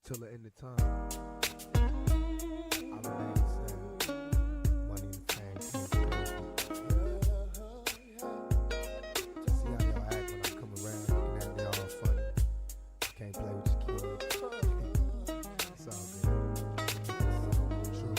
till the end of time. I remain the same. Money and fame can't see how y'all act when I come around, looking at me all funny. Can't play with your kids. It's all good. True.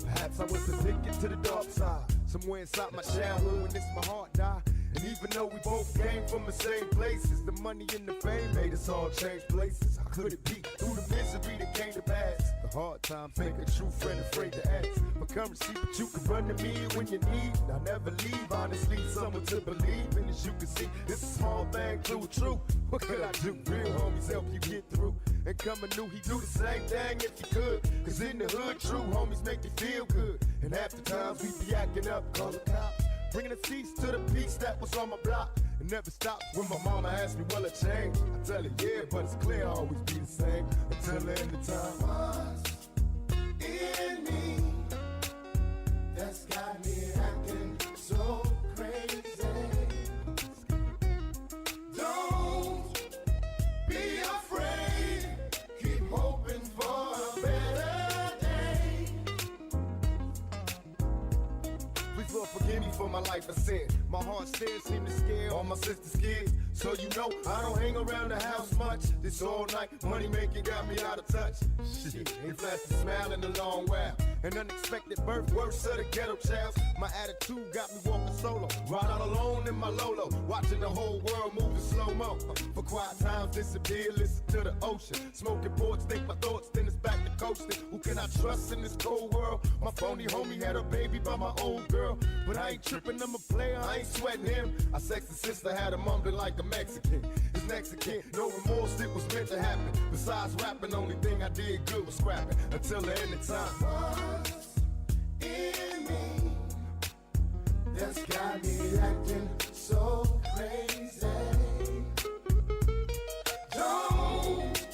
Perhaps I was addicted to the dark side. Somewhere inside my childhood when this my heart died. And even though we both came from the same places, the money and the fame made us all change places. How could it be? Through the misery that came to pass, the hard times make a true friend afraid to ask for currency, but you can run to me when you need. I'll never leave, honestly, someone to believe in. As you can see, it's a small thing, true. What could I do? Real homies help you get through. And coming new, he do the same thing if he could. Cause in the hood, true homies make you feel good. And half the times we be acting up, call the cops, bringing a cease to the peace that was on my block. It never stopped when my mama asked me, will it change? I tell her, yeah, but it's clear I'll always be the same until the end of time. What's in me that's got me acting so crazy? Don't be afraid, keep hoping for a better day. Please Lord forgive me for my life of sin. My heart still seem to scare all my sister's kids. So you know I don't hang around the house much. This all night money making got me out of touch. Shit, ain't flashed a smile in a long while. An unexpected birth, worse of the ghetto child. My attitude got me walking solo, ride out alone in my Lolo, watching the whole world move in slow-mo. For quiet times disappear, listen to the ocean. Smoking boards, think my thoughts, then it's back to coasting. Who can I trust in this cold world? My phony homie had a baby by my old girl, but I ain't tripping, I'm a player, I ain't sweating him. I sexed the sister, had her mumbling like a Mexican. It's Mexican, no remorse, it was meant to happen. Besides rapping, only thing I did good was scrapping until the end of time. What's in me that's got me acting so crazy? Don't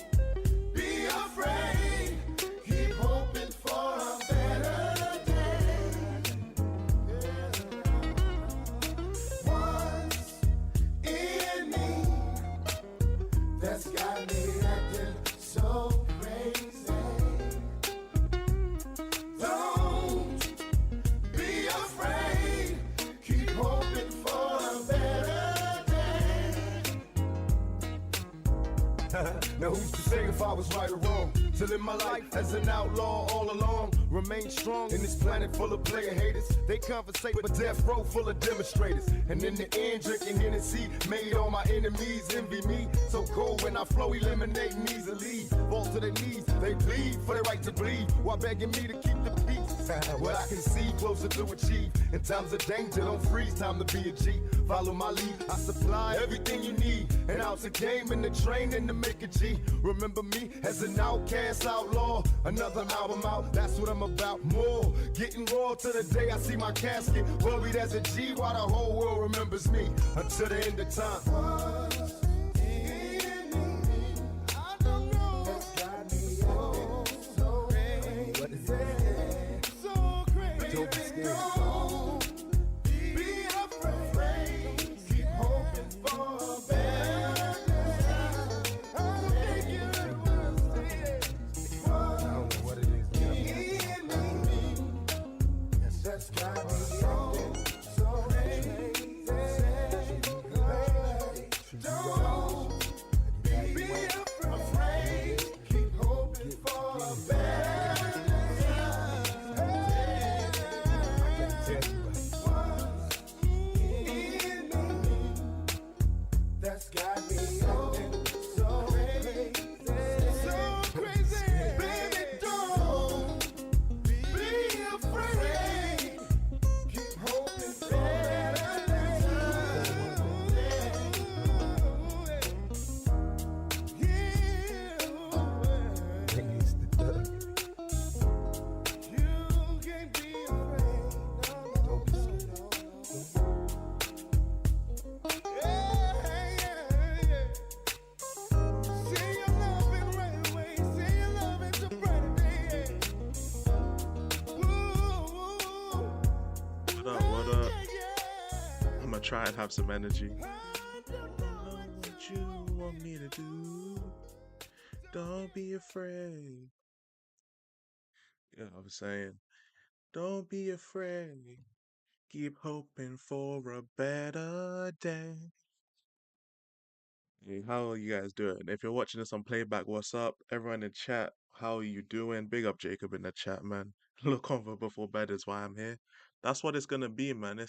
be afraid, keep hoping for a better day. What's in me that's got me acting so crazy? Don't be afraid, keep hoping for a better day. Now who's to say if I was right or wrong? To live my life as an outlaw all along, remain strong in this planet full of player haters. They conversate but death row full of demonstrators. And in the end drinking Hennessy made all my enemies envy me. So cold when I flow, eliminating easily. Fall to their knees, they bleed for their right to bleed, while begging me to keep the peace. What I can see closer to achieve. In times of danger, don't freeze, time to be a G. Follow my lead, I supply everything you need. And out the game and the training to make a G. Remember me as an outcast outlaw. Another album out, that's what I'm about. More, getting raw to the day I see my casket. Buried as a G while the whole world remembers me. Until the end of time. What's in me? I don't know. That's got me acting so crazy. What is it? So crazy. Don't be scared. Don't be afraid. Keep hoping for a better day. I don't think you understand. I don't know what it is. In me, that's got me acting so crazy. Don't be afraid. Keep hoping for a better day. What's in me that's got me acting so crazy? So crazy, baby. Don't be afraid. Keep hoping for a better Try and have some energy. I don't know what you want me to do. Don't be afraid. Yeah, I was saying, don't be afraid. Keep hoping for a better day. Hey, how are you guys doing? If you're watching this on playback, what's up? Everyone in chat, how are you doing? Big up Jacob in the chat, man. Look over before bed is why I'm here. That's what it's gonna be, man.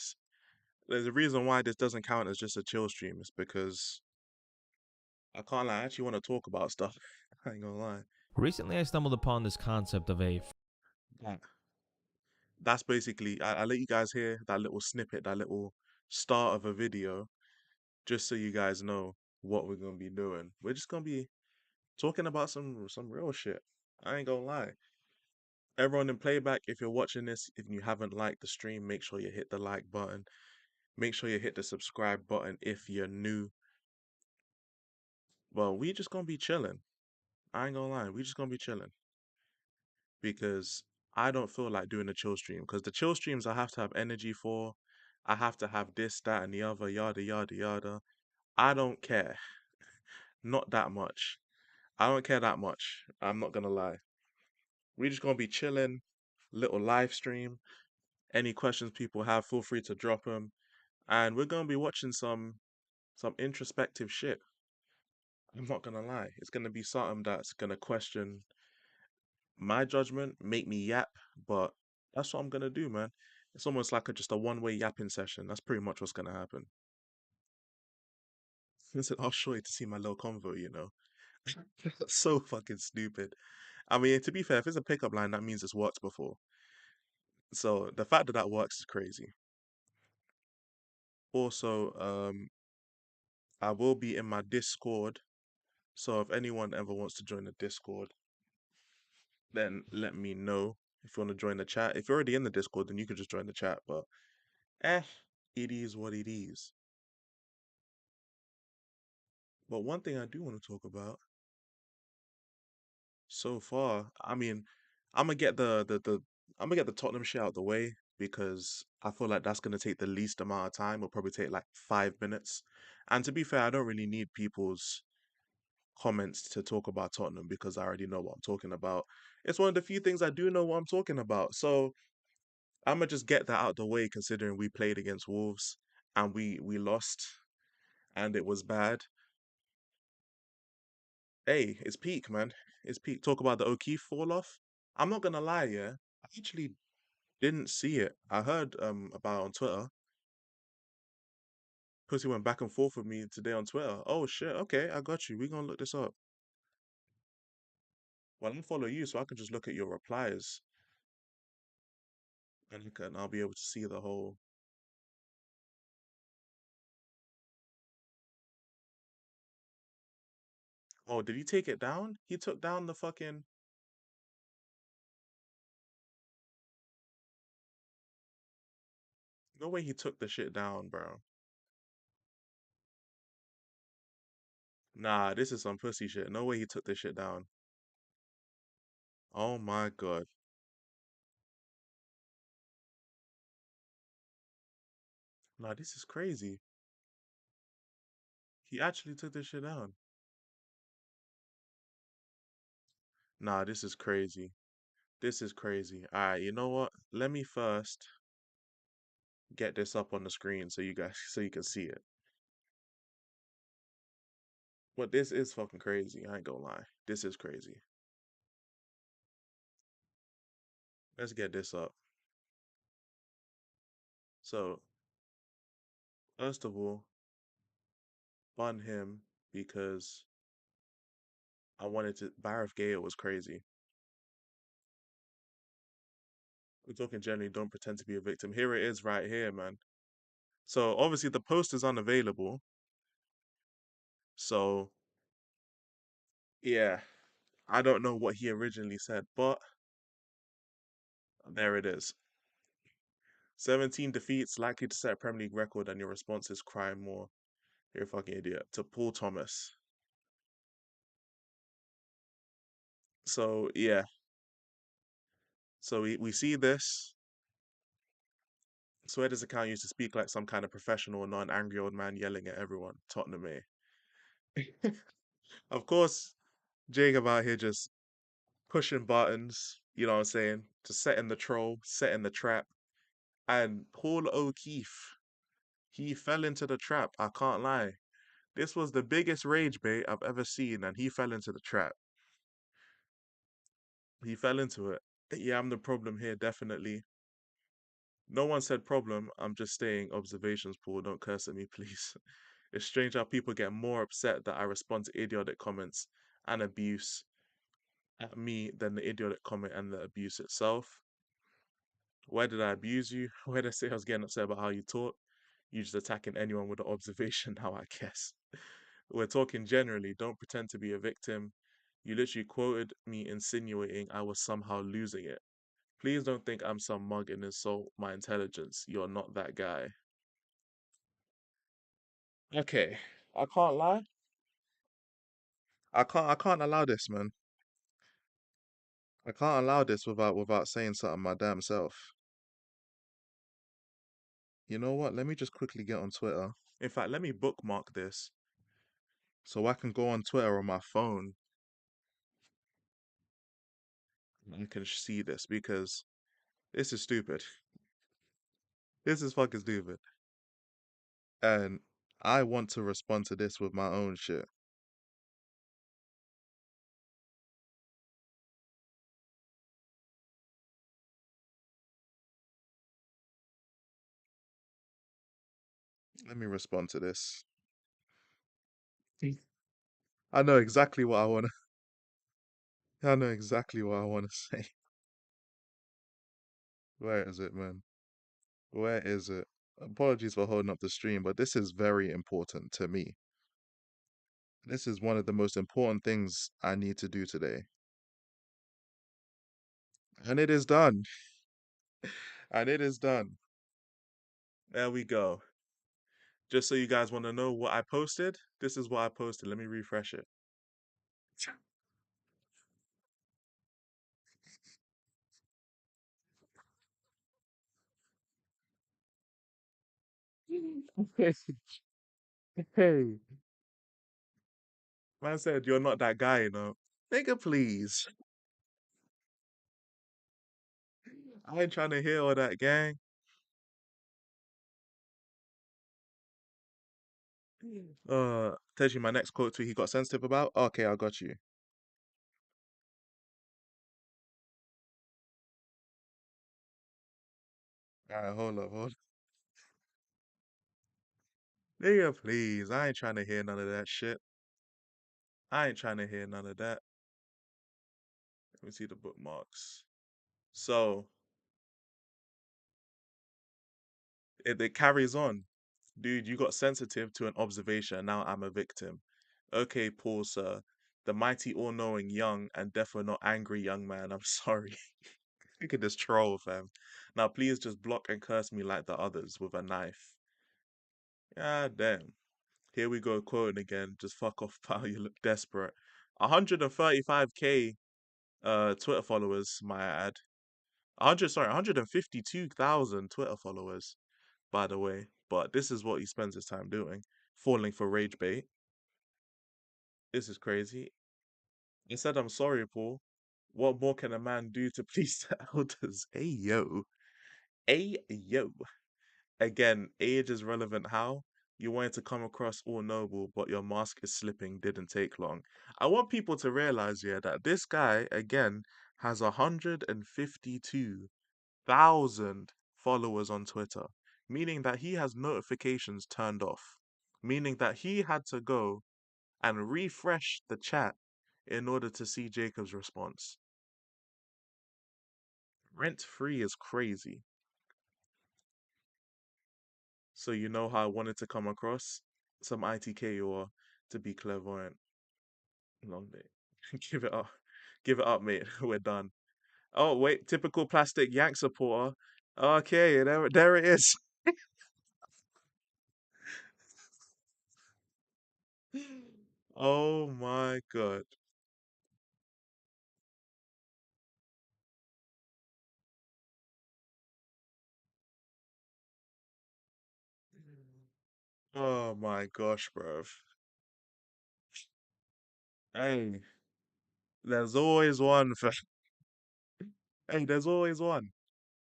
There's a reason why this doesn't count as just a chill stream. It's because I can't lie, I actually want to talk about stuff. I ain't gonna lie. Recently, I stumbled upon this concept of a That- That's basically, I let you guys hear that little snippet, that little start of a video, just so you guys know what we're gonna be doing. We're just gonna be talking about some real shit. I ain't gonna lie. Everyone in playback, if you're watching this, if you haven't liked the stream, make sure you hit the like button. Make sure you hit the subscribe button if you're new. Well, we just gonna be chilling. I ain't gonna lie, we just gonna be chilling because I don't feel like doing a chill stream because the chill streams I have to have energy for. I have to have this, that, and the other, yada yada yada. I don't care, not that much. I don't care that much. I'm not gonna lie. We just gonna be chilling, little live stream. Any questions people have, feel free to drop them. And we're gonna be watching some introspective shit. I'm not gonna lie. It's gonna be something that's gonna question my judgment, make me yap, but that's what I'm gonna do, man. It's almost like just a one-way yapping session. That's pretty much what's gonna happen. Listen, I'll show you to see my little convo, you know. So fucking stupid. I mean, to be fair, if it's a pickup line, that means it's worked before. So the fact that that works is crazy. Also, I will be in my Discord. So if anyone ever wants to join the Discord, then let me know if you want to join the chat. If you're already in the Discord, then you can just join the chat. But eh, it is what it is. But one thing I do want to talk about so far, I mean, I'm gonna get the I'm gonna get the Tottenham shit out the way because I feel like that's gonna take the least amount of time. It'll probably take like 5 minutes. And to be fair, I don't really need people's comments to talk about Tottenham because I already know what I'm talking about. It's one of the few things I do know what I'm talking about. So I'm gonna just get that out the way considering we played against Wolves and we lost and it was bad. Hey, it's peak, man. It's peak. Talk about the O'Keefe fall off. I'm not gonna lie, yeah. I actually didn't see it. I heard about it on Twitter. Pussy went back and forth with me today on Twitter. Oh shit, okay, I got you. We gonna look this up. Well, I'm follow you, so I can just look at your replies and I'll be able to see the whole. Oh, did he take it down? He took down the fucking. No way he took the shit down, bro. Nah, this is some pussy shit. No way he took this shit down. Oh my god. Nah, this is crazy. He actually took this shit down. Nah, this is crazy. This is crazy. Alright, you know what? Let me first get this up on the screen so you guys so you can see it. But this is fucking crazy. I ain't gonna lie. This is crazy. Let's get this up. So, first of all, bun him because I wanted to. Barrett Gale was crazy. We're talking generally, don't pretend to be a victim. Here it is right here, man. So, obviously, the post is unavailable. So, yeah, I don't know what he originally said, but there it is. 17 defeats, likely to set a Premier League record, and your response is cry more. You're a fucking idiot. To Paul Thomas. So, yeah. So, we see this. Suarez's account used to speak like some kind of professional, not an angry old man yelling at everyone. Tottenham, eh? Of course, Jacob out here just pushing buttons, you know what I'm saying? Just setting the troll, setting the trap. And Paul O'Keefe, he fell into the trap. I can't lie. This was the biggest rage bait I've ever seen, and he fell into the trap. He fell into it. Yeah, I'm the problem here, definitely. No one said problem. I'm just saying observations, Paul. Don't curse at me, please. It's strange how people get more upset that I respond to idiotic comments and abuse at me than the idiotic comment and the abuse itself. Where did I abuse you? Where did I say I was getting upset about how you taught? You just attacking anyone with an observation now, I guess. We're talking generally. Don't pretend to be a victim. You literally quoted me insinuating I was somehow losing it. Please don't think I'm some mug and insult my intelligence. You're not that guy. Okay. I can't lie. I can't allow this, man. I can't allow this without saying something my damn self. You know what? Let me just quickly get on Twitter. In fact, let me bookmark this so I can go on Twitter on my phone and I can see this because this is stupid. This is fucking stupid. And I want to respond to this with my own shit. Let me respond to this. I know exactly what I want to I know exactly what I want to say. Where is it, man? Where is it? Apologies for holding up the stream, but this is very important to me. This is one of the most important things I need to do today. And it is done. And it is done. There we go. Just so you guys want to know what I posted, this is what I posted. Let me refresh it. Hey, man said you're not that guy, you know. Nigga, please. I ain't trying to hear all that, gang. Tells you my next quote tweet he got sensitive about. Okay, I got you. Alright, hold up. Nigga, please. I ain't trying to hear none of that shit. I ain't trying to hear none of that. Let me see the bookmarks. So it carries on. Dude, you got sensitive to an observation. Now I'm a victim. Okay, Paul, sir. The mighty, all knowing, young, and definitely not angry young man. I'm sorry. Look at this troll, fam. Now, please just block and curse me like the others with a knife. God damn. Here we go, quoting again. Just fuck off, pal. You look desperate. 135k Twitter followers, my ad. 152,000 Twitter followers, by the way. But this is what he spends his time doing. Falling for rage bait. This is crazy. He said, I'm sorry, Paul. What more can a man do to please the elders? Hey, yo. Hey, yo. Again, age is relevant how? You wanted to come across all noble, but your mask is slipping didn't take long. I want people to realize, yeah, that this guy, again, has 152,000 followers on Twitter, meaning that he has notifications turned off, meaning that he had to go and refresh the chat in order to see Jacob's response. Rent free is crazy. So you know how I wanted to come across? Some ITK or to be clairvoyant. Long day. Give it up. Give it up, mate. We're done. Oh, wait. Typical plastic yank supporter. Okay, there it is. Oh my God. Oh my gosh, bruv. Hey. There's always one. Hey, there's always one.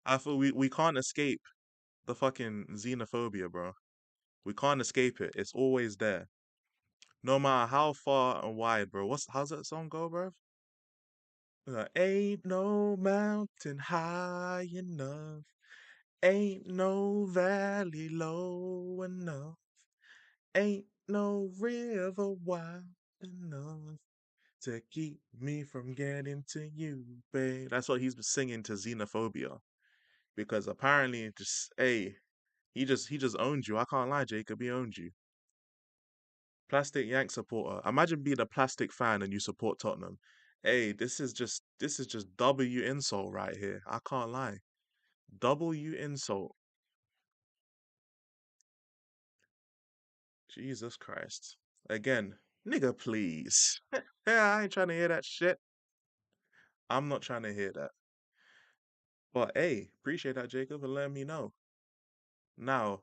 I feel we can't escape the fucking xenophobia, bro. We can't escape it. It's always there. No matter how far and wide, bro. How's that song go, bro? Ain't no mountain high enough. Ain't no valley low enough. Ain't no river wide enough to keep me from getting to you, babe. That's what he's been singing to xenophobia. Because apparently just hey, he just owned you. I can't lie, Jacob, he owned you. Plastic Yank supporter. Imagine being a plastic fan and you support Tottenham. Hey, this is just W insult right here. I can't lie. W insult. Jesus Christ. Again, nigga, please. Yeah, I ain't trying to hear that shit. I'm not trying to hear that. But hey, appreciate that, Jacob, for letting me know. Now,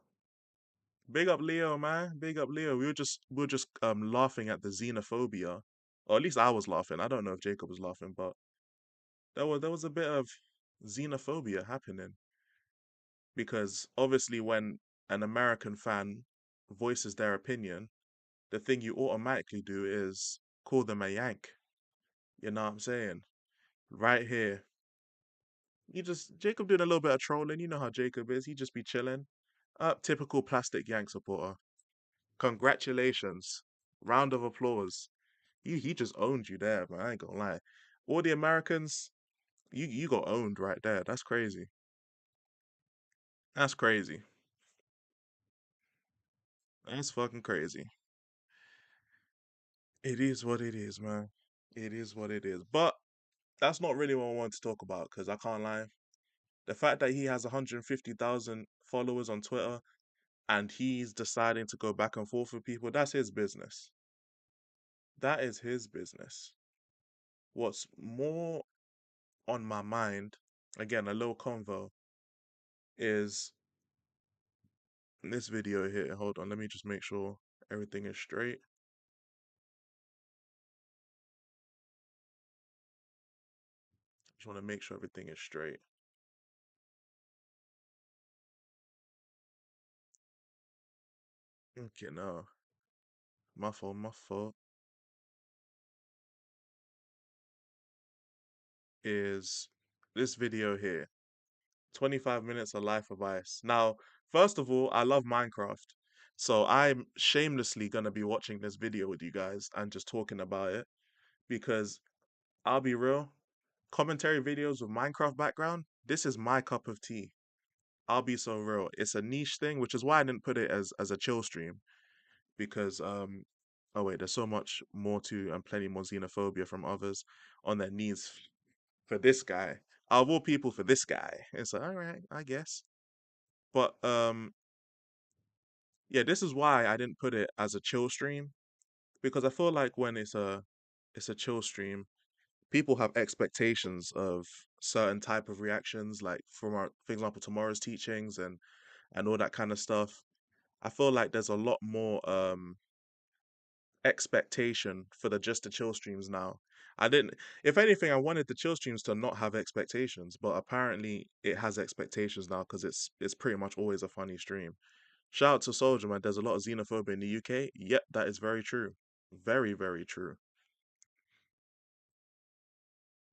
big up Leo, man. Big up Leo. We were just laughing at the xenophobia. Or at least I was laughing. I don't know if Jacob was laughing, but there was a bit of xenophobia happening because obviously when an American fan voices their opinion, the thing you automatically do is call them a Yank. You know what I'm saying? Right here. Jacob doing a little bit of trolling. You know how Jacob is. He just be chilling. Typical plastic Yank supporter. Congratulations. Round of applause. He just owned you there, man. I ain't gonna lie. All the Americans, you got owned right there. That's crazy. That's crazy. That's fucking crazy. It is what it is, man. It is what it is. But that's not really what I want to talk about because I can't lie. The fact that he has 150,000 followers on Twitter and he's deciding to go back and forth with people, that's his business. That is his business. What's more on my mind, again, a little convo, is this video here. Hold on, let me just make sure everything is straight. Just want to make sure everything is straight. Okay, no. My fault, my fault. Is this video here. 25 minutes of life advice. Now, first of all, I love Minecraft. So I'm shamelessly gonna be watching this video with you guys and just talking about it because I'll be real, commentary videos with Minecraft background, this is my cup of tea. I'll be so real. It's a niche thing, which is why I didn't put it as a chill stream because oh wait, there's so much more to and plenty more xenophobia from others on their knees for this guy. Of all people for this guy. It's like, all right, I guess. But yeah, this is why I didn't put it as a chill stream because I feel like when it's a chill stream, people have expectations of certain type of reactions, like from our, for example, tomorrow's teachings and all that kind of stuff. I feel like there's a lot more expectation for the chill streams now. I didn't if anything, I wanted the chill streams to not have expectations, but apparently it has expectations now because it's pretty much always a funny stream. Shout out to Soldier Man, there's a lot of xenophobia in the UK. Yep, that is very true. Very, very true.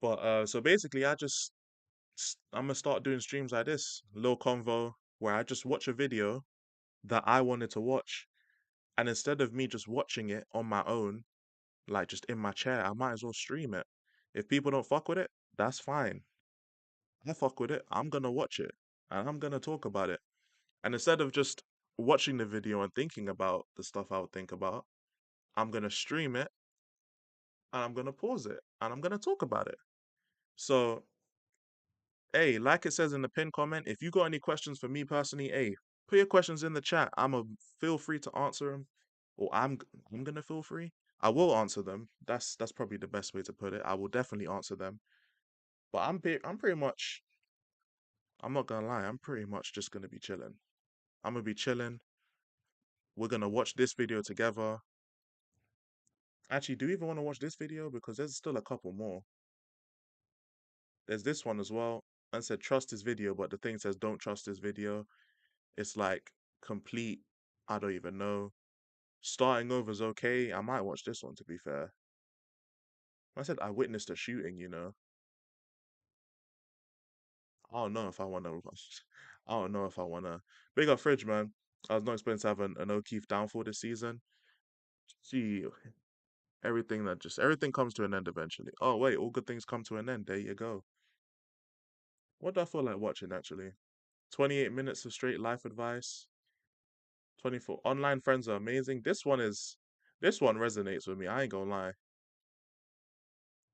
But so basically I'm gonna start doing streams like this, little convo, where I just watch a video that I wanted to watch. And instead of me just watching it on my own, like just in my chair, I might as well stream it. If people don't fuck with it, that's fine. I fuck with it. I'm gonna watch it and I'm gonna talk about it. And instead of just watching the video and thinking about the stuff I would think about, I'm gonna stream it and I'm gonna pause it and I'm gonna talk about it. So, hey, like it says in the pin comment, if you got any questions for me personally, hey, put your questions in the chat. I'ma feel free to answer them, or I'm gonna feel free. I will answer them. That's probably the best way to put it. I will definitely answer them. But I'm pretty much. I'm not gonna lie. I'm pretty much just gonna be chilling. I'm gonna be chilling. We're gonna watch this video together. Actually, do you even want to watch this video? Because there's still a couple more. There's this one as well. And said trust this video, but the thing says don't trust this video. It's like complete. I don't even know. Starting over is okay. I might watch this one to be fair. I said I witnessed a shooting. I don't know if I want to. I don't know if I want to. Big up Fridge, man. I was not expecting to have an O'Keefe downfall this season. See, everything comes to an end eventually. Oh wait, all good things come to an end. There you go. What do I feel like watching actually? 28 minutes of straight life advice. 24 online friends are amazing. This one resonates with me. I ain't gonna lie.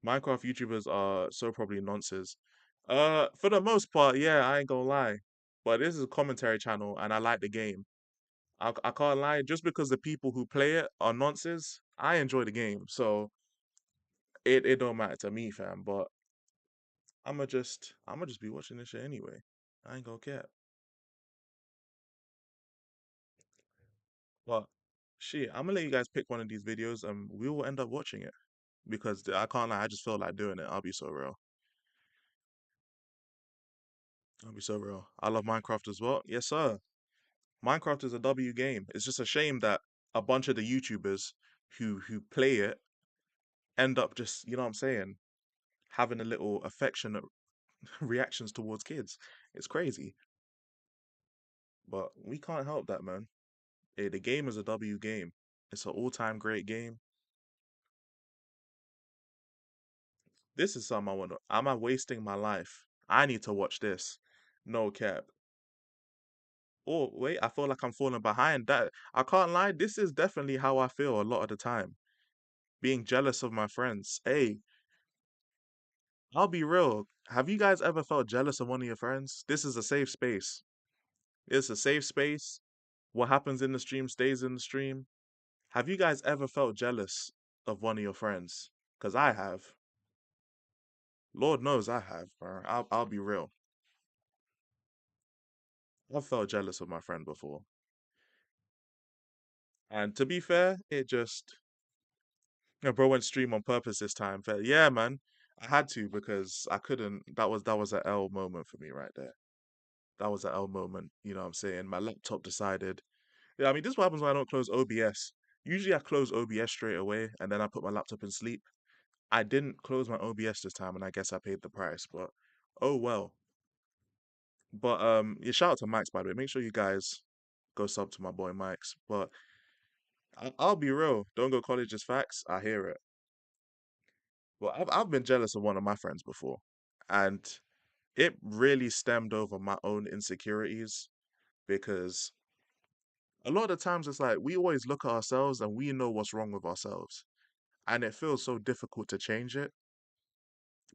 Minecraft YouTubers are so probably nonsense. For the most part, yeah, I ain't gonna lie. But this is a commentary channel, and I like the game. I can't lie. Just because the people who play it are nonsense, I enjoy the game. So it don't matter to me, fam. But I'ma just be watching this shit anyway. I ain't gonna care. But shit, I'm gonna let you guys pick one of these videos, and we will end up watching it because I can't lie. I just feel like doing it. I'll be so real. I'll be so real. I love Minecraft as well. Yes, sir. Minecraft is a W game. It's just a shame that a bunch of the YouTubers who play it end up just, you know what I'm saying, having a little affectionate reactions towards kids. It's crazy. But we can't help that, man. The game is a W game. It's an all-time great game. This is something I want to. Am I wasting my life? I need to watch this. No cap. Oh, wait, I feel like I'm falling behind. That I can't lie. This is definitely how I feel a lot of the time. Being jealous of my friends. Hey, I'll be real. Have you guys ever felt jealous of one of your friends? This is a safe space. It's a safe space. What happens in the stream stays in the stream. Have you guys ever felt jealous of one of your friends? Because I have. Lord knows I have, bro. I'll be real. I've felt jealous of my friend before. And to be fair, it just bro went stream on purpose this time. But yeah, man. I had to because I couldn't. That was an L moment for me right there. That was an L moment. You know what I'm saying? My laptop decided. Yeah, I mean, this is what happens when I don't close OBS. Usually I close OBS straight away and then I put my laptop in sleep. I didn't close my OBS this time and I guess I paid the price, but oh well. But yeah, shout out to Mike's by the way. Make sure you guys go sub to my boy Mike's. But I'll be real. Don't go college is facts. I hear it. But I've been jealous of one of my friends before. And it really stemmed over my own insecurities because a lot of times it's like we always look at ourselves and we know what's wrong with ourselves. And it feels so difficult to change it.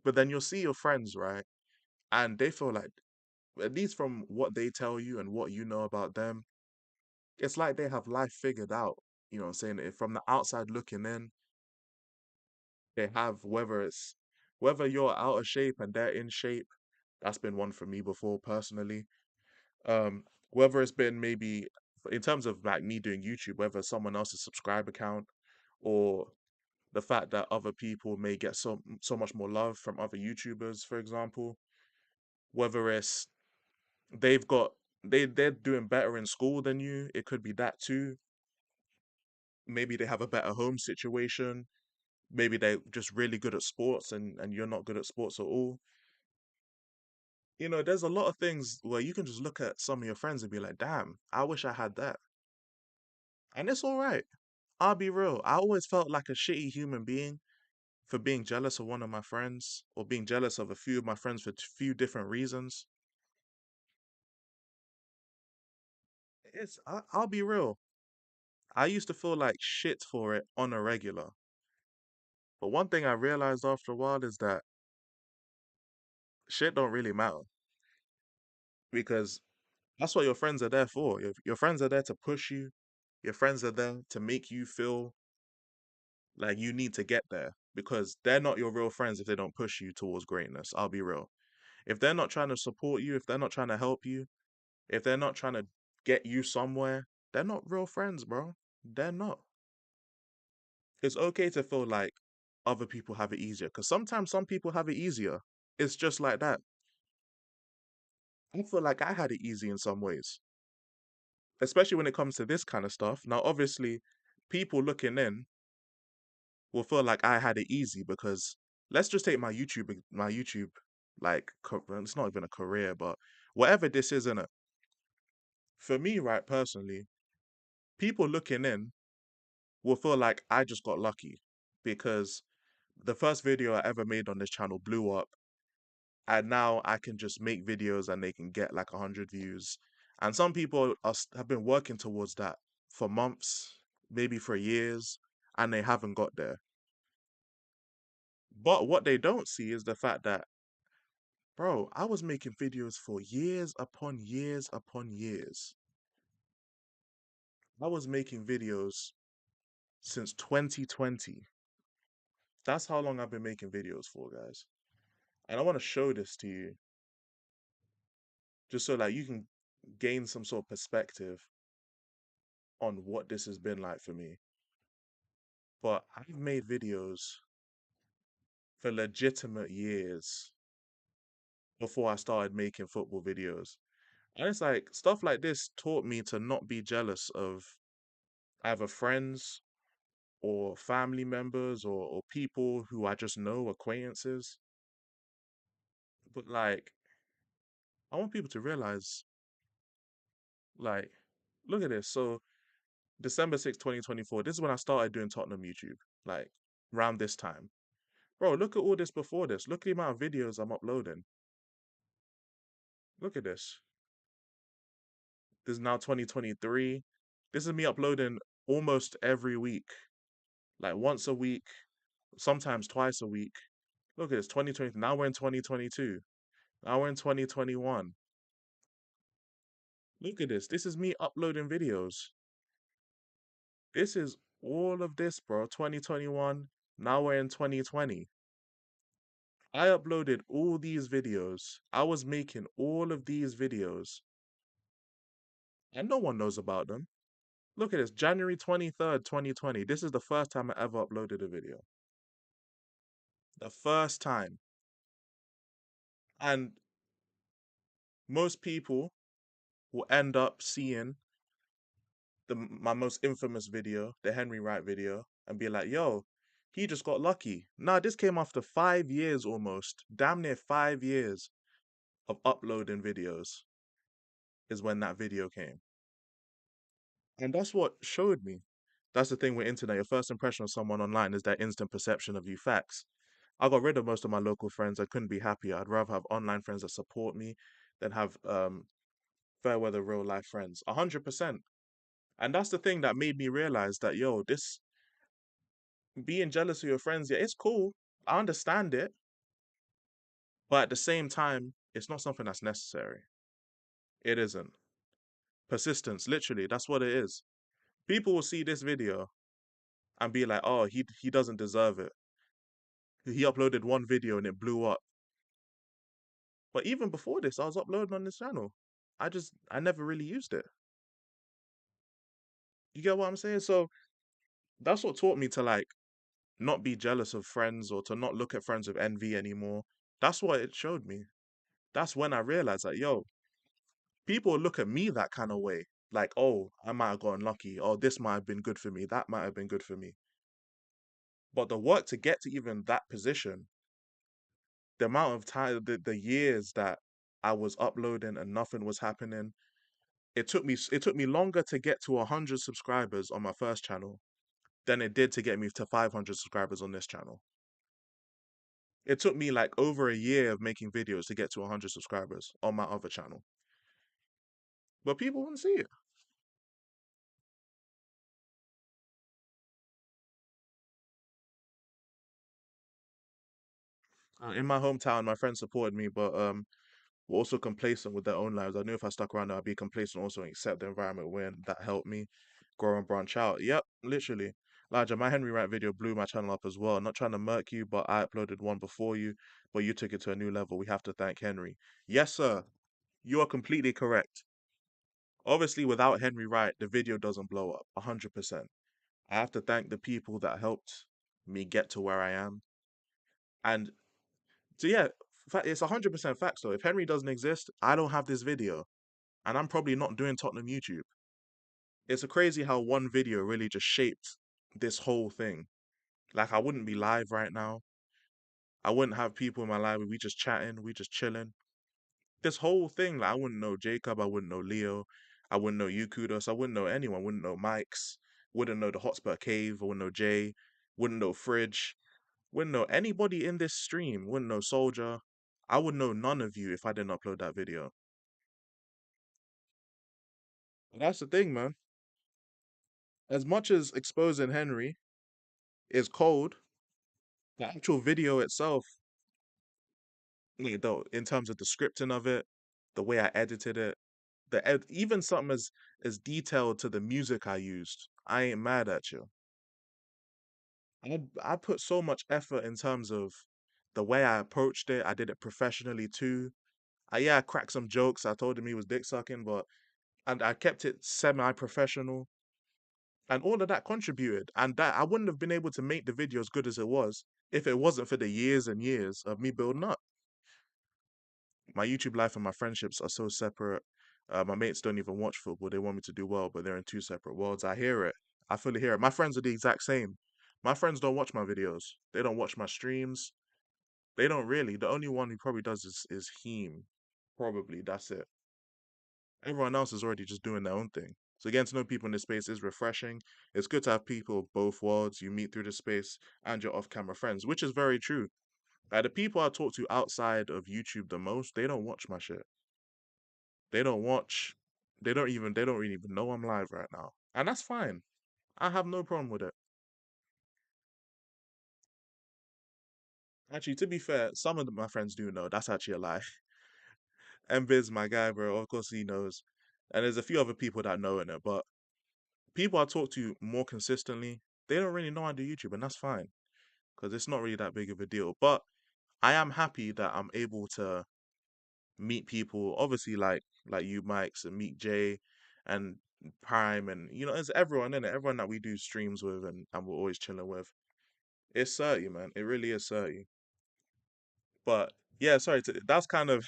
But then you'll see your friends, right? And they feel like, at least from what they tell you and what you know about them, it's like they have life figured out. You know what I'm saying? From the outside looking in, they have whether you're out of shape and they're in shape. That's been one for me before personally. Whether it's been maybe in terms of like me doing YouTube, whether someone else's subscriber count or the fact that other people may get so much more love from other YouTubers, for example. Whether it's they've got they're doing better in school than you, it could be that too. Maybe they have a better home situation. Maybe they're just really good at sports and you're not good at sports at all. There's a lot of things where you can just look at some of your friends and be like, damn, I wish I had that. And it's all right. I'll be real. I always felt like a shitty human being for being jealous of one of my friends or being jealous of a few of my friends for few different reasons. I'll be real. I used to feel like shit for it on a regular. But one thing I realized after a while is that shit don't really matter because that's what your friends are there for. Your friends are there to push you. Your friends are there to make you feel like you need to get there because they're not your real friends if they don't push you towards greatness. I'll be real. If they're not trying to support you, if they're not trying to help you, if they're not trying to get you somewhere, they're not real friends, bro. They're not. It's okay to feel like other people have it easier because sometimes some people have it easier. It's just like that. I feel like I had it easy in some ways, especially when it comes to this kind of stuff. Now, obviously, people looking in will feel like I had it easy because let's just take my YouTube, like it's not even a career, but whatever this is in it. For me, right, personally, people looking in will feel like I just got lucky because the first video I ever made on this channel blew up, and now I can just make videos and they can get like 100 views. And some people have been working towards that for months, maybe for years, and they haven't got there. But what they don't see is the fact that, bro, I was making videos for years upon years upon years. I was making videos since 2020. That's how long I've been making videos for, guys. And I want to show this to you just so like you can gain some sort of perspective on what this has been like for me. But I've made videos for legitimate years before I started making football videos. And it's like stuff like this taught me to not be jealous of either friends or family members or people who I just know, acquaintances. But like, I want people to realize, like, look at this. So December 6th, 2024, this is when I started doing Tottenham YouTube, like around this time. Bro, look at all this before this. Look at the amount of videos I'm uploading. Look at this. This is now 2023. This is me uploading almost every week, like once a week, sometimes twice a week. Look at this, 2020. Now we're in 2022. Now we're in 2021. Look at this. This is me uploading videos. This is all of this, bro. 2021. Now we're in 2020. I uploaded all these videos. I was making all of these videos, and no one knows about them. Look at this, January 23rd, 2020. This is the first time I ever uploaded a video. The first time. And most people will end up seeing my most infamous video, the Henry Wright video, and be like, yo, he just got lucky. Nah, this came after 5 years almost, damn near 5 years of uploading videos is when that video came. And that's what showed me. That's the thing with internet. Your first impression of someone online is their instant perception of you. Facts. I got rid of most of my local friends. I couldn't be happier. I'd rather have online friends that support me than have fair weather real life friends. 100%. And that's the thing that made me realize that, yo, this being jealous of your friends, yeah, it's cool. I understand it. But at the same time, it's not something that's necessary. It isn't. Persistence, literally, that's what it is. People will see this video and be like, oh, he doesn't deserve it. He uploaded one video and it blew up. But even before this, I was uploading on this channel. I never really used it. You get what I'm saying? So that's what taught me to like not be jealous of friends or to not look at friends with envy anymore. That's what it showed me. That's when I realized that, yo, people look at me that kind of way. Like, oh, I might have gotten lucky. Oh, this might have been good for me. That might have been good for me. But the work to get to even that position, the amount of time, the years that I was uploading and nothing was happening, it took me longer to get to 100 subscribers on my first channel than it did to get me to 500 subscribers on this channel. It took me like over a year of making videos to get to 100 subscribers on my other channel. But people wouldn't see it. In my hometown, my friends supported me, but were also complacent with their own lives. I knew if I stuck around, I'd be complacent also and accept the environment we're in. That helped me grow and branch out. Yep, literally. Elijah, my Henry Wright video blew my channel up as well. Not trying to murk you, but I uploaded one before you, but you took it to a new level. We have to thank Henry. Yes, sir. You are completely correct. Obviously, without Henry Wright, the video doesn't blow up. 100%. I have to thank the people that helped me get to where I am. And so yeah, it's 100% facts though. If Henry doesn't exist, I don't have this video, and I'm probably not doing Tottenham YouTube. It's a crazy how one video really just shaped this whole thing. Like I wouldn't be live right now. I wouldn't have people in my life. We just chatting, we just chilling. This whole thing, like I wouldn't know Jacob, I wouldn't know Leo, I wouldn't know you, Kudos, I wouldn't know anyone, wouldn't know Mike's, wouldn't know the Hotspur Cave, I wouldn't know Jay, wouldn't know Fridge, wouldn't know anybody in this stream, wouldn't know Soldier. I would know none of you if I didn't upload that video. And that's the thing, man. As much as exposing Henry is cold, the actual video itself, like, though, in terms of the scripting of it, the way I edited it, even something as detailed to the music I used, I ain't mad at you. I put so much effort in terms of the way I approached it. I did it professionally too. I cracked some jokes. I told him he was dick sucking, but and I kept it semi-professional, and all of that contributed. And that I wouldn't have been able to make the video as good as it was if it wasn't for the years and years of me building up. My YouTube life and my friendships are so separate. My mates don't even watch football. They want me to do well, but they're in two separate worlds. I hear it. I fully hear it. My friends are the exact same. My friends don't watch my videos. They don't watch my streams. They don't really. The only one who probably does is Heem. Probably. That's it. Everyone else is already just doing their own thing. So getting to know people in this space is refreshing. It's good to have people of both worlds you meet through the space and your off-camera friends, which is very true. Like the people I talk to outside of YouTube the most, they don't watch my shit. They don't watch. They don't really even know I'm live right now. And that's fine. I have no problem with it. Actually, to be fair, some of my friends do know. That's actually a lie. Mbiz, my guy, bro, of course he knows. And there's a few other people that know in it, but people I talk to more consistently, they don't really know I do YouTube, and that's fine. Because it's not really that big of a deal. But I am happy that I'm able to meet people, obviously like you, Mikes, and meet Jay and Prime, and it's everyone in it, everyone that we do streams with, and we're always chilling with. It's 30, man. It really is 30. But yeah, sorry, that's kind of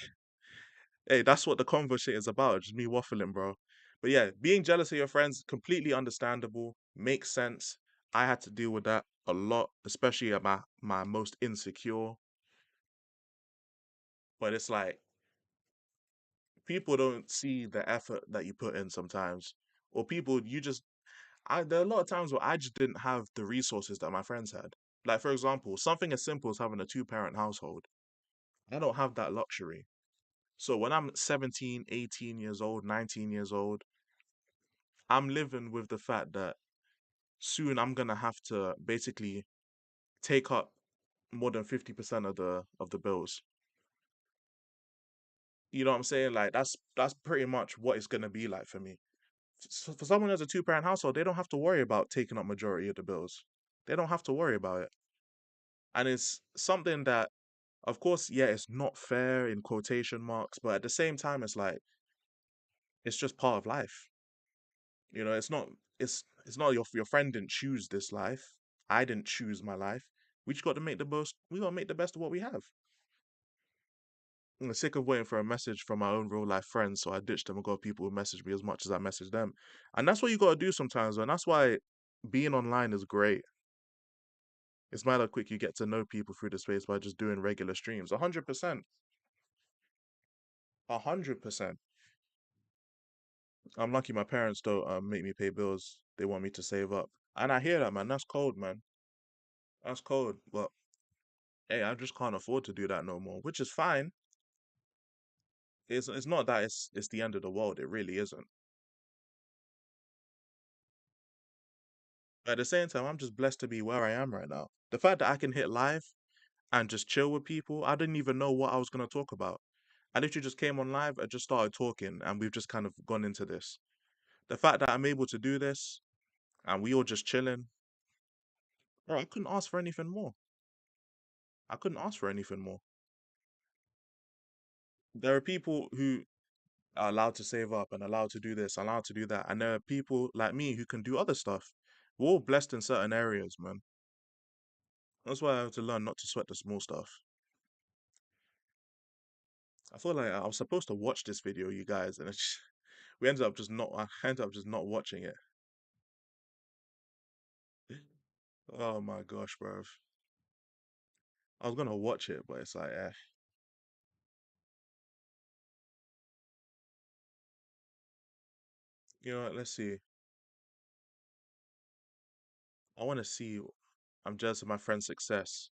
hey, that's what the convo shit is about. Just me waffling, bro. But yeah, being jealous of your friends, completely understandable, makes sense. I had to deal with that a lot, especially at my most insecure. But it's like people don't see the effort that you put in sometimes, or people you just. There are a lot of times where I just didn't have the resources that my friends had. Like for example, something as simple as having a two-parent household. I don't have that luxury. So when I'm 17, 18 years old, 19 years old, I'm living with the fact that soon I'm gonna have to basically take up more than 50% of the bills. You know what I'm saying? Like that's pretty much what it's gonna be like for me. For someone who has a two-parent household, they don't have to worry about taking up majority of the bills. They don't have to worry about it. And it's something that, of course, yeah, it's not fair in quotation marks, but at the same time, it's like it's just part of life. It's not it's not your friend didn't choose this life. I didn't choose my life. We just got to make the most. We got to make the best of what we have. I'm sick of waiting for a message from my own real life friends, so I ditched them and got people who message me as much as I message them. And that's what you got to do sometimes, and that's why being online is great. It's matter how quick you get to know people through the space by just doing regular streams. 100%. 100%. I'm lucky my parents don't make me pay bills. They want me to save up. And I hear that, man. That's cold, man. That's cold. But hey, I just can't afford to do that no more, which is fine. It's not that it's the end of the world. It really isn't. But at the same time, I'm just blessed to be where I am right now. The fact that I can hit live and just chill with people, I didn't even know what I was gonna talk about. I literally just came on live and just started talking, and we've just kind of gone into this. The fact that I'm able to do this and we all just chilling, bro, I couldn't ask for anything more. I couldn't ask for anything more. There are people who are allowed to save up and allowed to do this, allowed to do that, and there are people like me who can do other stuff. We're all blessed in certain areas, man. That's why I have to learn not to sweat the small stuff. I feel like I was supposed to watch this video, you guys, and we ended up just not. I ended up just not watching it. Oh my gosh, bro. I was gonna watch it, but it's like, you know what? Let's see. I want to see. I'm jealous of my friend's success.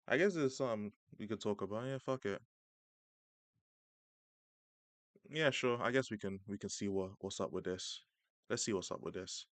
I guess there's something we could talk about. Yeah, fuck it. Yeah, sure. I guess we can see what's up with this. Let's see what's up with this.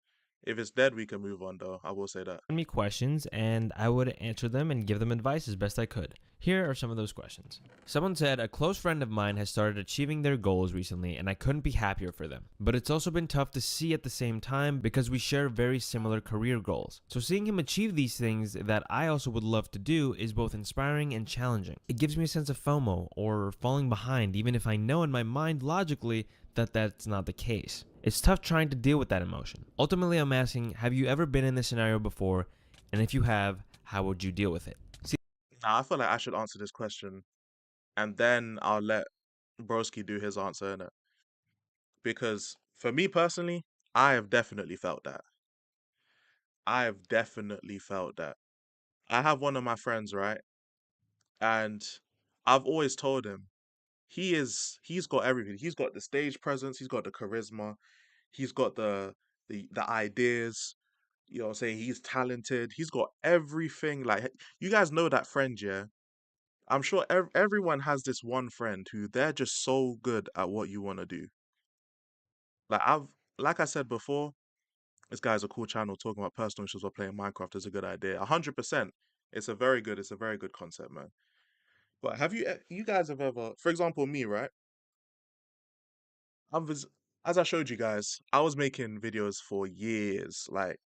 If it's dead, we can move on though. I will say that. Me questions and I would answer them and give them advice as best I could. Here are some of those questions. Someone said, a close friend of mine has started achieving their goals recently and I couldn't be happier for them. But it's also been tough to see at the same time because we share very similar career goals. So seeing him achieve these things that I also would love to do is both inspiring and challenging. It gives me a sense of FOMO or falling behind even if I know in my mind logically that that's not the case. It's tough trying to deal with that emotion. Ultimately, I'm asking, have you ever been in this scenario before? And if you have, how would you deal with it? Now, I feel like I should answer this question, and then I'll let Broski do his answer in it. Because for me personally, I have definitely felt that. I have definitely felt that. I have one of my friends, right? And I've always told him he's got everything. He's got the stage presence, he's got the charisma, he's got the ideas, you know what I'm saying? He's talented. He's got everything. Like you guys know that friend, yeah? I'm sure everyone has this one friend who they're just so good at what you want to do. Like like I said before, this guy's a cool channel talking about personal issues while playing Minecraft is a good idea. 100%. It's a very good concept, man. But have you guys have ever, for example, me, right? I was, as I showed you guys, I was making videos for years, like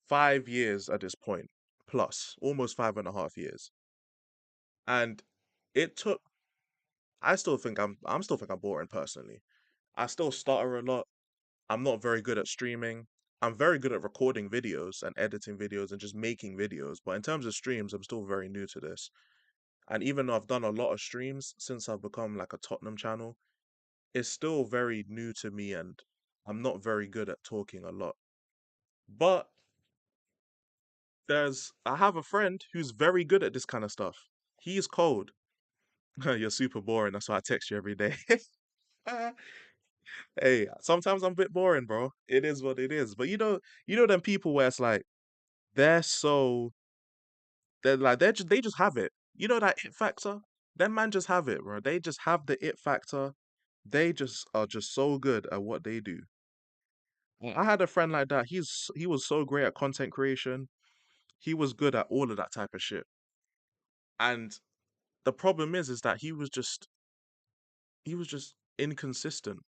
5 years at this point, plus almost 5.5 years. And it took, I still think I'm boring personally. I still stutter a lot. I'm not very good at streaming. I'm very good at recording videos and editing videos and just making videos. But in terms of streams, I'm still very new to this. And even though I've done a lot of streams since I've become like a Tottenham channel, it's still very new to me and I'm not very good at talking a lot. But I have a friend who's very good at this kind of stuff. He's cold. You're super boring. That's why I text you every day. Hey, sometimes I'm a bit boring, bro. It is what it is. But you know them people where it's like they're so they just have it. You know that it factor? Them man just have it, bro. They just have the it factor. They just are just so good at what they do. I had a friend like that. He was so great at content creation. He was good at all of that type of shit. And the problem is that he was just inconsistent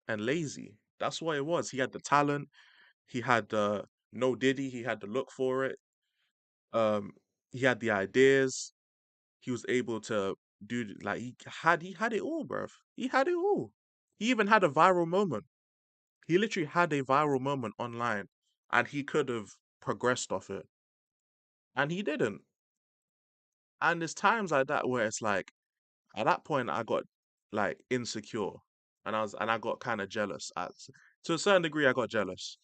and lazy. That's what it was. He had the talent. He had no diddy. He had the look for it. Um, he had the ideas. He was able to do like he had it all, bruv. He had it all. He even had a viral moment. He literally had a viral moment online, and he could have progressed off it, and he didn't. And there's times like that where it's like, at that point, I got like insecure, and I got kind of jealous. To a certain degree, I got jealous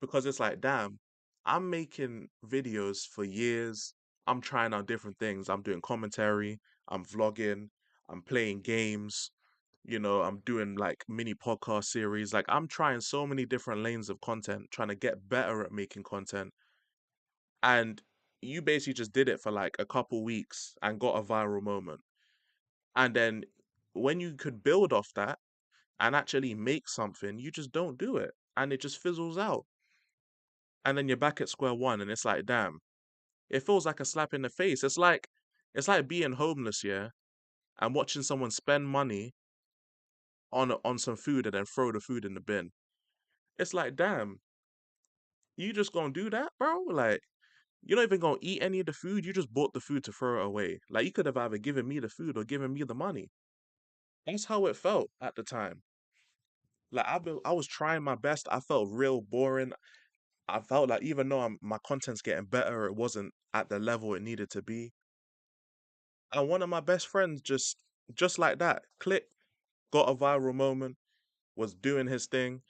because it's like, damn, I'm making videos for years. I'm trying out different things. I'm doing commentary. I'm vlogging. I'm playing games. You know, I'm doing like mini podcast series. Like I'm trying so many different lanes of content, trying to get better at making content. And you basically just did it for like a couple weeks and got a viral moment. And then when you could build off that and actually make something, you just don't do it. And it just fizzles out. And then you're back at square one and it's like, damn, it feels like a slap in the face. It's like being homeless, yeah, and watching someone spend money on some food and then throw the food in the bin. It's like, damn, you just gonna do that, bro? Like, you're not even gonna eat any of the food. You just bought the food to throw it away. Like, you could have either given me the food or given me the money. That's how it felt at the time. Like, I was trying my best. I felt real boring. I felt like even though my content's getting better, it wasn't at the level it needed to be. And one of my best friends just like that, click, got a viral moment, was doing his thing,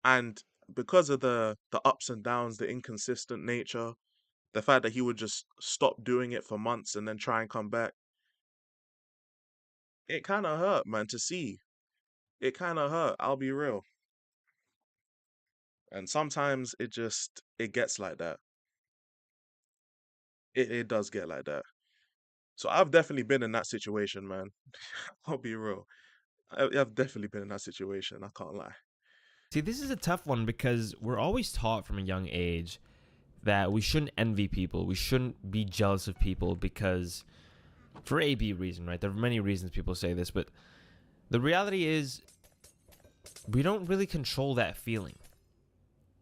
and because of the ups and downs, the inconsistent nature, the fact that he would just stop doing it for months and then try and come back, it kind of hurt, man, to see. It kind of hurt, I'll be real. And sometimes it gets like that. It does get like that. So I've definitely been in that situation, man. I'll be real. I've definitely been in that situation. I can't lie. See, this is a tough one because we're always taught from a young age that we shouldn't envy people. We shouldn't be jealous of people because, for A, B reason, right? There are many reasons people say this, but the reality is we don't really control that feeling.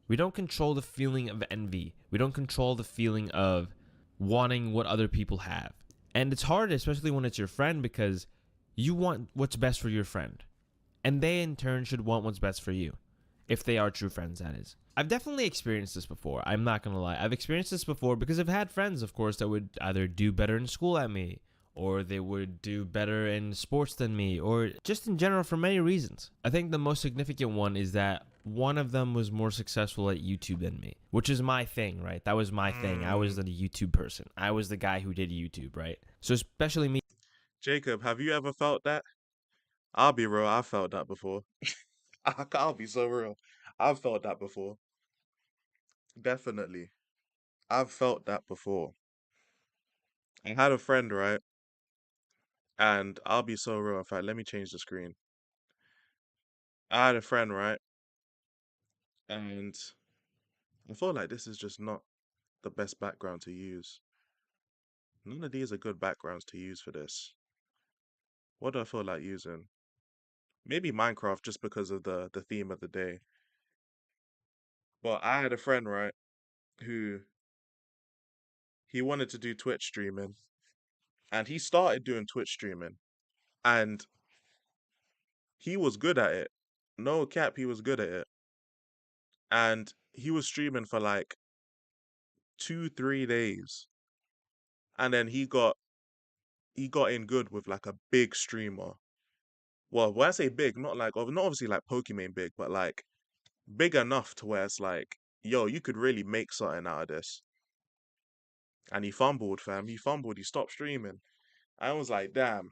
We don't control the feeling of envy. We don't control the feeling of wanting what other people have. And it's hard, especially when it's your friend, because you want what's best for your friend. And they, in turn, should want what's best for you. If they are true friends, that is. I've definitely experienced this before. I'm not going to lie. I've experienced this before because I've had friends, of course, that would either do better in school than me, or they would do better in sports than me, or just in general for many reasons. I think the most significant one is that one of them was more successful at YouTube than me, which is my thing, right? That was my thing. I was the YouTube person. I was the guy who did YouTube, right? So especially me. Jacob, have you ever felt that? I'll be real, I felt that before. I'll be so real. I've felt that before. Definitely. I've felt that before. I had a friend, right? And I'll be so real. In fact, let me change the screen. I had a friend, right? And I feel like this is just not the best background to use. None of these are good backgrounds to use for this. What do I feel like using? Maybe Minecraft just because of the theme of the day. But I had a friend, right, who he wanted to do Twitch streaming, and he started doing Twitch streaming, and he was good at it. No cap, he was good at it. And he was streaming for like 2, 3 days. And then he got in good with like a big streamer. Well, when I say big, not obviously like Pokemon big, but like big enough to where it's like, yo, you could really make something out of this. And he fumbled, fam. He fumbled. He stopped streaming. I was like, damn,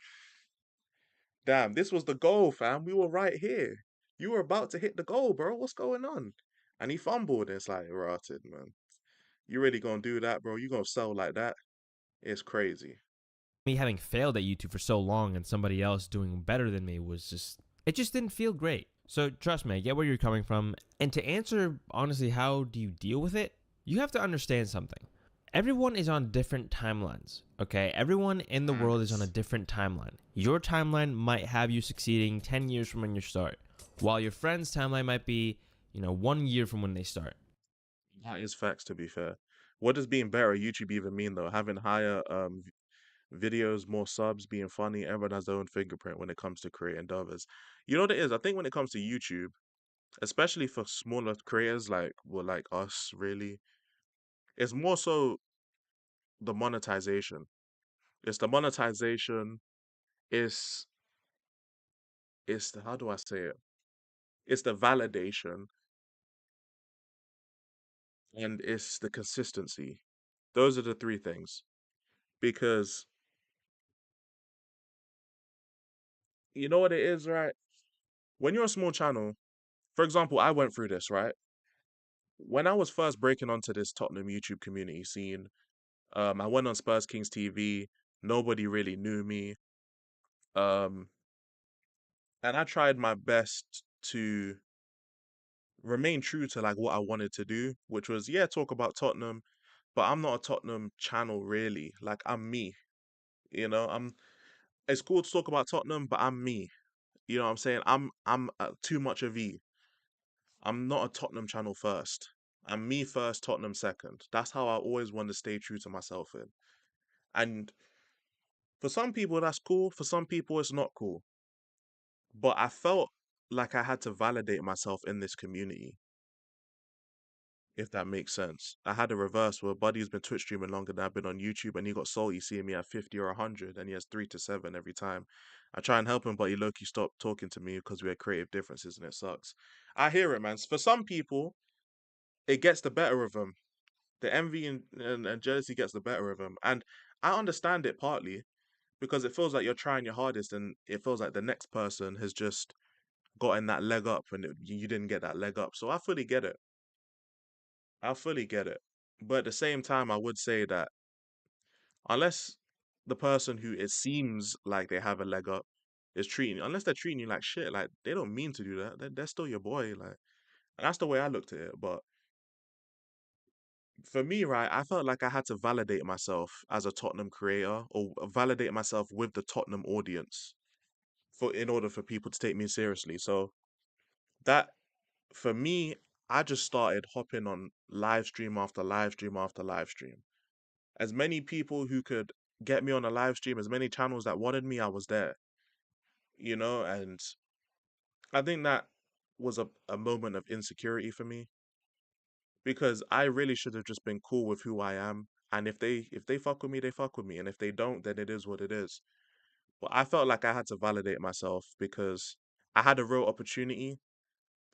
this was the goal, fam. We were right here. You were about to hit the goal, bro. What's going on? And he fumbled. And it's like, rotted, man. You really gonna do that, bro? You gonna sell like that? It's crazy. Me having failed at YouTube for so long and somebody else doing better than me was just, it just didn't feel great. So trust me, I get where you're coming from. And to answer honestly, how do you deal with it? You have to understand something. Everyone is on different timelines, okay? Everyone in the world is on a different timeline. Your timeline might have you succeeding 10 years from when you start, while your friend's timeline might be, 1 year from when they start. That is facts, to be fair. What does being better at YouTube even mean, though? Having higher videos, more subs, being funny, everyone has their own fingerprint when it comes to creating others. You know what it is? I think when it comes to YouTube, especially for smaller creators like us, really, it's more so the monetization. It's the monetization. It's it's the, how do I say it? It's the validation and it's the consistency. Those are the three things. Because you know what it is, right? When you're a small channel, for example, I went through this, right? When I was first breaking onto this Tottenham YouTube community scene, I went on Spurs Kings TV. Nobody really knew me. Um, and I tried my best to remain true to like what I wanted to do, which was, yeah, talk about Tottenham, but I'm not a Tottenham channel really. Like I'm me, I'm it's cool to talk about Tottenham, but I'm me. You know what I'm saying? I'm too much of E. I'm not a Tottenham channel first. I'm me first, Tottenham second. That's how I always want to stay true to myself in. And for some people that's cool, for some people it's not cool. But I felt like I had to validate myself in this community. if that makes sense. I had a reverse where Buddy's been Twitch streaming longer than I've been on YouTube, and he got salty seeing me at 50 or 100, and he has 3 to 7 every time. I try and help him, but he low-key stopped talking to me because we had creative differences, and it sucks. I hear it, man. For some people, it gets the better of them. The envy and jealousy gets the better of them. And I understand it partly because it feels like you're trying your hardest, and it feels like the next person has just gotten that leg up, and you didn't get that leg up. So I fully get it. I fully get it. But at the same time, I would say that unless the person who it seems like they have a leg up is treating, unless they're treating you like shit, like they don't mean to do that. They're still your boy. Like, and that's the way I looked at it. But for me, right, I felt like I had to validate myself as a Tottenham creator or validate myself with the Tottenham audience for in order for people to take me seriously. So that for me, I just started hopping on live stream after live stream after live stream. As many people who could get me on a live stream, as many channels that wanted me, I was there, and I think that was a moment of insecurity for me because I really should have just been cool with who I am. And if they fuck with me, they fuck with me. And if they don't, then it is what it is. But I felt like I had to validate myself because I had a real opportunity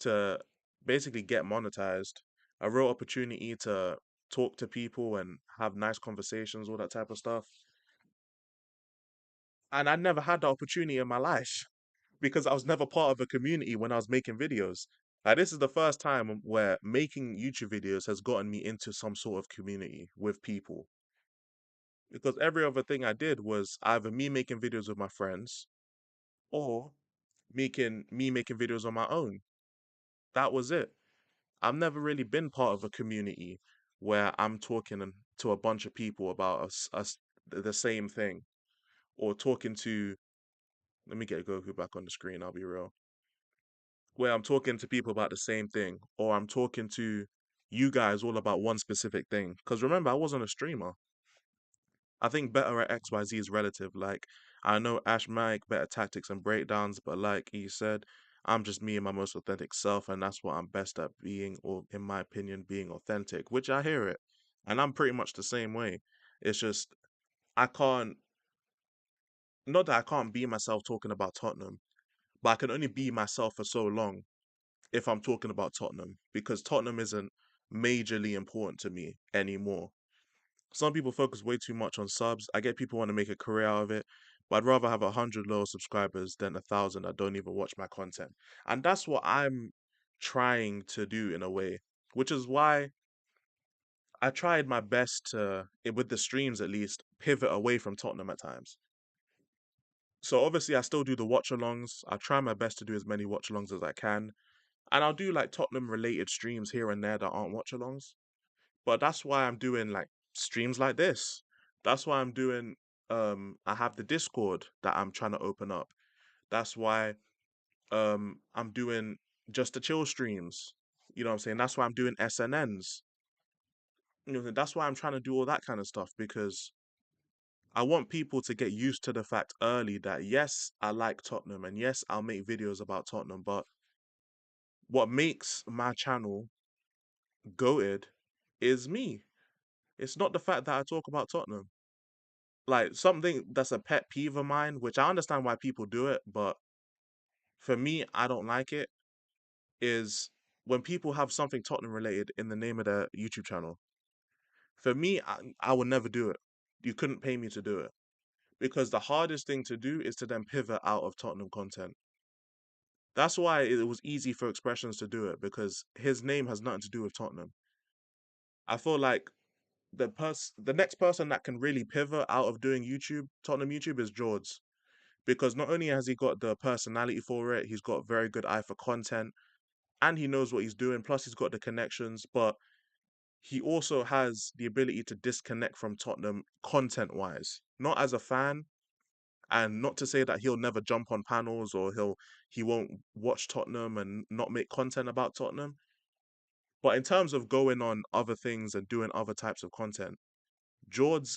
to basically get monetized, a real opportunity to talk to people and have nice conversations, all that type of stuff. And I never had the opportunity in my life because I was never part of a community when I was making videos. Like this is the first time where making YouTube videos has gotten me into some sort of community with people. Because every other thing I did was either me making videos with my friends or making videos on my own. That was it. I've never really been part of a community where I'm talking to a bunch of people about the same thing or talking to. Let me get Goku back on the screen. I'll be real. Where I'm talking to people about the same thing, or I'm talking to you guys all about one specific thing. Because remember, I wasn't a streamer. I think better at XYZ is relative. Like, I know Ash Mike, better tactics and breakdowns, but like he said, I'm just me and my most authentic self, and that's what I'm best at being, or in my opinion, being authentic, which I hear it. And I'm pretty much the same way. It's just, I can't, not that I can't be myself talking about Tottenham, but I can only be myself for so long if I'm talking about Tottenham because Tottenham isn't majorly important to me anymore. Some people focus way too much on subs. I get people want to make a career out of it, but I'd rather have 100 loyal subscribers than 1,000 that don't even watch my content. And that's what I'm trying to do in a way, which is why I tried my best to, with the streams at least, pivot away from Tottenham at times. So obviously, I still do the watch alongs. I try my best to do as many watch alongs as I can. And I'll do like Tottenham related streams here and there that aren't watch alongs. But that's why I'm doing like streams like this. That's why I'm doing I have the Discord that I'm trying to open up. That's why I'm doing just the chill streams. You know what I'm saying? That's why I'm doing SNNs. That's why I'm trying to do all that kind of stuff because I want people to get used to the fact early that yes, I like Tottenham and yes, I'll make videos about Tottenham, but what makes my channel goated is me. It's not the fact that I talk about Tottenham. Like something that's a pet peeve of mine, which I understand why people do it, but for me, I don't like it, is when people have something Tottenham related in the name of their YouTube channel. For me, I would never do it. You couldn't pay me to do it. Because the hardest thing to do is to then pivot out of Tottenham content. That's why it was easy for Expressions to do it, because his name has nothing to do with Tottenham. I feel like the next person that can really pivot out of doing Tottenham YouTube is George. Because not only has he got the personality for it, he's got very good eye for content, and he knows what he's doing, plus he's got the connections, but he also has the ability to disconnect from Tottenham content wise. Not as a fan, and not to say that he'll never jump on panels or he won't watch Tottenham and not make content about Tottenham. But in terms of going on other things and doing other types of content, George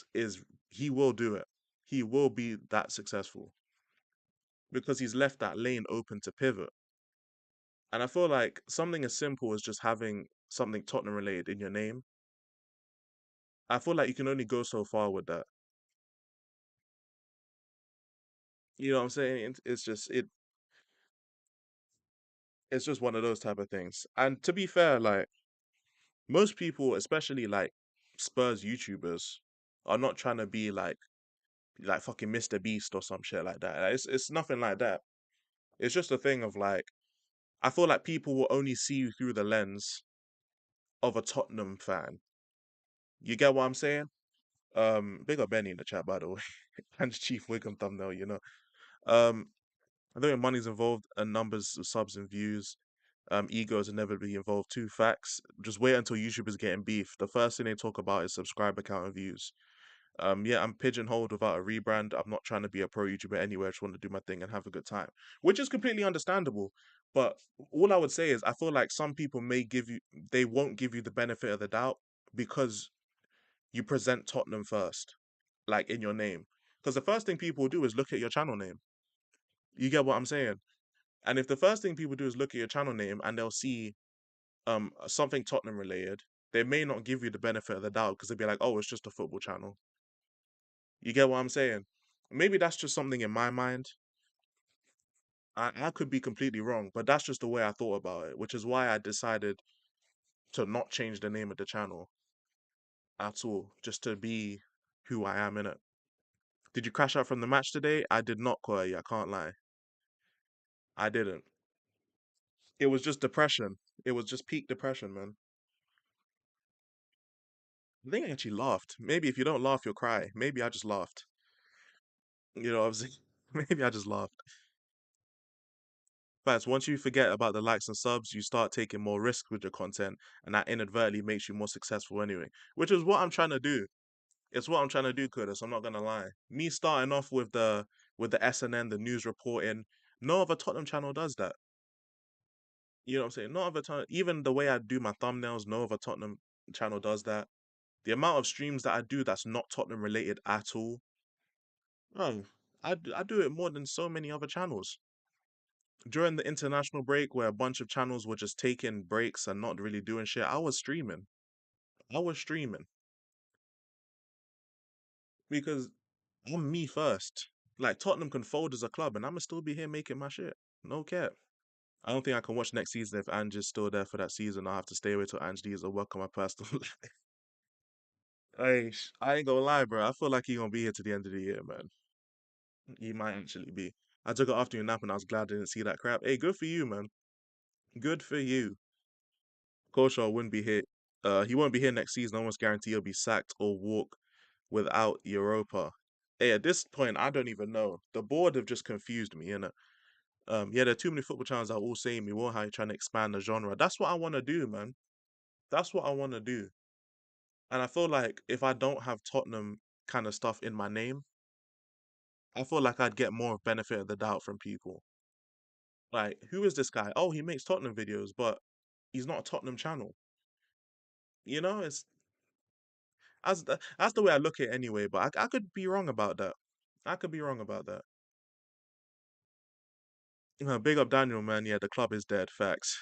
he will do it. He will be that successful because he's left that lane open to pivot. And I feel like something as simple as just having something Tottenham related in your name, I feel like you can only go so far with that. You know what I'm saying? It's just one of those type of things. And to be fair, like most people, especially like Spurs YouTubers, are not trying to be like fucking Mr. Beast or some shit like that. Like, it's nothing like that. It's just a thing of like I feel like people will only see you through the lens of a Tottenham fan. You get what I'm saying? Big up Benny in the chat, by the way. And Chief Wiggum thumbnail, you know. Um, I think when money's involved and numbers of subs and views, egos inevitably involved too. Facts. Just wait until YouTubers getting beef. The first thing they talk about is subscriber count and views. Yeah, I'm pigeonholed without a rebrand. I'm not trying to be a pro YouTuber anywhere. I just want to do my thing and have a good time, which is completely understandable. But all I would say is, I feel like some people they won't give you the benefit of the doubt because you present Tottenham first, like in your name. Because the first thing people do is look at your channel name. You get what I'm saying? And if the first thing people do is look at your channel name and they'll see something Tottenham related, they may not give you the benefit of the doubt because they'll be like, oh, it's just a football channel. You get what I'm saying? Maybe that's just something in my mind. I could be completely wrong, but that's just the way I thought about it, which is why I decided to not change the name of the channel at all, just to be who I am in it. Did you crash out from the match today? I did not, Koi. I can't lie. I didn't. It was just depression. It was just peak depression, man. I think I actually laughed. Maybe if you don't laugh, you'll cry. Maybe I just laughed. You know what I'm saying? Maybe I just laughed. But once you forget about the likes and subs, you start taking more risks with your content, and that inadvertently makes you more successful anyway. Which is what I'm trying to do. It's what I'm trying to do, Curtis. I'm not gonna lie. Me starting off with the SNN, the news reporting, no other Tottenham channel does that. You know what I'm saying? No other even the way I do my thumbnails, no other Tottenham channel does that. The amount of streams that I do that's not Tottenham related at all, bro, I do it more than so many other channels. During the international break, where a bunch of channels were just taking breaks and not really doing shit, I was streaming. I was streaming because I'm me first. Like Tottenham can fold as a club, and I'ma still be here making my shit. No cap. I don't think I can watch next season if Ange is still there for that season. I have to stay away till Ange leaves or work on my personal life. I ain't gonna lie, bro. I feel like he gonna be here to the end of the year, man. He might actually be. I took an afternoon nap and I was glad I didn't see that crap. Hey, good for you, man. Good for you. Koshaw wouldn't be here. He won't be here next season. I almost guarantee he'll be sacked or walk without Europa. Hey, at this point, I don't even know. The board have just confused me, innit? Yeah, there are too many football channels that are all saying me, well, how you trying to expand the genre. That's what I want to do, man. That's what I want to do. And I feel like if I don't have Tottenham kind of stuff in my name, I feel like I'd get more benefit of the doubt from people. Like, who is this guy? Oh, he makes Tottenham videos, but he's not a Tottenham channel. You know, that's the way I look at it anyway. But I could be wrong about that. I could be wrong about that. Big up Daniel, man. Yeah, the club is dead. Facts.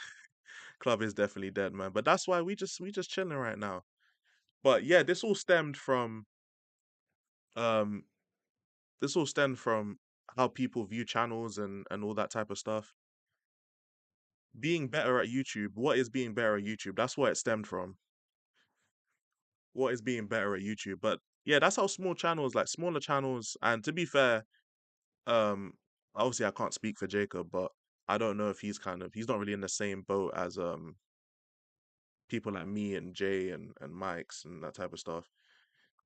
Club is definitely dead, man. But that's why we just chilling right now. But yeah, um this all stemmed from how people view channels and all that type of stuff. Being better at YouTube. What is being better at YouTube? That's where it stemmed from. What is being better at YouTube? But yeah, that's how small channels, like smaller channels, and to be fair, um, obviously I can't speak for Jacob, but I don't know if he's not really in the same boat as people like me and Jay and Mike's and that type of stuff.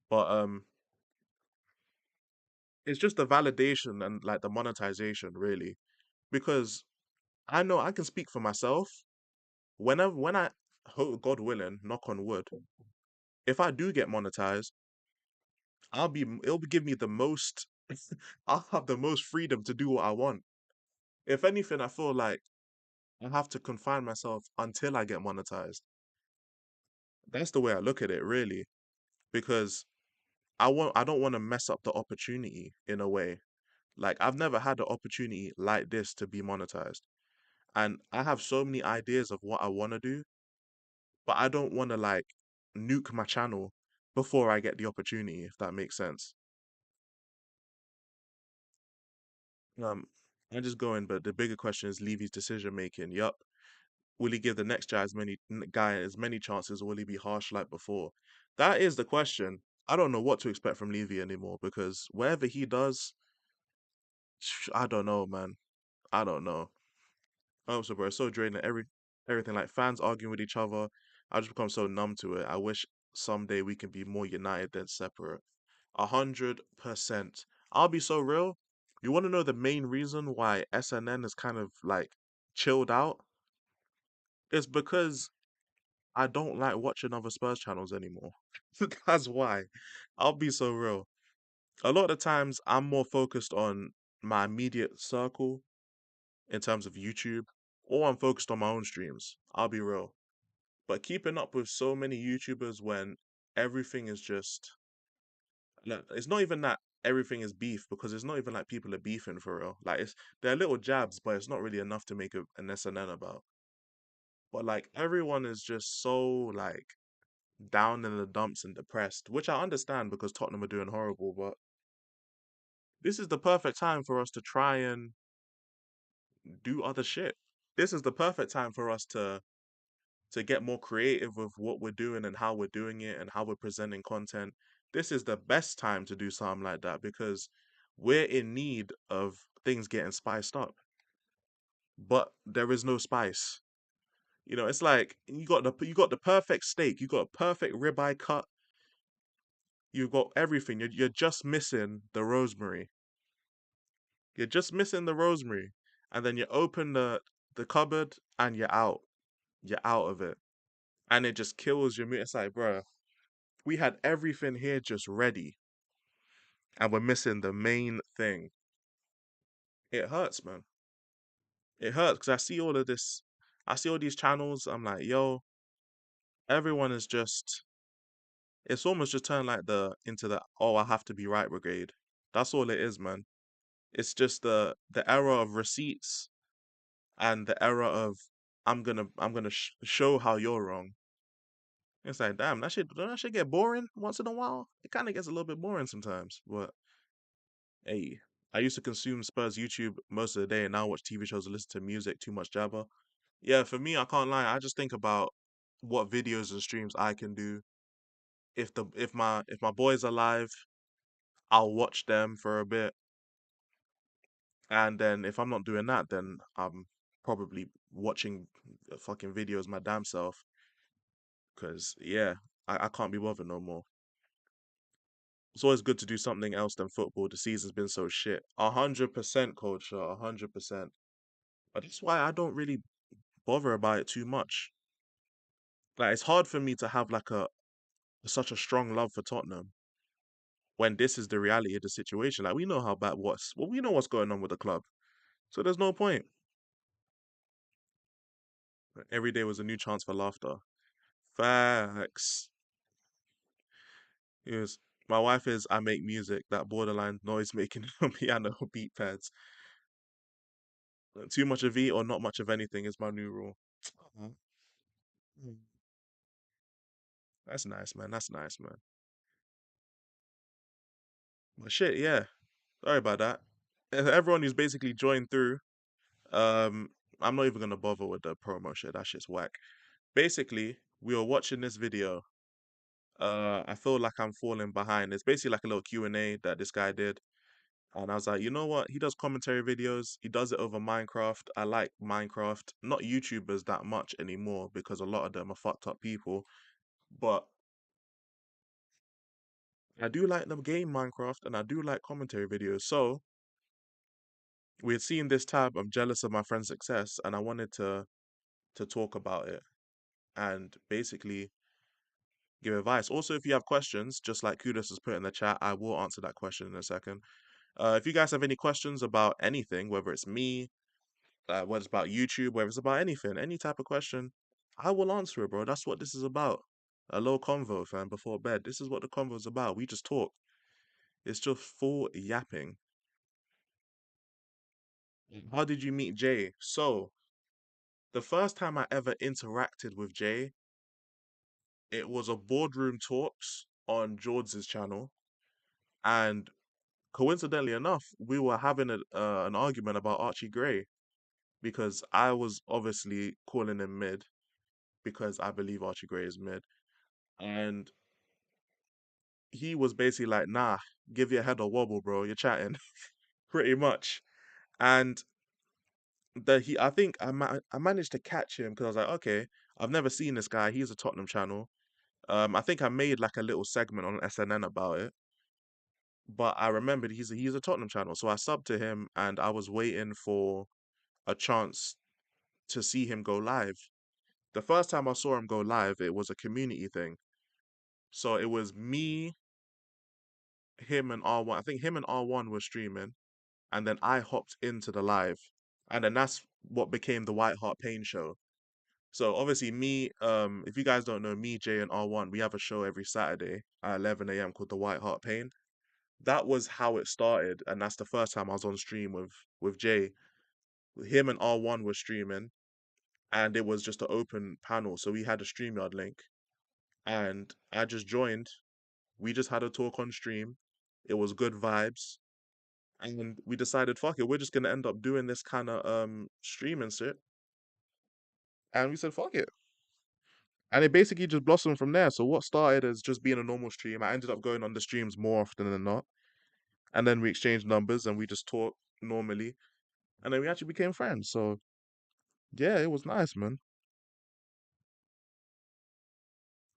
But it's just the validation and like the monetization really, because I know I can speak for myself. When I hope God willing, knock on wood, if I do get monetized, it'll give me the most. I'll have the most freedom to do what I want. If anything, I feel like I have to confine myself until I get monetized. That's the way I look at it, really, because I don't want to mess up the opportunity in a way. Like I've never had an opportunity like this to be monetized. and I have so many ideas of what I want to do, but I don't want to like nuke my channel before I get the opportunity, if that makes sense. Um, I'm just going, but the bigger question is Levy's decision making. Yup. Will he give the next guy as many chances, or will he be harsh like before? That is the question. I don't know what to expect from Levy anymore because whatever he does, I don't know, man. I don't know. Oh, so bro, it's so draining. Everything like fans arguing with each other. I just become so numb to it. I wish someday we can be more united than separate. 100%. I'll be so real. You want to know the main reason why SNN is kind of like chilled out? It's because I don't like watching other Spurs channels anymore. That's why. I'll be so real. A lot of the times I'm more focused on my immediate circle in terms of YouTube, or I'm focused on my own streams. I'll be real. But keeping up with so many YouTubers when everything is just like, it's not even that everything is beef because it's not even like people are beefing for real. Like it's they're little jabs, but it's not really enough to make an SNN about. But like everyone is just so like down in the dumps and depressed, which I understand because Tottenham are doing horrible, but this is the perfect time for us to try and do other shit. This is the perfect time for us to get more creative with what we're doing and how we're doing it and how we're presenting content. This is the best time to do something like that because we're in need of things getting spiced up. But there is no spice. It's like you got the perfect steak, you got a perfect ribeye cut, you've got everything. You're just missing the rosemary. You're just missing the rosemary. And then you open the cupboard and you're out. You're out of it. And it just kills your mood. It's like, bro, we had everything here just ready. And we're missing the main thing. It hurts, man. It hurts because I see all of this. I see all these channels. I'm like, yo, everyone is just. It's almost just turned like into the oh I have to be right brigade. That's all it is, man. It's just the era of receipts and the era of I'm gonna show how you're wrong. It's like damn, that should get boring once in a while. It kind of gets a little bit boring sometimes, but hey, I used to consume Spurs YouTube most of the day, and now I watch TV shows and listen to music. Too much jabber. Yeah, for me, I can't lie. I just think about what videos and streams I can do. If my boys are live, I'll watch them for a bit, and then if I'm not doing that, then I'm probably watching fucking videos my damn self. Cause yeah, I can't be bothered no more. It's always good to do something else than football. The season's been so shit. 100%, culture. 100%. But that's why I don't really bother about it too much. Like it's hard for me to have like a such a strong love for Tottenham when this is the reality of the situation. Like we know how bad we know what's going on with the club. So there's no point. Every day was a new chance for laughter. Facts. Yes. My wife is I make music, that borderline noise making on piano beat pads. Too much of it or not much of anything is my new rule. Uh-huh. Mm. That's nice, man. That's nice, man. But shit, yeah. Sorry about that. Everyone who's basically joined through, um, I'm not even gonna bother with the promo shit. That shit's whack. Basically, we were watching this video. I feel like I'm falling behind. It's basically like a little Q&A that this guy did. And I was like, you know what? He does commentary videos. He does it over Minecraft. I like Minecraft. Not YouTubers that much anymore because a lot of them are fucked up people. But I do like the game Minecraft and I do like commentary videos. So we had seen this tab. I'm jealous of my friend's success and I wanted to talk about it and basically give advice. Also, if you have questions, just like Kudos has put in the chat, I will answer that question in a second. If you guys have any questions about anything, whether it's me, whether it's about YouTube, whether it's about anything, any type of question, I will answer it, bro. That's what this is about. A low convo, fam, before bed. This is what the convo is about. We just talk. It's just full yapping. How did you meet Jay? So, the first time I ever interacted with Jay, it was a boardroom talks on George's channel, and coincidentally enough, we were having an argument about Archie Gray because I was obviously calling him mid because I believe Archie Gray is mid, and he was basically like, "Nah, give your head a wobble, bro. You're chatting." Pretty much. And I think I managed to catch him because I was like, okay, I've never seen this guy. He's a Tottenham channel. I think I made like a little segment on SNN about it, but I remembered he's a Tottenham channel, so I subbed to him and I was waiting for a chance to see him go live. The first time I saw him go live, it was a community thing. So it was me, him, and R1. I think him and R1 were streaming, and then I hopped into the live, and then that's what became the White Hart Pain show. So obviously me, if you guys don't know me, Jay and R1, we have a show every Saturday at 11 a.m. called the White Hart Pain. That was how it started, and that's the first time I was on stream with Jay. Him and R1 were streaming, and it was just an open panel, so we had a StreamYard link, and I just joined. We just had a talk on stream. It was good vibes, and we decided, fuck it, we're just gonna end up doing this kind of streaming shit, and we said, fuck it. And it basically just blossomed from there. So what started as just being a normal stream, I ended up going on the streams more often than not. And then we exchanged numbers and we just talked normally. And then we actually became friends. So yeah, it was nice, man.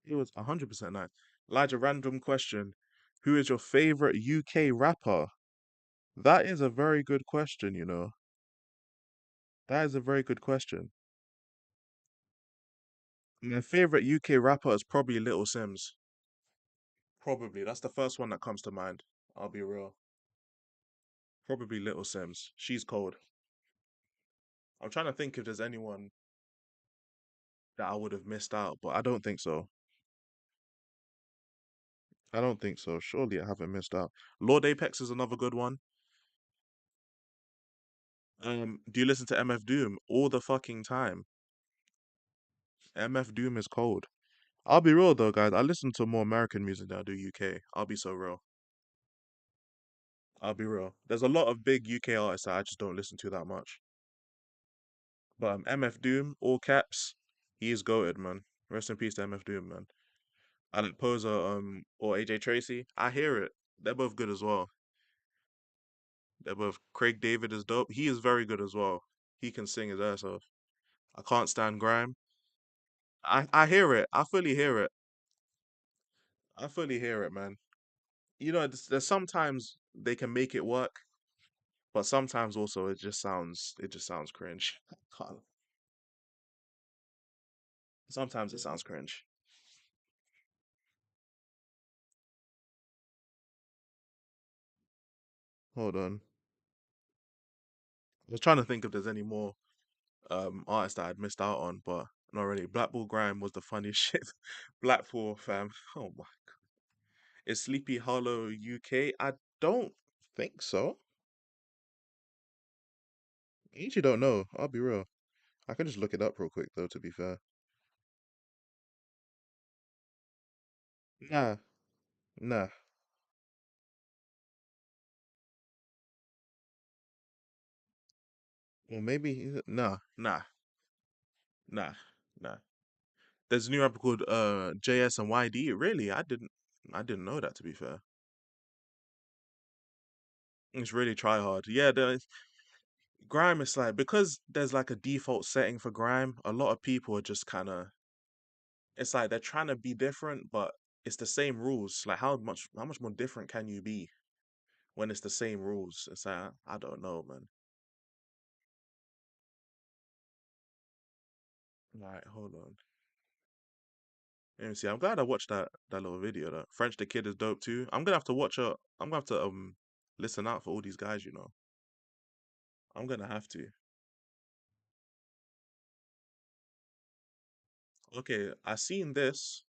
It was 100% nice. Elijah, random question. Who is your favorite UK rapper? That is a very good question, you know. That is a very good question. My favorite UK rapper is probably Little Sims. Probably. That's the first one that comes to mind. I'll be real. Probably Little Sims. She's cold. I'm trying to think if there's anyone that I would have missed out, but I don't think so. I don't think so. Surely I haven't missed out. Lord Apex is another good one. Do you listen to MF Doom all the fucking time? MF Doom is cold. I'll be real though, guys. I listen to more American music than I do UK. I'll be so real. I'll be real. There's a lot of big UK artists that I just don't listen to that much. But MF Doom, all caps, he is goated, man. Rest in peace to MF Doom, man. I like Poser, or AJ Tracy. I hear it. They're both good as well. They're both. Craig David is dope. He is very good as well. He can sing his ass off. I can't stand grime. I hear it. I fully hear it. I fully hear it, man. You know, there's sometimes they can make it work, but sometimes also it just sounds cringe. Can't- Sometimes it sounds cringe. Hold on. I was trying to think if there's any more artists that I'd missed out on, but not really. Blackpool Grime was the funniest shit. Blackpool fam. Oh my. Is Sleepy Hollow UK? I don't think so. I actually don't know. I'll be real. I can just look it up real quick though, to be fair. Nah, nah. Well, maybe nah, nah, nah, nah. There's a new rapper called JS and YD. Really? I didn't know that, to be fair. It's really try hard. Yeah, the grime is like, because there's like a default setting for grime, a lot of people are just kind of, it's like they're trying to be different, but it's the same rules. Like how much more different can you be when it's the same rules? It's like I don't know, man. Right, hold on. Let me see. I'm glad I watched that little video. That French the Kid is dope too. I'm gonna have to watch a. I'm gonna have to listen out for all these guys. You know, I'm gonna have to. Okay, I seen this.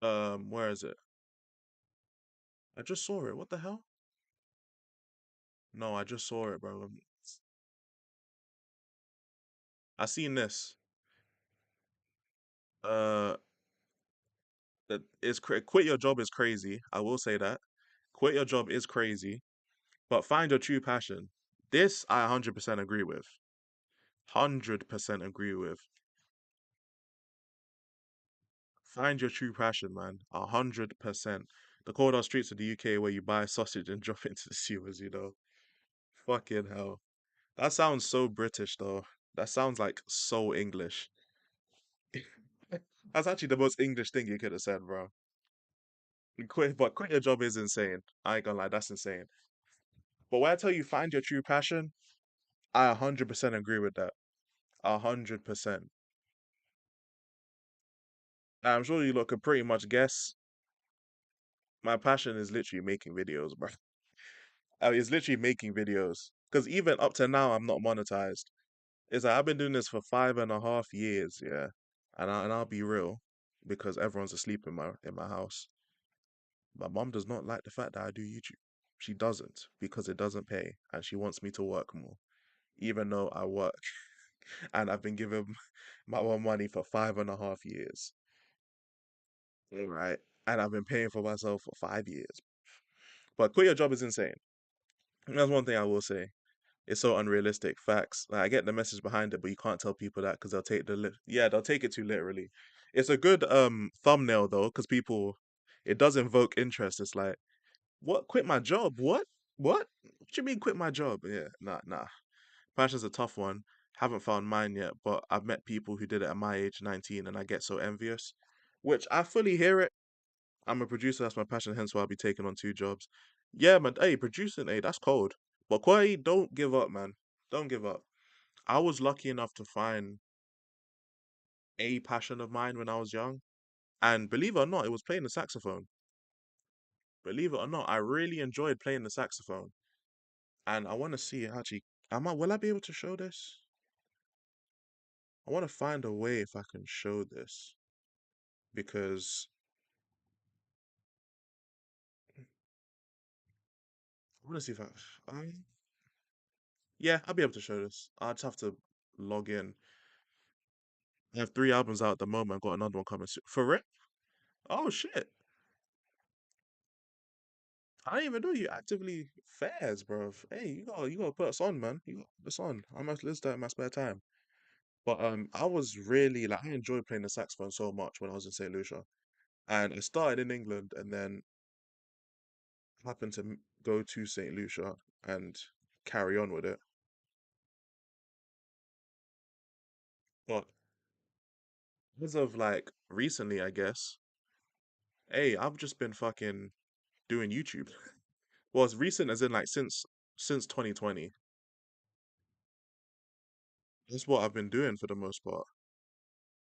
Where is it? I just saw it. What the hell? No, I just saw it, bro. I seen this. Uh, that is quit your job is crazy. I will say that. Quit your job is crazy, but find your true passion. This I 100% agree with. 100% agree with. Find your true passion, man. 100%. The cold hard streets of the UK where you buy a sausage and drop it into the sewers, you know. Fucking hell. That sounds so British though. That sounds like so English. That's actually the most English thing you could have said, bro. Quit your job is insane. I ain't gonna lie, that's insane. But when I tell you find your true passion, I 100% agree with that. 100%. I'm sure you lot could pretty much guess my passion is literally making videos, bro. It's literally making videos. Because even up to now, I'm not monetized. It's like I've been doing this for 5.5 years, yeah. And I'll be real, because everyone's asleep in my house. My mom does not like the fact that I do YouTube. She doesn't because it doesn't pay, and she wants me to work more, even though I work and I've been giving my mom money for 5.5 years, right? And I've been paying for myself for 5 years. But quit your job is insane. That's one thing I will say. It's so unrealistic. Facts. Like, I get the message behind it, but you can't tell people that because they'll take yeah, they'll take it too literally. It's a good thumbnail though, because people, it does invoke interest. It's like, what? Quit my job? What? What? What do you mean quit my job? Yeah, nah. Passion's a tough one. Haven't found mine yet, but I've met people who did it at my age, 19, and I get so envious. Which I fully hear it. I'm a producer, that's my passion, hence why I'll be taking on two jobs. Yeah, man, hey, producing, hey, that's cold. But Kwai, don't give up, man. Don't give up. I was lucky enough to find a passion of mine when I was young. And believe it or not, it was playing the saxophone. Believe it or not, I really enjoyed playing the saxophone. And I want to see actually, will I be able to show this? I want to find a way if I can show this because I want to see if yeah, I'll be able to show this. I'll just have to log in. I have 3 albums out at the moment. Got another one coming soon. For real? Oh shit! I didn't even know you actively fairs, bro. Hey, you gotta put us on, man. You gotta put us on. I must listen to that in my spare time. But I was really like I enjoyed playing the saxophone so much when I was in St. Lucia, and I started in England, and then happened to go to St. Lucia and carry on with it. But as of like recently, I guess, hey, I've just been fucking doing YouTube. Well, as recent as in like since 2020. That's what I've been doing for the most part.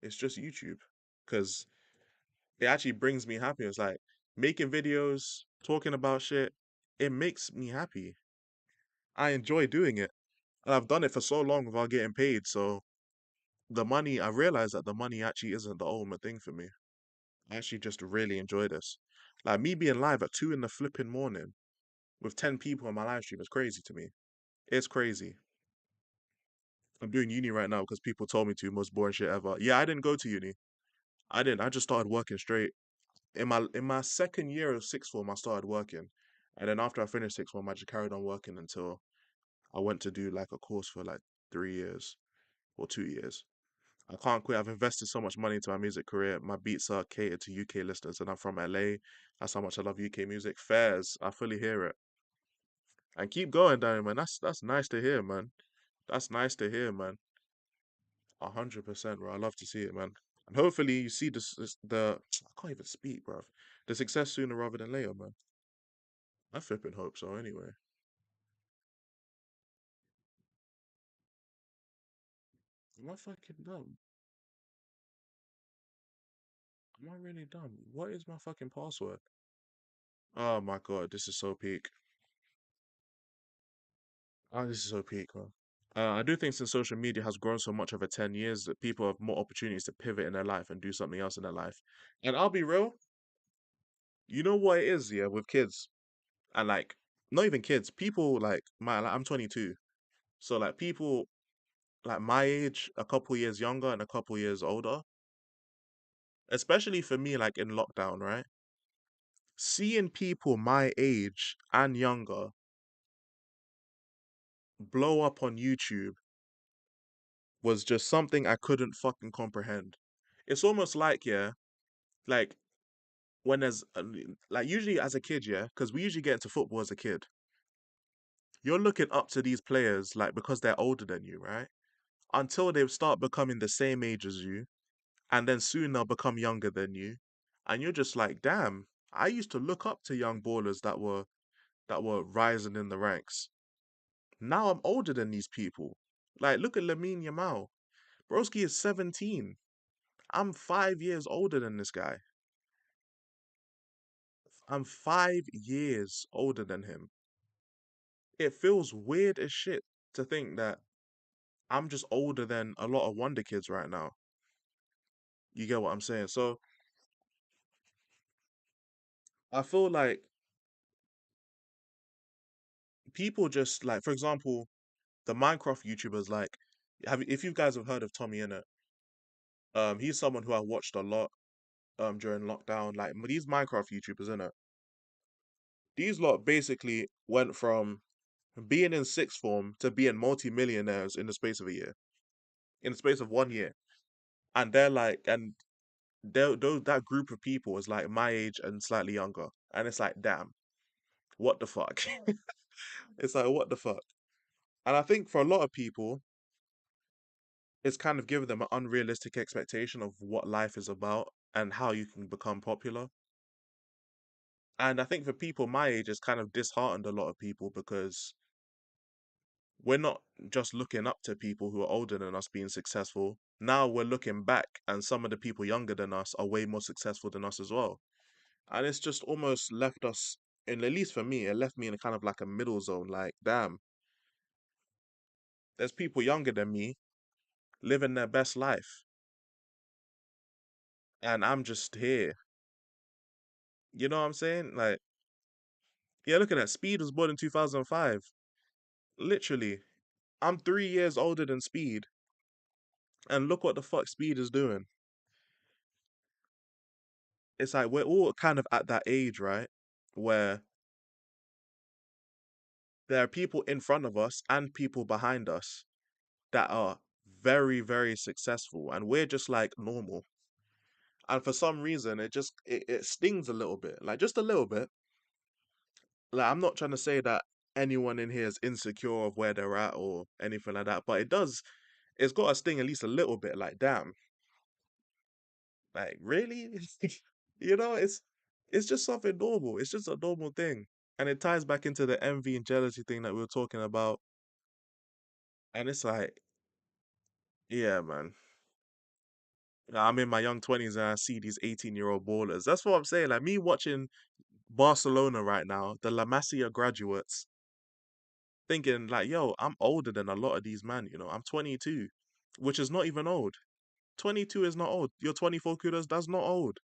It's just YouTube because it actually brings me happiness. Like making videos, talking about shit, it makes me happy. I enjoy doing it. And I've done it for so long without getting paid. So the money, I realized that the money actually isn't the ultimate thing for me. I actually just really enjoy this. Like me being live at 2 in the flipping morning with 10 people on my live stream is crazy to me. It's crazy. I'm doing uni right now because people told me to, most boring shit ever. Yeah, I didn't go to uni. I didn't. I just started working straight. In my second year of sixth form, I started working. And then after I finished sixth form, I just carried on working until I went to do like a course for like 3 years or 2 years. I can't quit. I've invested so much money into my music career. My beats are catered to UK listeners, and I'm from LA. That's how much I love UK music. Fairs, I fully hear it. And keep going, Danny, man. That's nice to hear, man. That's nice to hear, man. 100%, bro. I love to see it, man. And hopefully you see the I can't even speak, bro. The success sooner rather than later, man. I flipping hope so. Anyway, am I fucking dumb? Am I really dumb? What is my fucking password? Oh my god, this is so peak. Oh, this is so peak, man. I do think since social media has grown so much over 10 years that people have more opportunities to pivot in their life and do something else in their life. And I'll be real, you know what it is, yeah, with kids and like not even kids, people like I'm 22. So like people like my age, a couple years younger and a couple years older, especially for me, like in lockdown, right? Seeing people my age and younger blow up on YouTube was just something I couldn't fucking comprehend. It's almost like, yeah, like when there's like usually as a kid, yeah, because we usually get into football as a kid. You're looking up to these players like because they're older than you, right? Until they start becoming the same age as you, and then soon they'll become younger than you, and you're just like, damn, I used to look up to young ballers that were rising in the ranks. Now I'm older than these people. Like, look at Lamine Yamal. Broski is 17. I'm 5 years older than this guy. I'm 5 years older than him. It feels weird as shit to think that I'm just older than a lot of Wonder Kids right now. You get what I'm saying? So I feel like people just like, for example, the Minecraft YouTubers, like, if you guys have heard of Tommy Innit, he's someone who I watched a lot during lockdown. Like these Minecraft YouTubers, innit? These lot basically went from being in sixth form to being multi-millionaires in the space of a year, in the space of 1 year. And they're like, and that group of people is like my age and slightly younger. And it's like, damn, what the fuck? It's like, what the fuck? And I think for a lot of people, it's kind of given them an unrealistic expectation of what life is about and how you can become popular. And I think for people my age, it's kind of disheartened a lot of people because we're not just looking up to people who are older than us being successful. Now we're looking back, and some of the people younger than us are way more successful than us as well. And it's just almost left us, and at least for me, it left me in a kind of like a middle zone. Like, damn, there's people younger than me living their best life, and I'm just here. You know what I'm saying? Like, yeah, look at that. Speed was born in 2005. Literally, I'm 3 years older than Speed, and look what the fuck Speed is doing. It's like we're all kind of at that age, right? Where there are people in front of us and people behind us that are very, very successful, and we're just like normal. And for some reason, it stings a little bit, like just a little bit. Like I'm not trying to say that anyone in here is insecure of where they're at or anything like that, but it does. It's got to sting at least a little bit. Like damn, like really, it's just something normal. It's just a normal thing, and it ties back into the envy and jealousy thing that we were talking about. And it's like, yeah, man. I'm in my young 20s and I see these 18-year-old ballers. That's what I'm saying. Like me watching Barcelona right now, the La Masia graduates, thinking like, yo, I'm older than a lot of these men, I'm 22, which is not even old. 22 is not old. You're 24 kudos, that's not old.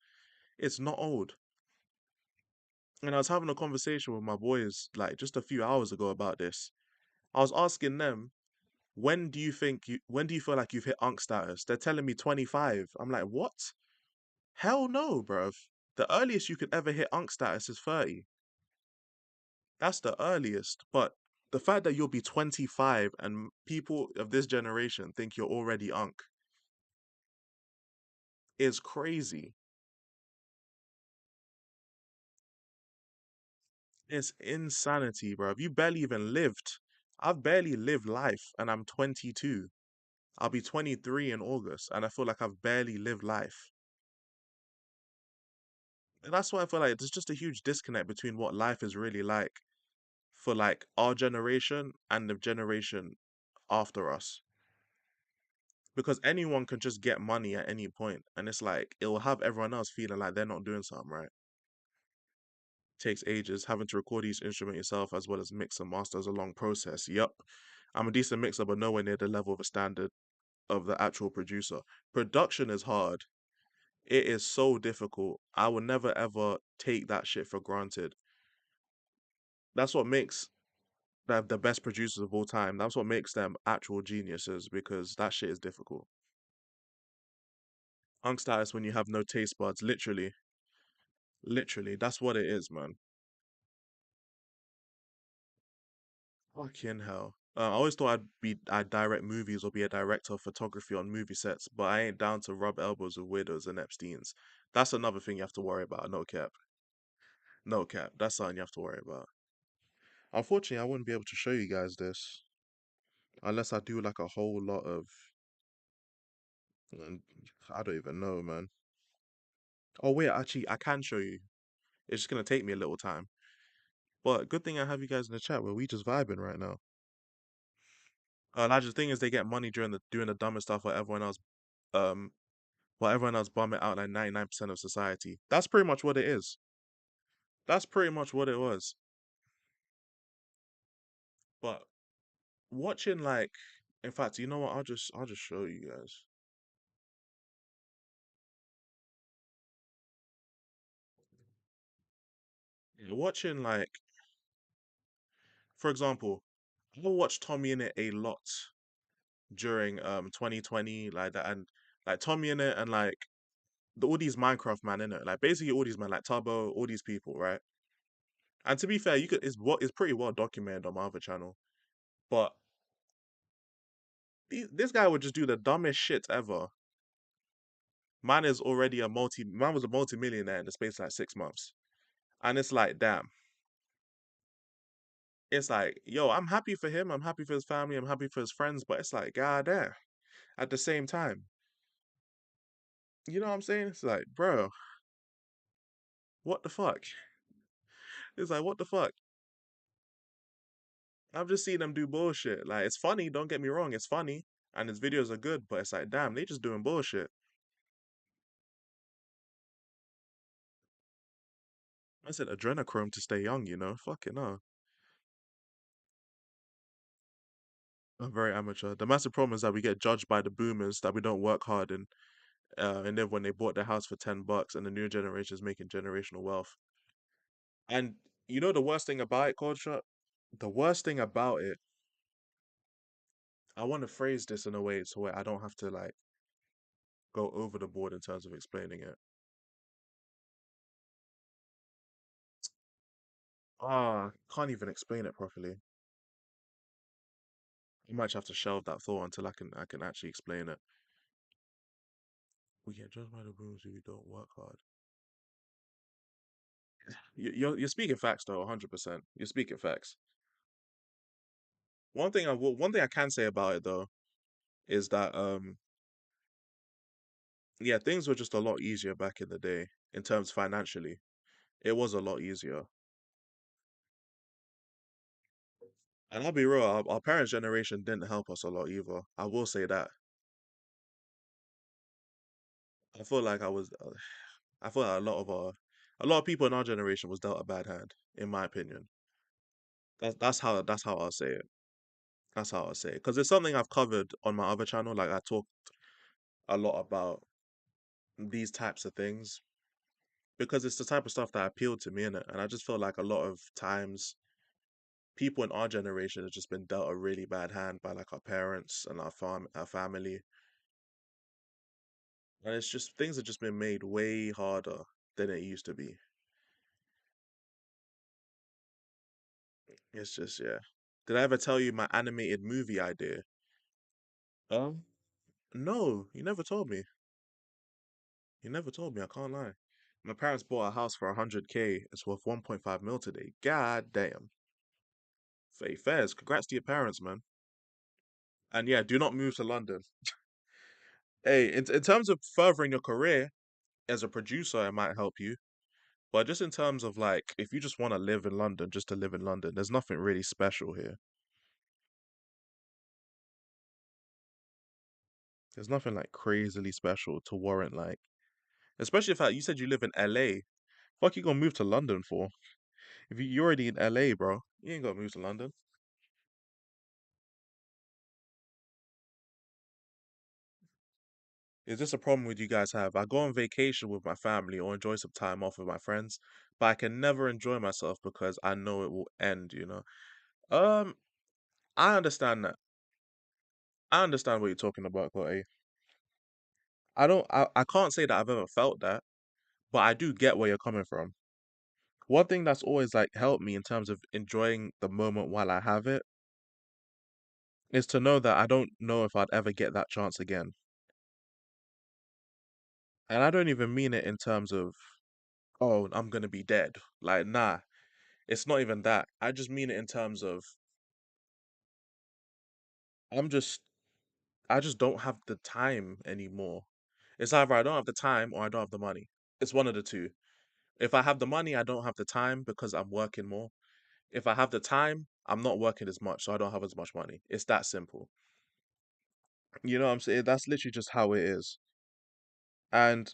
It's not old. And I was having a conversation with my boys like just a few hours ago about this. I was asking them, when do you feel like you've hit unk status? They're telling me 25. I'm like, what? Hell no, bruv. The earliest you could ever hit unk status is 30. That's the earliest. But the fact that you'll be 25 and people of this generation think you're already unk is crazy. It's insanity, bruv. You barely even lived. I've barely lived life and I'm 22. I'll be 23 in August and I feel like I've barely lived life. And that's why I feel like there's just a huge disconnect between what life is really like for like our generation and the generation after us. Because anyone can just get money at any point, and it's like it will have everyone else feeling like they're not doing something right. Takes ages having to record each instrument yourself as well as mix and master is a long process. Yup, I'm a decent mixer, but nowhere near the level of a standard of the actual producer. Production is hard. It is so difficult. I will never ever take that shit for granted. That's what makes They're the best producers of all time. That's what makes them actual geniuses because that shit is difficult. Angsta is when you have no taste buds. Literally, literally, that's what it is, man. Fucking hell. I always thought I'd direct movies or be a director of photography on movie sets, but I ain't down to rub elbows with widows and Epstein's. That's another thing you have to worry about. No cap. No cap. That's something you have to worry about. Unfortunately, I wouldn't be able to show you guys this unless I do like a whole lot of, mm, I don't even know, man. Oh wait, actually, I can show you. It's just gonna take me a little time. But good thing I have you guys in the chat where we just vibing right now. Like the thing is, they get money during the doing the dumbest stuff um, while everyone else bum it out like 99% of society. That's pretty much what it is. That's pretty much what it was. But watching like, in fact, you know what? I'll just show you guys. Yeah, watching like, for example, I watched Tommy in it a lot during 2020 like that, and like Tommy in it and like all these Minecraft man in it, like basically all these man like Tubbo, all these people, right? And to be fair, you could it's pretty well documented on my other channel. But this guy would just do the dumbest shit ever. Man was a multi-millionaire in the space of like 6 months. And it's like, damn. It's like, yo, I'm happy for him, I'm happy for his family, I'm happy for his friends, but it's like, god damn. At the same time. You know what I'm saying? It's like, bro, what the fuck? It's like, what the fuck? I've just seen them do bullshit. Like, it's funny, don't get me wrong, it's funny. And his videos are good, but it's like, damn, they just doing bullshit. I said adrenochrome to stay young, you know? Fucking no. I'm very amateur. The massive problem is that we get judged by the boomers that we don't work hard and then when they bought their house for $10 and the new generation is making generational wealth. And you know the worst thing about it, culture? The worst thing about it, I want to phrase this in a way so where I don't have to like go over the board in terms of explaining it. Can't even explain it properly. I might have to shelve that thought until I can actually explain it. We get judged by the boomers if we don't work hard. You're speaking facts though, 100%. You're speaking facts. One thing I can say about it though is that yeah, things were just a lot easier back in the day in terms financially. It was a lot easier. And I'll be real, our parents' generation didn't help us a lot either. I will say that. I feel like I feel like a lot of people in our generation was dealt a bad hand, in my opinion. That's how I'll say it. That's how I'll say it. Because it's something I've covered on my other channel. Like I talk a lot about these types of things because it's the type of stuff that appealed to me in it. And I just feel like a lot of times people in our generation have just been dealt a really bad hand by like our parents and our family. And it's just things have just been made way harder than it used to be. It's just yeah. Did I ever tell you my animated movie idea? Um, no, you never told me. You never told me, I can't lie. My parents bought a house for 100K. It's worth 1.5 mil today. God damn. Faye Fairs, congrats to your parents, man. And yeah, do not move to London. Hey, in terms of furthering your career as a producer, it might help you. But just in terms of like, if you just want to live in London, just to live in London, there's nothing really special here. There's nothing like crazily special to warrant like, especially if you said you live in LA. Fuck you gonna move to London for? If you're already in LA, bro, you ain't gonna move to London. Is this a problem with you guys have? I go on vacation with my family or enjoy some time off with my friends, but I can never enjoy myself because I know it will end, you know? Um, I understand that. I understand what you're talking about, Gotti. I can't say that I've ever felt that, but I do get where you're coming from. One thing that's always like helped me in terms of enjoying the moment while I have it is to know that I don't know if I'd ever get that chance again. And I don't even mean it in terms of, oh, I'm gonna be dead. Like, nah, it's not even that. I just mean it in terms of I'm just I just don't have the time anymore. It's either I don't have the time or I don't have the money. It's one of the two. If I have the money, I don't have the time because I'm working more. If I have the time, I'm not working as much, so I don't have as much money. It's that simple. You know what I'm saying? That's literally just how it is. And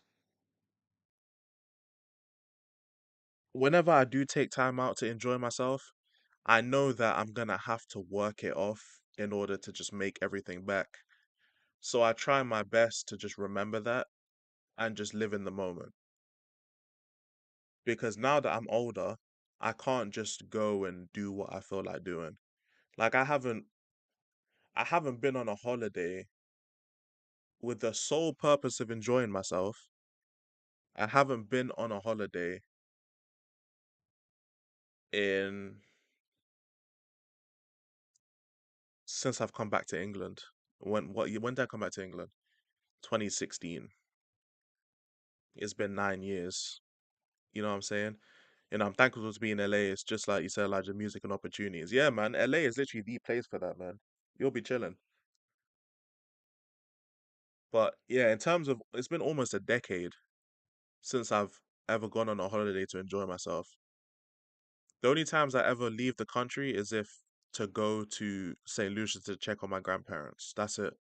whenever I do take time out to enjoy myself, I know that I'm gonna have to work it off in order to just make everything back. So I try my best to just remember that and just live in the moment. Because now that I'm older, I can't just go and do what I feel like doing. Like I haven't been on a holiday with the sole purpose of enjoying myself. I haven't been on a holiday in since I've come back to England. When did I come back to England? 2016. It's been 9 years. You know what I'm saying? I'm thankful to be in LA. It's just like you said, like the music and opportunities. Yeah, man. LA is literally the place for that, man. You'll be chilling. But yeah, in terms of it's been almost a decade since I've ever gone on a holiday to enjoy myself. The only times I ever leave the country is if to go to St. Lucia to check on my grandparents. That's it.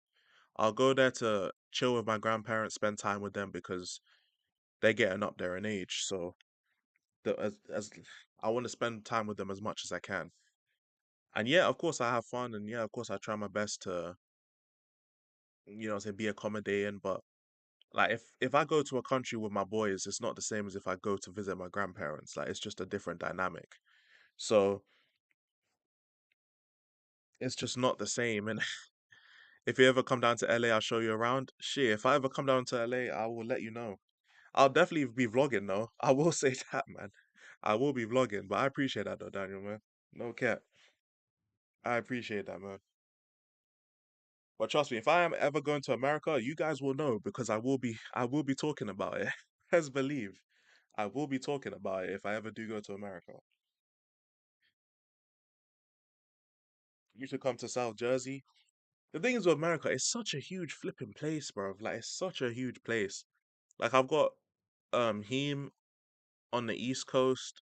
I'll go there to chill with my grandparents, spend time with them because they're getting up there in age. So as I want to spend time with them as much as I can. And yeah, of course I have fun, and yeah, of course I try my best to, say be accommodating. But like if I go to a country with my boys, it's not the same as if I go to visit my grandparents. Like it's just a different dynamic. So it's just not the same. And if you ever come down to LA, I'll show you around. Shit, if I ever come down to LA, I will let you know. I'll definitely be vlogging though. I will say that, man. I will be vlogging, but I appreciate that though, Daniel, man. No cap. I appreciate that, man. But trust me, if I am ever going to America, you guys will know because I will be talking about it. Best believe. I will be talking about it if I ever do go to America. You should come to South Jersey. The thing is with America, it's such a huge flipping place, bro. Like it's such a huge place. Like I've got him on the East Coast.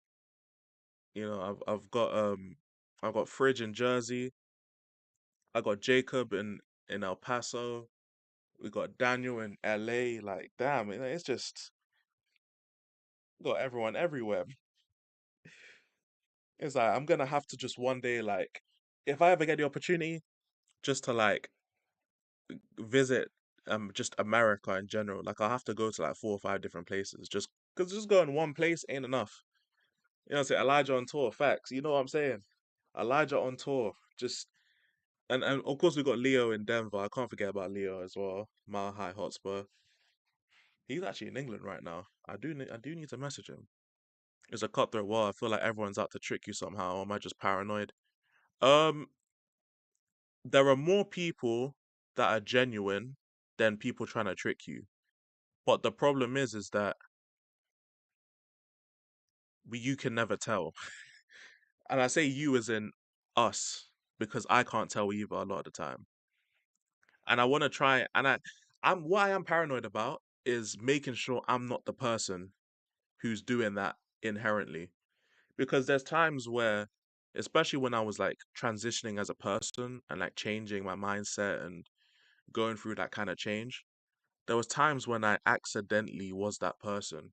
I've got Fridge in Jersey. I got Jacob in El Paso. We got Daniel in LA. Like, damn, it's just got everyone everywhere. It's like I'm gonna have to just one day, like, if I ever get the opportunity, just to like visit just America in general. Like I'll have to go to like 4 or 5 different places just because just going one place ain't enough. You know what I'm saying? Elijah on tour, facts. You know what I'm saying? Elijah on tour. Just and of course we got Leo in Denver. I can't forget about Leo as well. Mile High Hotspur. He's actually in England right now. I do need to message him. It's a cutthroat world. I feel like everyone's out to trick you somehow. Or am I just paranoid? Um, there are more people that are genuine than people trying to trick you. But the problem is that you can never tell. And I say you as in us because I can't tell either a lot of the time. And I want to try. And what I am paranoid about is making sure I'm not the person who's doing that inherently. Because there's times where, especially when I was like transitioning as a person and like changing my mindset and going through that kind of change, there was times when I accidentally was that person.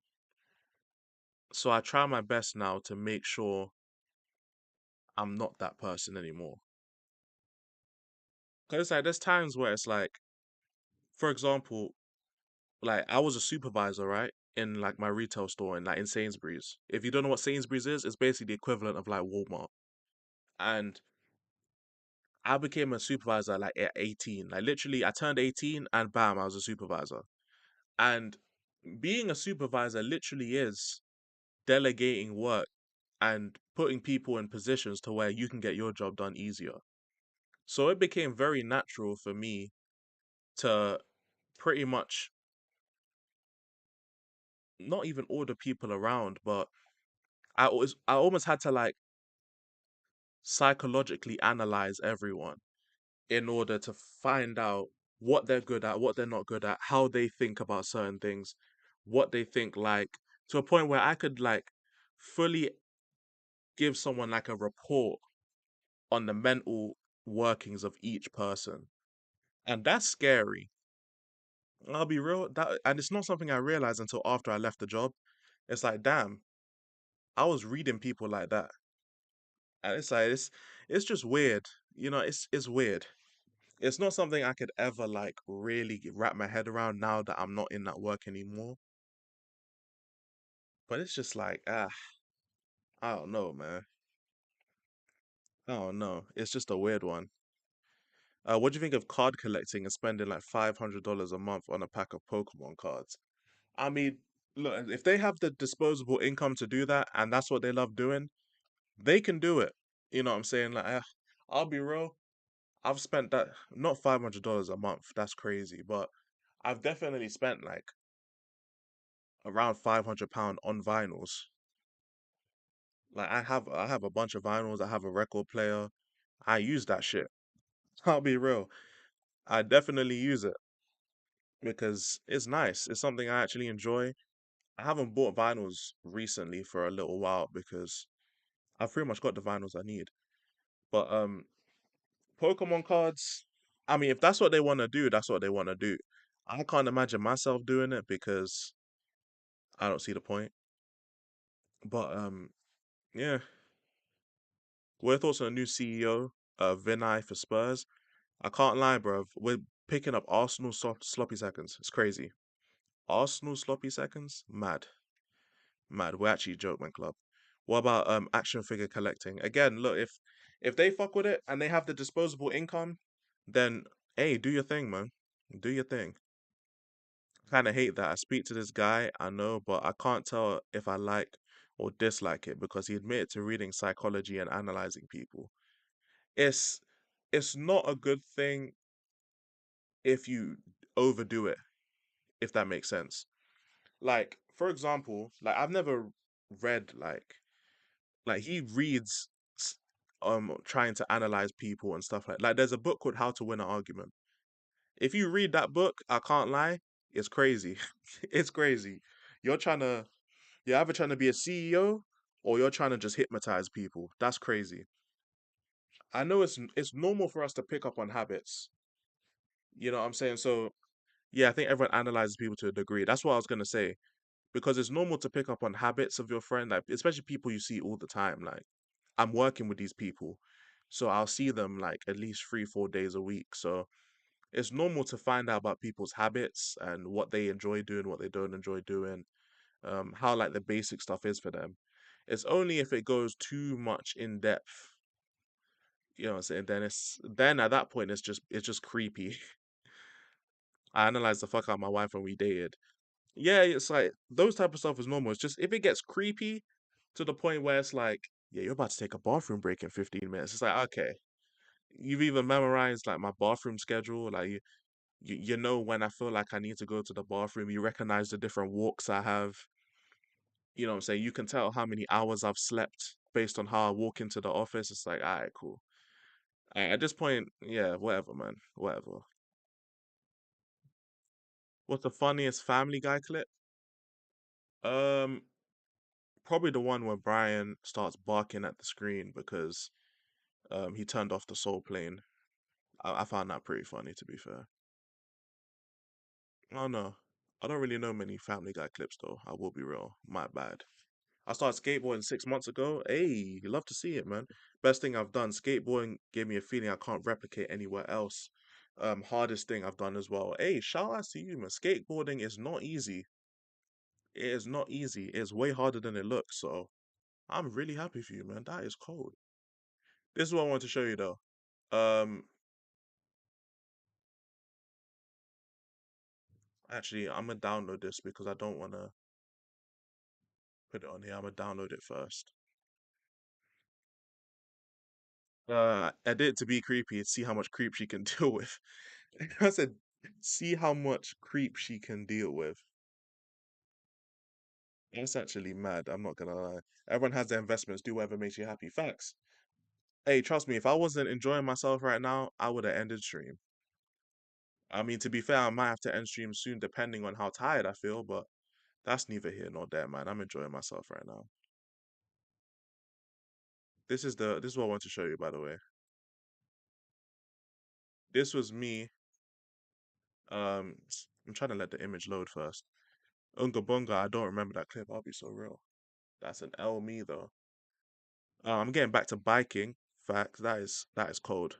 So I try my best now to make sure I'm not that person anymore. Because it's like there's times where it's like, for example, like I was a supervisor, right? In like my retail store in Sainsbury's. If you don't know what Sainsbury's is, it's basically the equivalent of like Walmart. And I became a supervisor like at 18. Like literally, I turned 18 and bam, I was a supervisor. And being a supervisor literally is delegating work and putting people in positions to where you can get your job done easier. So it became very natural for me to pretty much not even order people around, but I almost had to like psychologically analyze everyone in order to find out what they're good at, what they're not good at, how they think about certain things, what they think like, to a point where I could like fully give someone like a report on the mental workings of each person. And that's scary. I'll be real, that and it's not something I realized until after I left the job. It's like, damn, I was reading people like that. And it's like it's just weird. It's weird. It's not something I could ever like really wrap my head around now that I'm not in that work anymore. But it's just like, I don't know, man. I don't know. It's just a weird one. What do you think of card collecting and spending like $500 a month on a pack of Pokemon cards? I mean, look, if they have the disposable income to do that and that's what they love doing, they can do it. You know what I'm saying? Like, I'll be real. I've spent that not $500 a month. That's crazy, but I've definitely spent like around £500 on vinyls. Like I have a bunch of vinyls. I have a record player. I use that shit. I'll be real. I definitely use it because it's nice. It's something I actually enjoy. I haven't bought vinyls recently for a little while because I've pretty much got the vinyls I need. But Pokemon cards, I mean, if that's what they want to do, that's what they want to do. I can't imagine myself doing it because I don't see the point. But yeah. What are your thoughts on the new CEO, Vinay for Spurs? I can't lie, bro. We're picking up Arsenal sloppy seconds. It's crazy. Arsenal sloppy seconds? Mad. Mad. We're actually jokeman club. What about action figure collecting? Again, look, if they fuck with it and they have the disposable income, then hey, do your thing, man. Do your thing. Kind of hate that. I speak to this guy, I know, but I can't tell if I like or dislike it because he admitted to reading psychology and analyzing people. It's it's not a good thing if you overdo it, if that makes sense. Like, for example, like I've never read like he reads trying to analyze people and stuff like there's a book called How to Win an Argument. If you read that book, I can't lie, it's crazy. It's crazy. You're trying to you're either trying to be a CEO or you're trying to just hypnotize people. That's crazy. I know it's normal for us to pick up on habits. You know what I'm saying? So yeah, I think everyone analyzes people to a degree. That's what I was gonna say. Because it's normal to pick up on habits of your friend, like especially people you see all the time. Like I'm working with these people, so I'll see them like at least 3, 4 days a week. So it's normal to find out about people's habits and what they enjoy doing, what they don't enjoy doing, how like the basic stuff is for them. It's only if it goes too much in depth, you know what I'm saying, then at that point it's just creepy. I analyzed the fuck out of my wife when we dated. Yeah, it's like those type of stuff is normal. It's just if it gets creepy to the point where it's like, yeah, you're about to take a bathroom break in 15 minutes. It's like, okay, you've even memorized like my bathroom schedule. Like you know when I feel like I need to go to the bathroom. You recognize the different walks I have. You know what I'm saying? You can tell how many hours I've slept based on how I walk into the office. It's like, all right, cool. At this point, yeah, whatever, man, whatever. What's the funniest Family Guy clip? Um, Probably the one where Brian starts barking at the screen because he turned off the soul plane. I found that pretty funny, to be fair. Oh no, I don't really know many Family Guy clips though. I will be real, my bad. I started skateboarding 6 months ago. Hey, you love to see it, man. Best thing I've done. Skateboarding gave me a feeling I can't replicate anywhere else. Hardest thing I've done as well. Hey, shout out to you, man. Skateboarding is not easy. It is not easy. It's way harder than it looks. So I'm really happy for you, man. That is cold. This is what I want to show you though. Um, actually, I'm gonna download this because I don't wanna put it on here. I'm gonna download it first. Edit it to be creepy and see how much creep she can deal with. I said, see how much creep she can deal with. That's actually mad. I'm not gonna lie. Everyone has their investments. Do whatever makes you happy. Facts. Hey, trust me. If I wasn't enjoying myself right now, I would have ended stream. I mean, to be fair, I might have to end stream soon, depending on how tired I feel. But that's neither here nor there, man. I'm enjoying myself right now. This is what I want to show you, by the way. This was me. Um, I'm trying to let the image load first. Unga Bunga, I don't remember that clip. I'll be so real. That's an L me though. I'm getting back to biking. Facts. That is cold.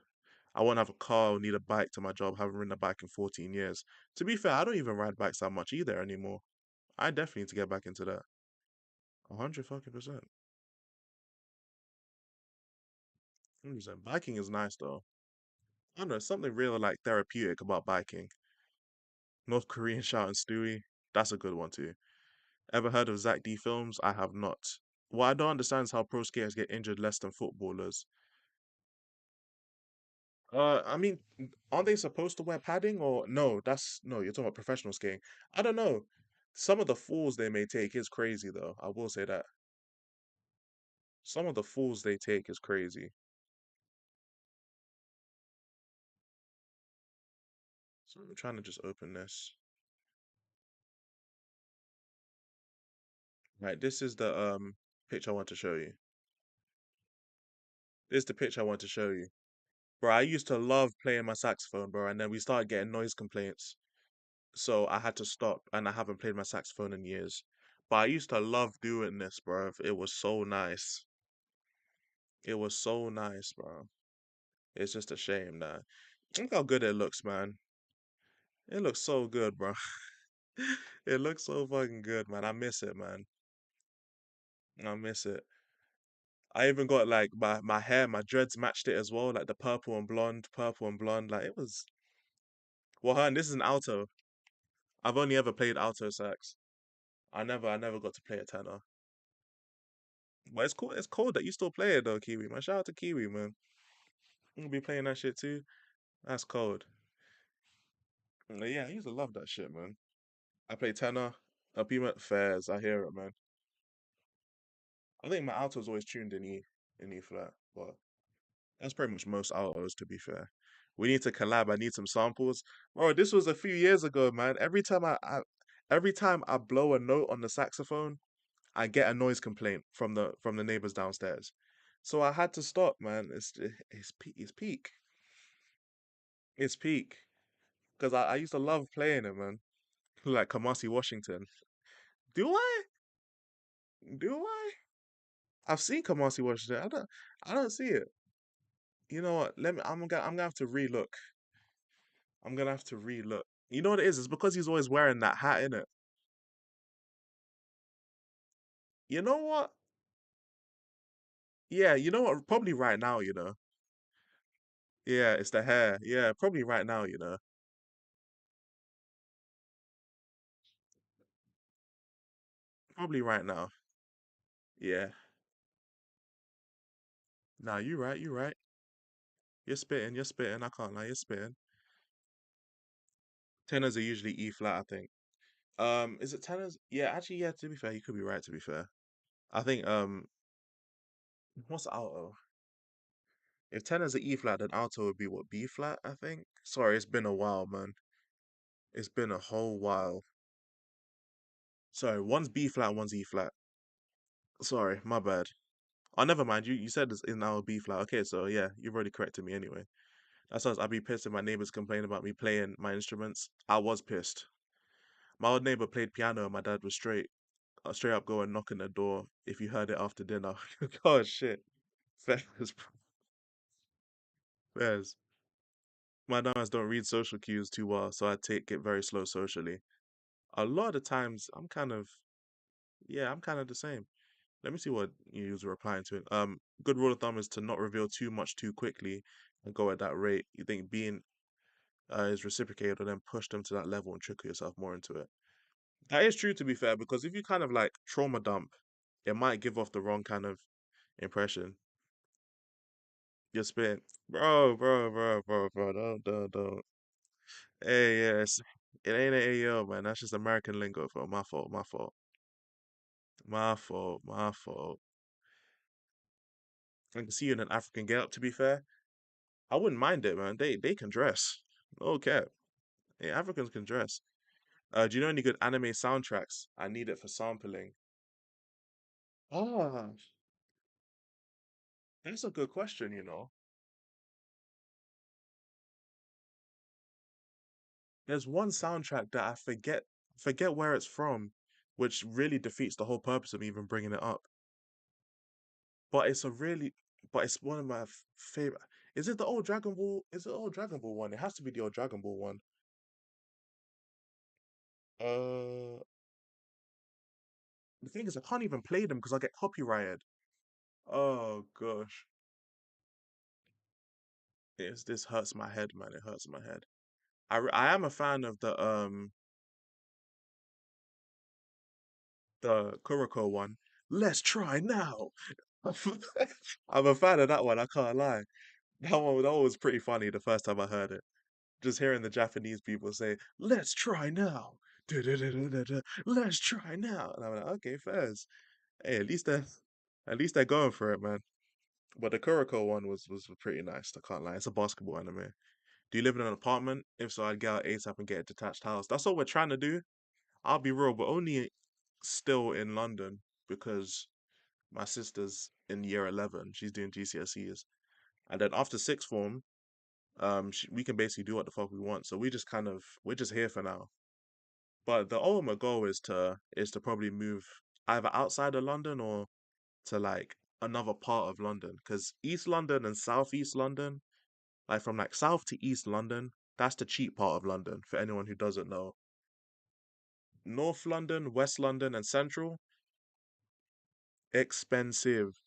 I won't have a car or need a bike to my job. Haven't ridden a bike in 14 years. To be fair, I don't even ride bikes that much either anymore. I definitely need to get back into that. 100 fucking percent. 100%. Biking is nice though. I don't know, something real like therapeutic about biking. North Korean shouting Stewie. That's a good one too. Ever heard of Zach D films? I have not. What I don't understand is how pro skaters get injured less than footballers. I mean, aren't they supposed to wear padding or no? That's no, you're talking about professional skating. I don't know. Some of the falls they may take is crazy though. I will say that. Some of the falls they take is crazy. So I'm trying to just open this. Right, this is the picture I want to show you. This is the picture I want to show you. Bro, I used to love playing my saxophone, bro, and then we started getting noise complaints. So I had to stop and I haven't played my saxophone in years. But I used to love doing this, bro. It was so nice. It was so nice, bro. It's just a shame that. Look how good it looks, man. It looks so good, bro. It looks so fucking good, man. I miss it, man. I miss it. I even got like my hair, my dreads matched it as well, like the purple and blonde, purple and blonde. Like it was. Well, hun, this is an alto. I've only ever played alto sax. I never got to play a tenor. But it's cool. It's cool that you still play it though, Kiwi. Man, shout out to Kiwi, man. You be playing that shit too. That's cold. Yeah, I used to love that shit, man. I play tenor. People fairs. I hear it, man. I think my alto's always tuned in E flat, but that's pretty much most altos to be fair. We need to collab. I need some samples. Bro, this was a few years ago, man. Every time I blow a note on the saxophone, I get a noise complaint from the neighbors downstairs. So I had to stop, man. It's peak. It's peak. Because I used to love playing it, man. Like Kamasi Washington. Do I? Do I? I've seen Kamasi Washington. I don't see it. You know what? I'm gonna have to relook. I'm gonna have to relook. You know what it is? It's because he's always wearing that hat in it. You know what? Yeah, you know what? Probably right now, you know. Yeah, it's the hair. Yeah, probably right now, you know. Probably right now. Yeah. Nah, you right, you right. You're spitting. I can't lie, you're spitting. Tenors are usually E flat, I think. Is it tenors? Yeah, actually, yeah, to be fair, you could be right, to be fair. I think what's alto? If tenors are E flat, then alto would be what, B flat, I think? Sorry, it's been a while, man. It's been a whole while. Sorry, one's B flat, one's E flat. Sorry, my bad. Oh, never mind. You said it's in our B flat. Okay, so yeah, you've already corrected me anyway. That sounds I'd be pissed if my neighbors complain about me playing my instruments. I was pissed. My old neighbor played piano and my dad was straight up go and knock on the door if you heard it after dinner. Oh shit. Fairs, fairs. My dumbass don't read social cues too well, so I take it very slow socially. A lot of the times I'm kind of the same. Let me see what you was replying to. Good rule of thumb is to not reveal too much too quickly. and go at that rate, you think being is reciprocated or then push them to that level and trickle yourself more into it. That is true to be fair, because if you kind of like trauma dump, it might give off the wrong kind of impression. You're spitting, bro, don't. Hey, yes, it ain't a AO, man. That's just American lingo, bro. My fault. I can see you in an African get up, to be fair. I wouldn't mind it, man. They can dress. No cap. Yeah, Africans can dress. Do you know any good anime soundtracks? I need it for sampling. Ah, that's a good question, you know. There's one soundtrack that I forget where it's from, which really defeats the whole purpose of even bringing it up. But it's a really, but it's one of my favorite. Is it the old Dragon Ball? Is it the old Dragon Ball one? It has to be the old Dragon Ball one. Uh, the thing is, I can't even play them because I get copyrighted. Oh gosh, this hurts my head, man. It hurts my head. I am a fan of the Kuroko one. Let's try now. I'm a fan of that one. I can't lie. That one was pretty funny the first time I heard it. Just hearing the Japanese people say, "Let's try now." Du-du-du-du-du-du, Let's try now. And I'm like, okay, fairs. Hey, at least they're going for it, man. But the Kuroko one was pretty nice. I can't lie. It's a basketball anime. Do you live in an apartment? If so, I'd get out ASAP and get a detached house. That's what we're trying to do. I'll be real, but only still in London because my sister's in year 11. She's doing GCSEs. And then after sixth form, we can basically do what the fuck we want. So we're just here for now. But the ultimate goal is to probably move either outside of London or to like another part of London. Because East London and Southeast London, like from like South to East London, that's the cheap part of London for anyone who doesn't know. North London, West London, and Central, expensive.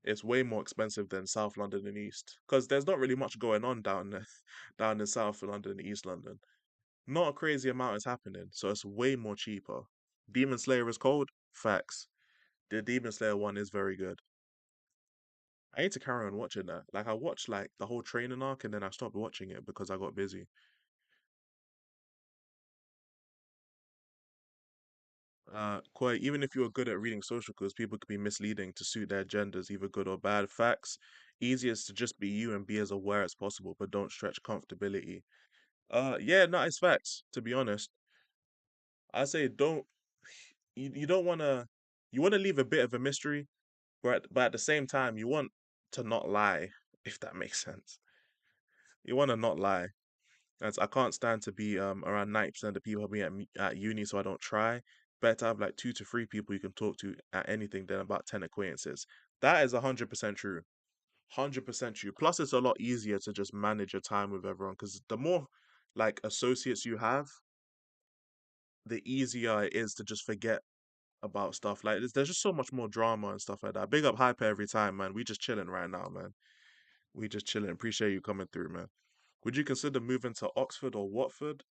It's way more expensive than South London and East because there's not really much going on down there, down in South London and East London. Not a crazy amount is happening, so it's way more cheaper. Demon Slayer is cold. Facts. The Demon Slayer one is very good. I need to carry on watching that. Like I watched like the whole training arc and then I stopped watching it because I got busy. Quite even if you're good at reading social cues, people could be misleading to suit their agendas, either good or bad. Facts. Easiest to just be you and be as aware as possible, but don't stretch comfortability. Yeah, no, it's facts. To be honest, I say don't. You don't wanna. You wanna leave a bit of a mystery, but at the same time, you want to not lie, if that makes sense. You wanna not lie. As I can't stand to be around 90% of the people I'll be at uni, so I don't try. Better to have like 2 to 3 people you can talk to at anything than about 10 acquaintances. That is 100% true. 100% true. Plus, it's a lot easier to just manage your time with everyone because the more like associates you have, the easier it is to just forget about stuff. Like there's just so much more drama and stuff like that. Big up Hyper every time, man. We just chilling right now, man. We just chilling. Appreciate you coming through, man. Would you consider moving to Oxford or Watford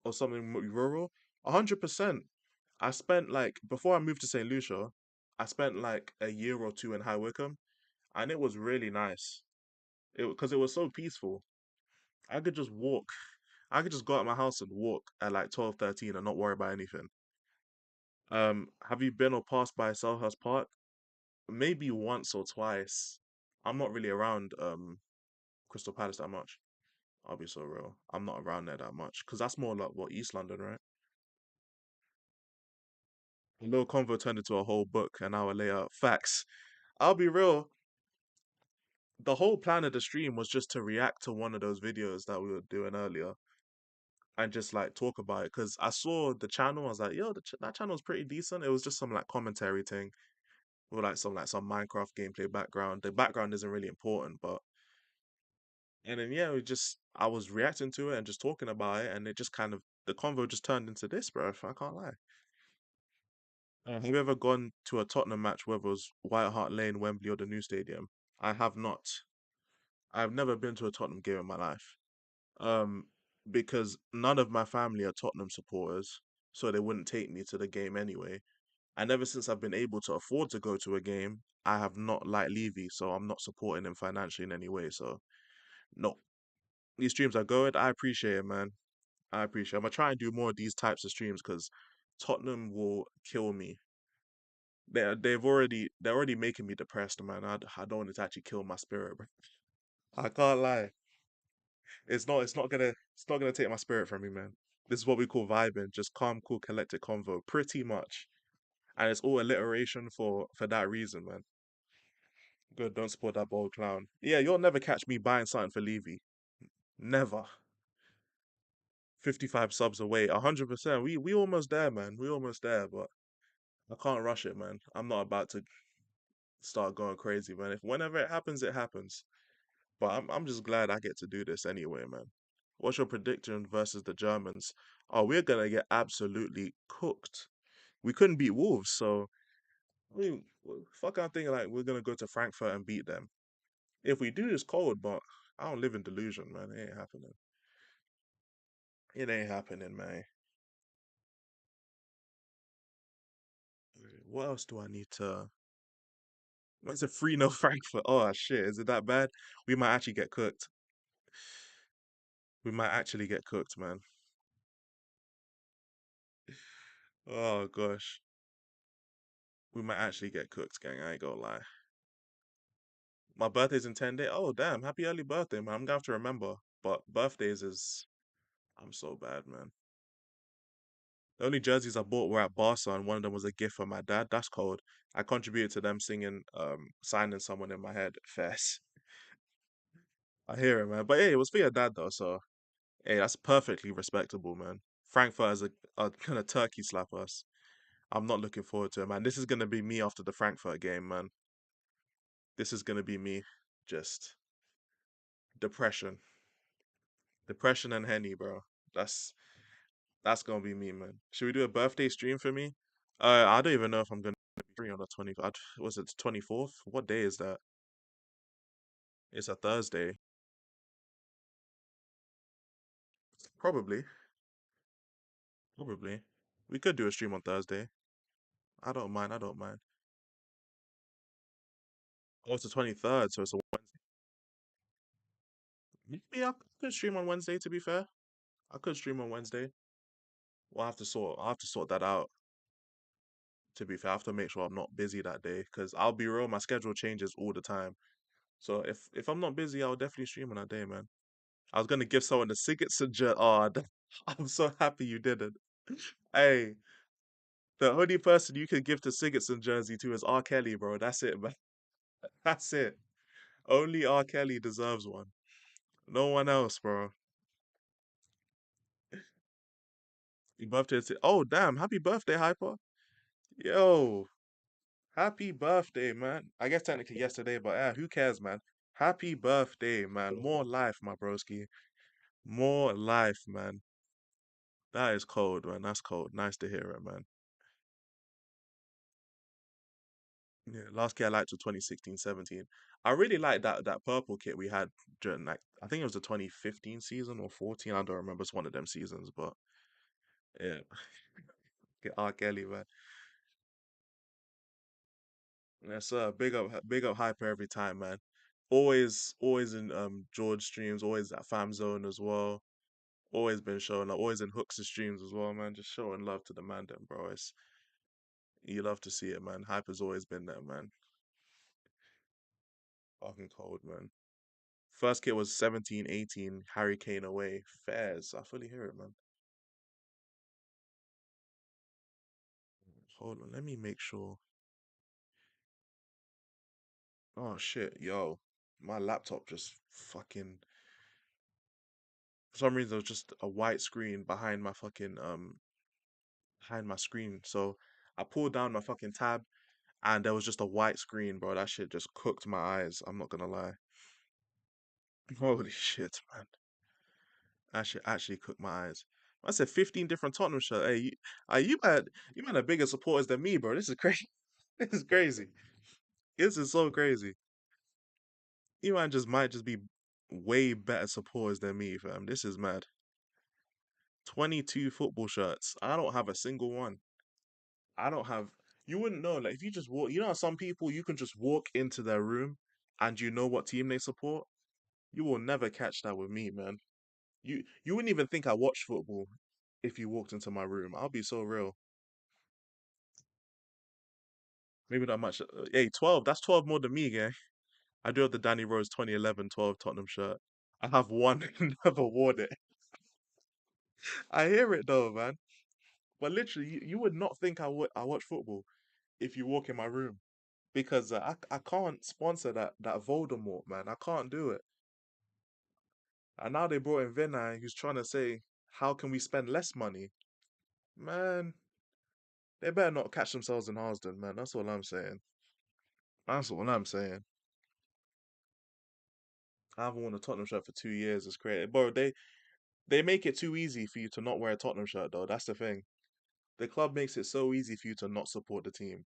or something rural? 100%. I spent like before I moved to St. Lucia, I spent like a year or two in High Wycombe, and it was really nice. It because it was so peaceful. I could just walk. I could just go out of my house and walk at like 12, 13 and not worry about anything. Have you been or passed by Selhurst Park? Maybe once or twice. I'm not really around Crystal Palace that much. I'll be so real. I'm not around there that much because that's more like what East London, right? A little convo turned into a whole book an hour later. Facts. I'll be real. The whole plan of the stream was just to react to one of those videos that we were doing earlier and just like talk about it because I saw the channel. I was like, yo, that channel's pretty decent. It was just some like commentary thing with like some Minecraft gameplay background. The background isn't really important, but and then yeah, we just I was reacting to it and just talking about it, and it just kind of the convo just turned into this, bro. I can't lie. Have you ever gone to a Tottenham match, whether it was White Hart Lane, Wembley, or the new stadium? I have not. I've never been to a Tottenham game in my life. Um, because none of my family are Tottenham supporters, so they wouldn't take me to the game anyway. And ever since I've been able to afford to go to a game, I have not liked Levy, so I'm not supporting him financially in any way. So no, these streams are going. I appreciate it, man. I appreciate it. I'm gonna try and do more of these types of streams because Tottenham will kill me. They're already making me depressed, man. I don't want it to actually kill my spirit, bro. I can't lie. It's not gonna take my spirit from me, man. This is what we call vibing, just calm, cool, collected convo, pretty much. And it's all alliteration for that reason, man. Good, don't support that bold clown. Yeah, you'll never catch me buying something for Levy. Never. 55 subs away, 100%. We almost there, man. We almost there, but I can't rush it, man. I'm not about to start going crazy, man. If whenever it happens, it happens. But I'm just glad I get to do this anyway, man. What's your prediction versus the Germans? Oh, we're gonna get absolutely cooked. We couldn't beat Wolves, so fuck. I'm thinking like we're gonna go to Frankfurt and beat them. If we do, it's cold, but I don't live in delusion, man. It ain't happening. It ain't happening, man. What else do I need to? What's a 3-0 Frankfurt? Oh shit, is it that bad? We might actually get cooked. We might actually get cooked, man. Oh gosh. We might actually get cooked, gang. I ain't gonna lie. My birthday's in 10 days. Oh, damn. Happy early birthday, man. I'm gonna have to remember. But birthdays is. I'm so bad, man. The only jerseys I bought were at Barca, and one of them was a gift from my dad. That's cold. I contributed to them singing, signing someone in my head. Fairs. I hear it, man. But hey, it was for your dad, though. So, hey, that's perfectly respectable, man. Frankfurt is a kind of turkey slap us. I'm not looking forward to it, man. This is gonna be me after the Frankfurt game, man. This is gonna be me. Just depression. Depression and Henny, bro. That's that's gonna be me, man. Should we do a birthday stream for me? I don't even know if I'm gonna be free on the 20th. Was it 24th? What day is that? It's a Thursday. Probably. Probably. We could do a stream on Thursday. I don't mind. I don't mind. Oh, it's the 23rd, so it's a Wednesday. Yeah, I could stream on Wednesday. To be fair, I could stream on Wednesday. I'll have to sort that out. To be fair, I have to make sure I'm not busy that day because I'll be real. My schedule changes all the time. So if I'm not busy, I'll definitely stream on that day, man. I was gonna give someone the Sigurdsson jersey. Oh, I'm so happy you didn't. Hey, the only person you could give the Sigurdsson jersey to is R. Kelly, bro. That's it, man. That's it. Only R. Kelly deserves one. No one else, bro. Happy birthday to... Oh, damn. Happy birthday, Hyper. Yo, happy birthday, man. I guess technically yesterday, but who cares, man? Happy birthday, man. More life, my broski. More life, man. That is cold, man. That's cold. Nice to hear it, man. Yeah, last kit I liked was 2016, 17. I really like that purple kit we had during like I think it was the 2015 season or 14. I don't remember. It's one of them seasons, but yeah, get R. Kelly, man. Yes, sir. Big up Hyper every time, man. Always in George streams, always at Fam Zone as well. Always been showing up, always in Hooks' streams as well, man. Just showing love to the man, then, bro. It's you love to see it, man. Hyper's always been there, man. Fucking cold, man. First kit was 17, 18, Harry Kane away. Fairs. I fully hear it, man. Hold on, let me make sure. Oh shit, yo. My laptop just fucking for some reason there was just a white screen behind my fucking behind my screen. So I pulled down my fucking tab and there was just a white screen, bro. That shit just cooked my eyes. I'm not gonna lie. Holy shit, man. That shit actually cooked my eyes. I said 15 different Tottenham shirts. Hey, you man are bigger supporters than me, bro. This is crazy. This is crazy. This is so crazy. You man just might just be way better supporters than me, fam. This is mad. 22 football shirts. I don't have a single one. I don't have. You wouldn't know. Like if you just walk, you know, how some people you can just walk into their room and you know what team they support. You will never catch that with me, man. You wouldn't even think I watch football if you walked into my room. I'll be so real. Maybe not much. Hey, 12. That's 12 more than me, gang. I do have the Danny Rose 2011 12 Tottenham shirt. I have one and never worn it. I hear it though, man. But literally, you would not think I watch football if you walk in my room because I can't sponsor that Voldemort, man. I can't do it. And now they brought in Vinay, who's trying to say, how can we spend less money? Man, they better not catch themselves in Harsden, man. That's all I'm saying. That's all I'm saying. I haven't worn a Tottenham shirt for 2 years. It's crazy, bro. They make it too easy for you to not wear a Tottenham shirt, though. That's the thing. The club makes it so easy for you to not support the team.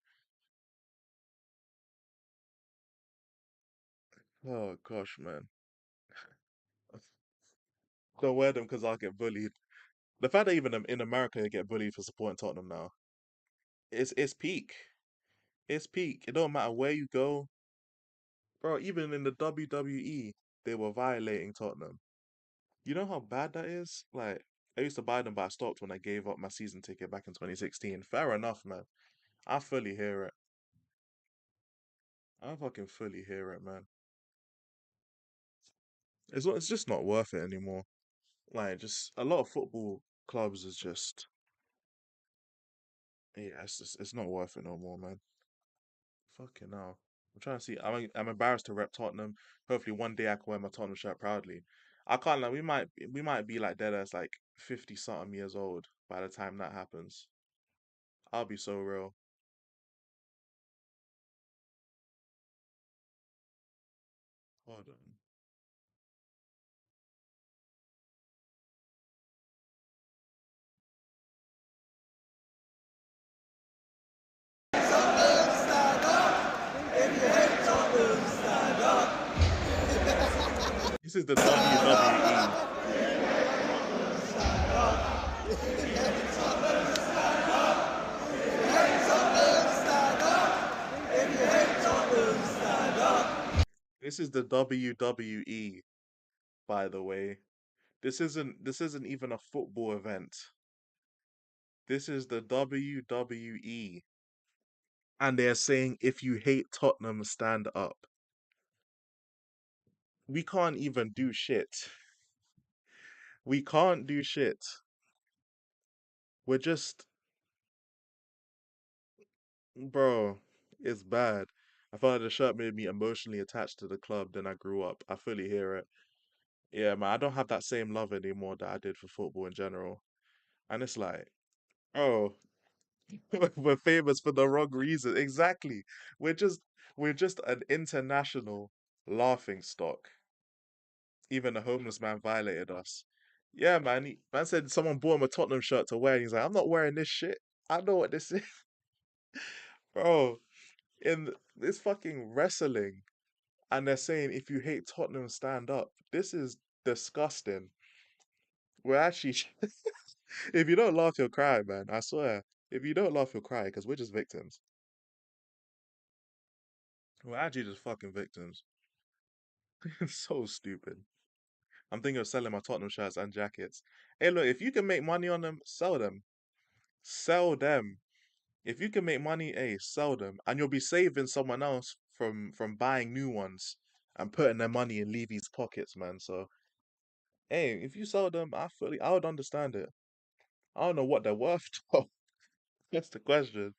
Oh gosh, man. Don't wear them because I'll get bullied. The fact that even in America you get bullied for supporting Tottenham now, it's peak. It's peak. It don't matter where you go, bro. Even in the WWE, they were violating Tottenham. You know how bad that is? Like, I used to buy them, but I stopped when I gave up my season ticket back in 2016. Fair enough, man. I fully hear it. I fucking fully hear it, man. It's just not worth it anymore. Like, just a lot of football clubs is just, yeah, it's not worth it no more, man. Fucking hell. I'm trying to see. I'm embarrassed to rep Tottenham. Hopefully one day I can wear my Tottenham shirt proudly. I can't like we might be like dead as like 50 something years old by the time that happens. I'll be so real. Hold on. This is the WWE. This is the WWE, by the way. This isn't even a football event. This is the WWE. And they're saying if you hate Tottenham, stand up. We can't even do shit. We can't do shit. We're just, bro, it's bad. I felt like the shirt made me emotionally attached to the club. Then I grew up. I fully hear it. Yeah, man, I don't have that same love anymore that I did for football in general. And it's like, oh, we're famous for the wrong reason. Exactly. We're just we're just an international laughing stock. Even a homeless man violated us. Yeah, man. Man said someone bought him a Tottenham shirt to wear. And he's like, I'm not wearing this shit. I know what this is, bro. In this fucking wrestling, and they're saying if you hate Tottenham, stand up. This is disgusting. We're actually, if you don't laugh, you'll cry, man. I swear. If you don't laugh, you'll cry because we're just victims. We're actually just fucking victims. It's so stupid. I'm thinking of selling my Tottenham shirts and jackets. Hey, look, if you can make money on them, sell them. Sell them. If you can make money, hey, sell them, and you'll be saving someone else from buying new ones and putting their money in Levy's pockets, man. So, hey, if you sell them, I would understand it. I don't know what they're worth, though. That's the question.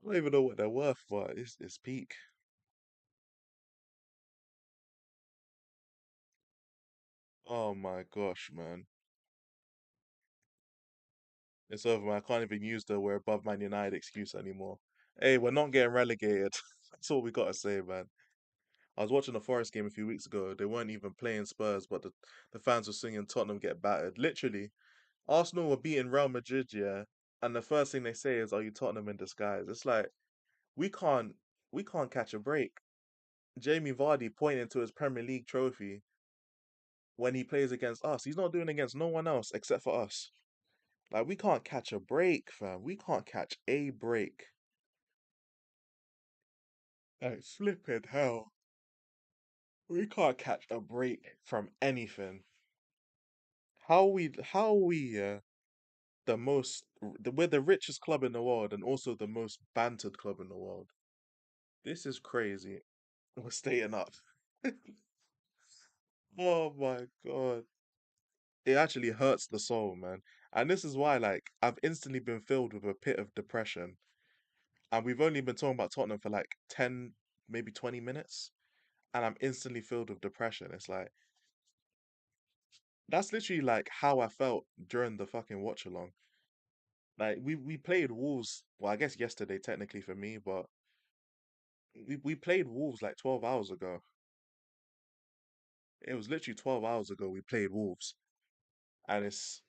I don't even know what they're worth, but it's peak. Oh my gosh, man. It's over, man. I can't even use the we're above Man United excuse anymore. Hey, we're not getting relegated. That's all we gotta say, man. I was watching the Forest game a few weeks ago. They weren't even playing Spurs, but the fans were singing Tottenham get battered. Literally, Arsenal were beating Real Madrid, yeah, and the first thing they say is, "Are you Tottenham in disguise?" It's like we can't we can't catch a break. Jamie Vardy pointing to his Premier League trophy when he plays against us. He's not doing it against no one else except for us. Like we can't catch a break, fam. We can't catch a break. Like flipping hell. We can't catch a break from anything. How we the most we're the richest club in the world and also the most bantered club in the world. This is crazy. We're staying up. Oh my God. It actually hurts the soul, man. And this is why, like, I've instantly been filled with a pit of depression. And we've only been talking about Tottenham for like 10, maybe 20 minutes. And I'm instantly filled with depression. It's like, that's literally like how I felt during the fucking watch along. Like, we played Wolves, well, I guess yesterday, technically for me, but we played Wolves like 12 hours ago. It was literally 12 hours ago we played Wolves. And it's,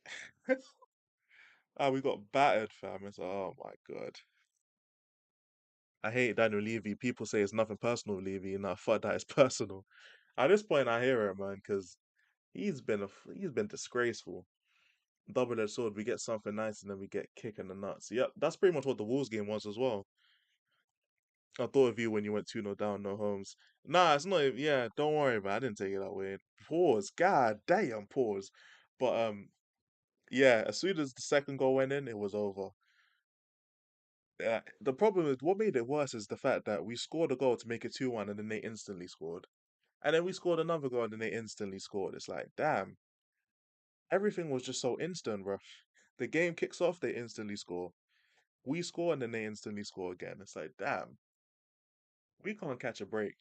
we got battered, fam. It's like, oh my God. I hate Daniel Levy. People say it's nothing personal with Levy, and I fuck that it's personal. At this point, I hear it, man, because he's been disgraceful. Double-edged sword. We get something nice, and then we get kicked in the nuts. Yep, that's pretty much what the Wolves game was as well. I thought of you when you went 2-0 down, no homes. Nah, it's not. Yeah, don't worry, man. I didn't take it that way. Pause. God damn, pause. But yeah. As soon as the second goal went in, it was over. The problem is what made it worse is the fact that we scored a goal to make it 2-1 and then they instantly scored. And then we scored another goal and then they instantly scored. It's like, damn, everything was just so instant, bro. The game kicks off, they instantly score. We score and then they instantly score again. It's like, damn, we can't catch a break.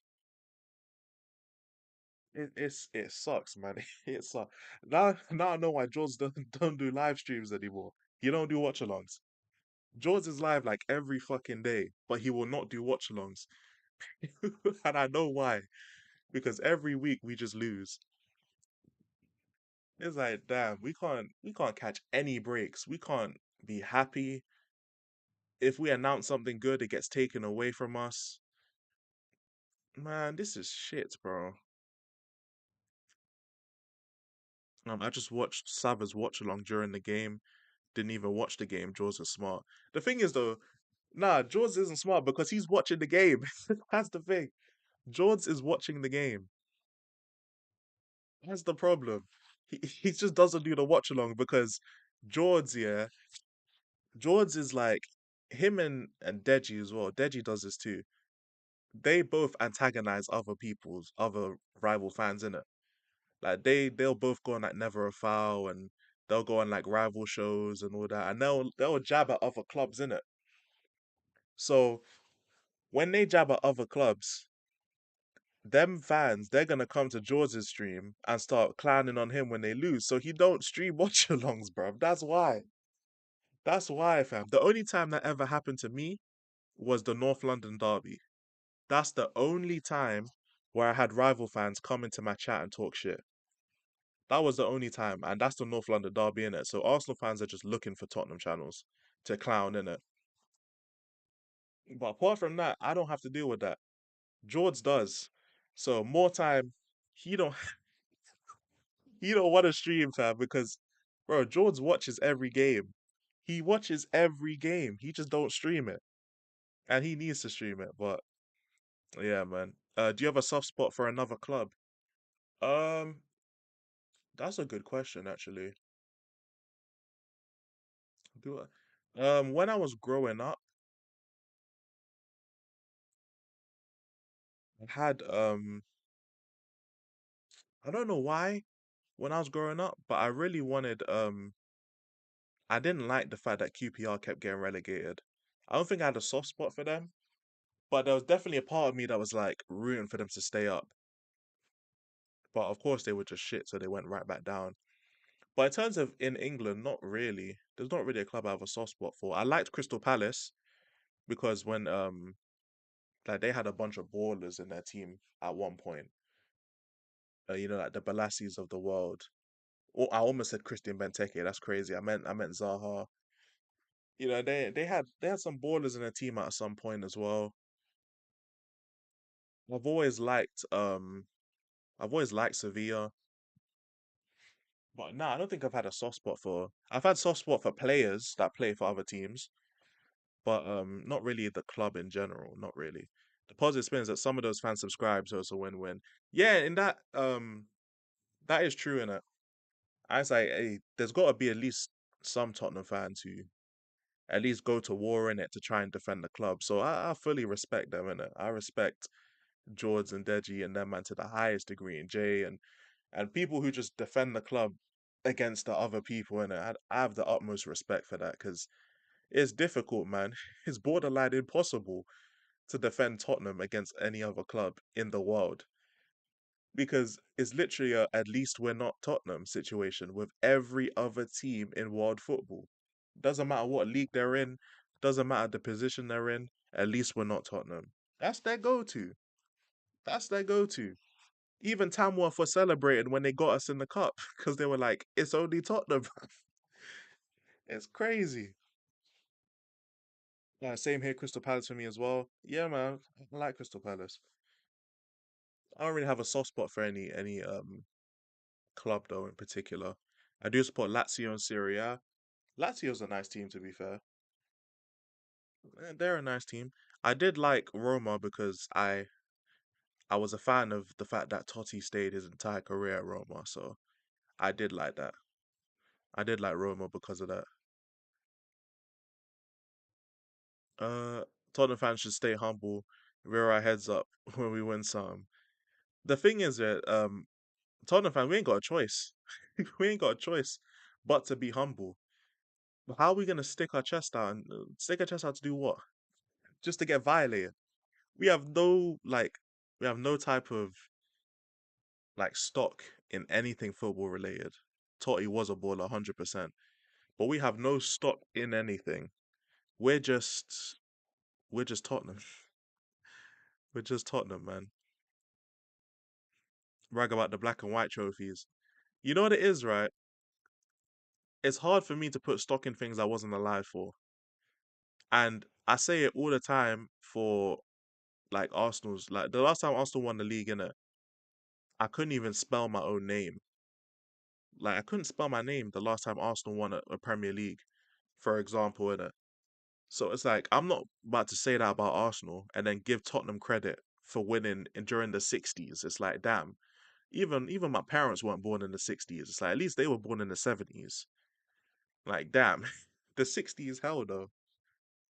It sucks, man. It sucks. Now I know why George don't do live streams anymore. He don't do watch alongs. George is live like every fucking day, but he will not do watch alongs. And I know why. Because every week we just lose. It's like, damn, we can't catch any breaks. We can't be happy. If we announce something good, it gets taken away from us. Man, this is shit, bro. I just watched Sava's watch along during the game. Didn't even watch the game. Jaws is smart. The thing is though, nah, Jaws isn't smart because he's watching the game. That's the thing. Jaws is watching the game. That's the problem. He just doesn't do the watch along because George, yeah, George is like him and Deji as well. Deji does this too. They both antagonize other people's other rival fans in it. Like they'll both go on like Never a Foul and they'll go on like rival shows and all that, and they'll jab at other clubs in it. So when they jab at other clubs, them fans they're gonna come to George's stream and start clowning on him when they lose. So he don't stream watch-alongs, bruv. That's why. That's why, fam. The only time that ever happened to me was the North London derby. That's the only time where I had rival fans come into my chat and talk shit. That was the only time, and that's the North London derby in it. So Arsenal fans are just looking for Tottenham channels to clown in it. But apart from that, I don't have to deal with that. George does. So more time, he don't he don't want to stream, fam, because bro, George watches every game. He watches every game. He just don't stream it, and he needs to stream it. But yeah, man. Do you have a soft spot for another club? Um, that's a good question, actually. Do I? When I was growing up, I had I don't know why when I was growing up, but I really wanted I didn't like the fact that QPR kept getting relegated. I don't think I had a soft spot for them, but there was definitely a part of me that was like rooting for them to stay up. But of course they were just shit, so they went right back down. But in terms of in England, not really. There's not really a club I have a soft spot for. I liked Crystal Palace because when like they had a bunch of ballers in their team at one point. Like the Balassis of the world. Oh, I almost said Christian Benteke. That's crazy. I meant Zaha. They had some ballers in their team at some point as well. I've always liked I've always liked Sevilla, but nah, I don't think I've had a soft spot for. I've had soft spot for players that play for other teams, but not really the club in general, not really. The positive spin is that some of those fans subscribe, so it's a win-win. Yeah, in that that is true in it. I was like, hey, there's got to be at least some Tottenham fans who at least go to war in it to try and defend the club. So I fully respect them in it. I respect George and Deji and them man to the highest degree, and Jay and people who just defend the club against the other people in it. I have the utmost respect for that because it's difficult, man. It's borderline impossible to defend Tottenham against any other club in the world because it's literally a at least we're not Tottenham situation with every other team in world football. Doesn't matter what league they're in, doesn't matter the position they're in, at least we're not Tottenham. That's their go to. That's their go to. Even Tamworth were celebrating when they got us in the cup because they were like, it's only Tottenham. It's crazy. Same here, Crystal Palace for me as well. Yeah, man, I like Crystal Palace. I don't really have a soft spot for any club though in particular. I do support Lazio and Serie A. Lazio's a nice team to be fair. They're a nice team. I did like Roma because I was a fan of the fact that Totti stayed his entire career at Roma, so I did like that. I did like Roma because of that. Uh, Tottenham fans should stay humble, rear our heads up when we win some. The thing is that Tottenham fans, we ain't got a choice. We ain't got a choice but to be humble. But how are we gonna stick our chest out and stick our chest out to do what? Just to get violated? We have no we have no type of like stock in anything football related. Totti was a baller, 100%, but we have no stock in anything. We're just we're just Tottenham. We're just Tottenham, man. Brag about the black and white trophies. You know what it is, right? It's hard for me to put stock in things I wasn't alive for. And I say it all the time for like Arsenal's like the last time Arsenal won the league in it, I couldn't even spell my own name. Like I couldn't spell my name the last time Arsenal won a Premier League, for example, in it. So it's like I'm not about to say that about Arsenal and then give Tottenham credit for winning during the 60s. It's like damn, even my parents weren't born in the 60s. It's like at least they were born in the 70s. Like damn, the 60s hell though.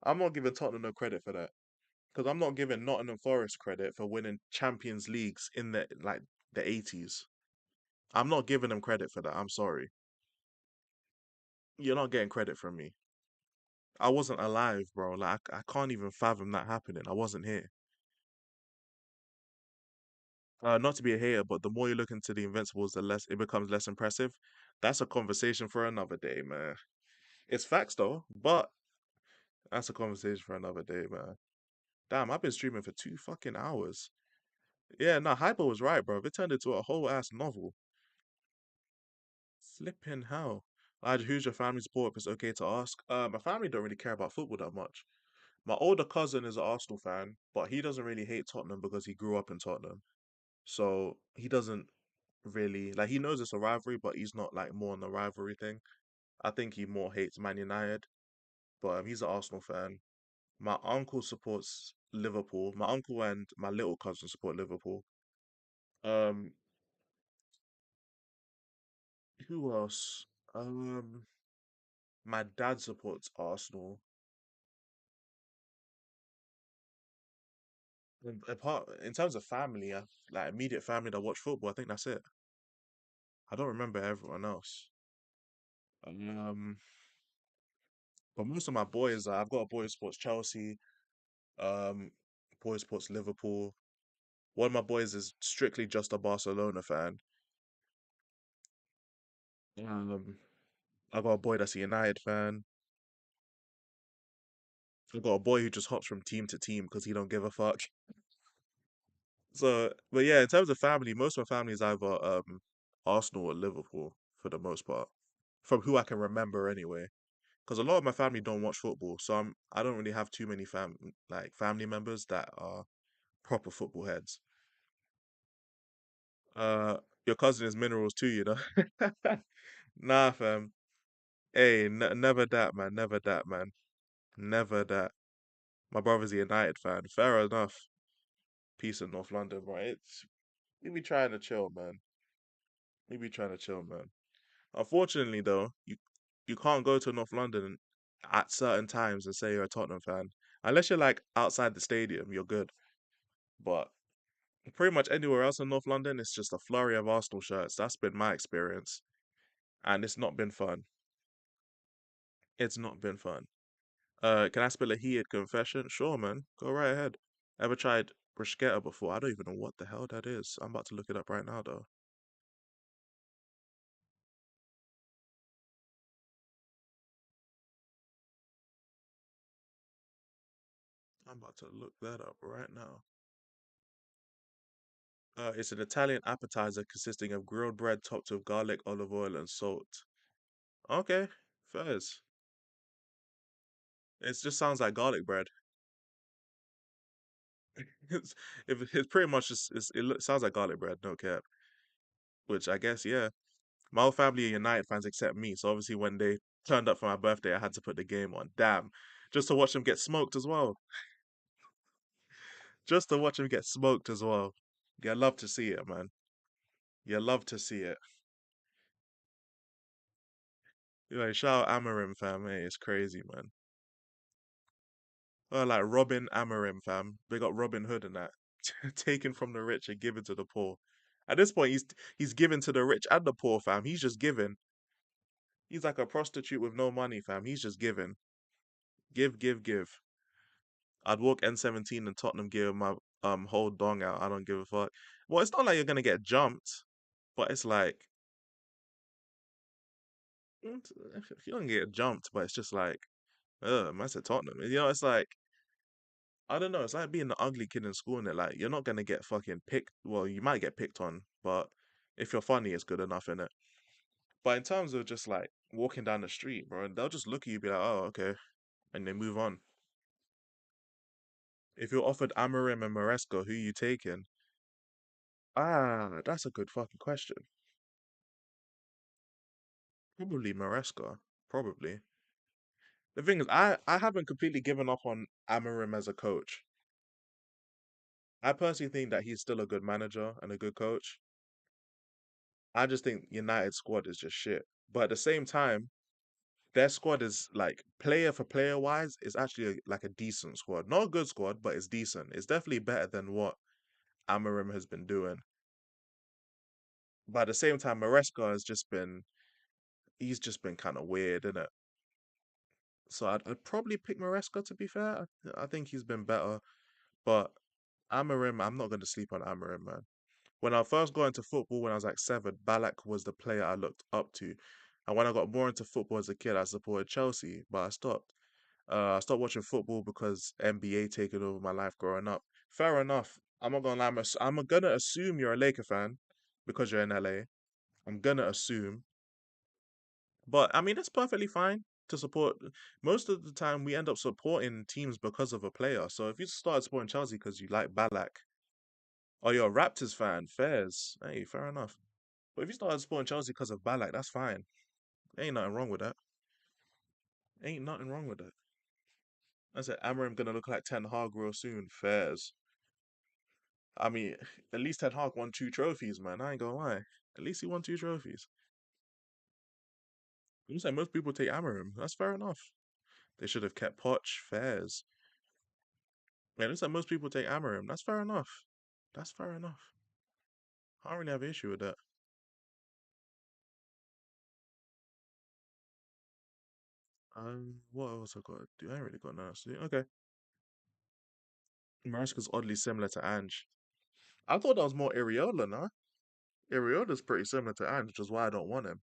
I'm not giving Tottenham no credit for that because I'm not giving Nottingham Forest credit for winning Champions Leagues in the 80s. I'm not giving them credit for that. I'm sorry. You're not getting credit from me. I wasn't alive, bro. Like I can't even fathom that happening. I wasn't here. Not to be a hater, but the more you look into the Invincibles, the less it becomes less impressive. That's a conversation for another day, man. It's facts though, but that's a conversation for another day, man. Damn, I've been streaming for 2 fucking hours. Yeah, no, Hyper was right, bro. It turned into a whole ass novel. Flipping hell. Who's your family support if it's okay to ask? My family don't really care about football that much. My older cousin is an Arsenal fan, but he doesn't really hate Tottenham because he grew up in Tottenham. So he doesn't really like he knows it's a rivalry, but he's not like more on the rivalry thing. I think he more hates Man United, but he's an Arsenal fan. My uncle supports Liverpool. My uncle and my little cousin support Liverpool. Um, who else? My dad supports Arsenal. Apart in terms of family, like immediate family that watch football, I think that's it. I don't remember everyone else. Um, but most of my boys, I've got a boy who supports Chelsea. Um, boy who supports Liverpool. One of my boys is strictly just a Barcelona fan. Um, I got a boy that's a United fan. I got a boy who just hops from team to team because he don't give a fuck. So, but yeah, in terms of family, most of my family is either Arsenal or Liverpool for the most part, from who I can remember anyway. Because a lot of my family don't watch football, so I don't really have too many family members that are proper football heads. Uh, your cousin is minerals too, you know. Nah, fam. Hey, never that, man. Never that, man. Never that. My brother's a United fan. Fair enough. Peace in North London, right? We be trying to chill, man. We be trying to chill, man. Unfortunately, though, you can't go to North London at certain times and say you're a Tottenham fan. Unless you're like outside the stadium, you're good. But pretty much anywhere else in North London, it's just a flurry of Arsenal shirts. That's been my experience, and it's not been fun. It's not been fun. Can I spill a heated confession? Sure, man. Go right ahead. Ever tried bruschetta before? I don't even know what the hell that is. I'm about to look it up right now, though. I'm about to look that up right now. It's an Italian appetizer consisting of grilled bread topped with garlic, olive oil, and salt. Okay, fairs. It just sounds like garlic bread. It's, it's pretty much just sounds like garlic bread, no cap. Which I guess, yeah. My whole family are United fans except me, so obviously when they turned up for my birthday, I had to put the game on. Damn, just to watch them get smoked as well. Just to watch them get smoked as well. You love to see it, man. You love to see it. You know, shout out Amarim, fam. Hey, it's crazy, man. Like Robin Amarim, fam. They got Robin Hood and that. Taken from the rich and given to the poor. At this point, he's given to the rich and the poor, fam. He's just giving. He's like a prostitute with no money, fam. He's just giving. Give, give, give. I'd walk N17 and Tottenham gear with my whole dong out. I don't give a fuck. Well, it's not like you're gonna get jumped, but it's like you don't get jumped, but it's just like, man said Tottenham. You know, it's like I don't know. It's like being the ugly kid in school, and it like you're not gonna get fucking picked. Well, you might get picked on, but if you're funny, it's good enough in it. But in terms of just like walking down the street, bro, they'll just look at you, be like, oh, okay, and they move on. If you're offered Amarim and Maresca, who you taking? Ah, that's a good fucking question. Probably Maresca. Probably. The thing is, I haven't completely given up on Amarim as a coach. I personally think that he's still a good manager and a good coach. I just think United squad is just shit. But at the same time, their squad is like player for player wise, is actually like a decent squad. Not a good squad, but it's decent. It's definitely better than what Amarim has been doing. But at the same time, Maresca has just been he's just been kind of weird, isn't it? So I'd probably pick Maresca to be fair. I think he's been better, but Amarim, I'm not going to sleep on Amarim, man. When I first got into football, when I was like 7, Balak was the player I looked up to. And when I got more into football as a kid, I supported Chelsea, but I stopped. I stopped watching football because NBA taken over my life growing up. Fair enough. I'm not gonna lie. I'm gonna assume you're a Laker fan because you're in LA. I'm gonna assume, but I mean it's perfectly fine to support. Most of the time, we end up supporting teams because of a player. So if you start supporting Chelsea because you like Balak, or you're a Raptors fan, fairs. Hey, fair enough. But if you start supporting Chelsea because of Balak, that's fine. Ain't nothing wrong with that. Ain't nothing wrong with that. I said Amarim gonna look like Ten Hag real soon. Fairs. I mean, at least Ten Hag won 2 trophies, man. I ain't gonna lie. At least he won 2 trophies. You say most people take Amarim. That's fair enough. They should have kept Poch. Fairs. Yeah, looks like most people take Amarim. That's fair enough. That's fair enough. I don't really have an issue with that. What else I got to do? I ain't really got nothing else to do. Okay. Maresca's oddly similar to Ange. I thought that was more Iriola, no? Iriola's pretty similar to Ange, which is why I don't want him.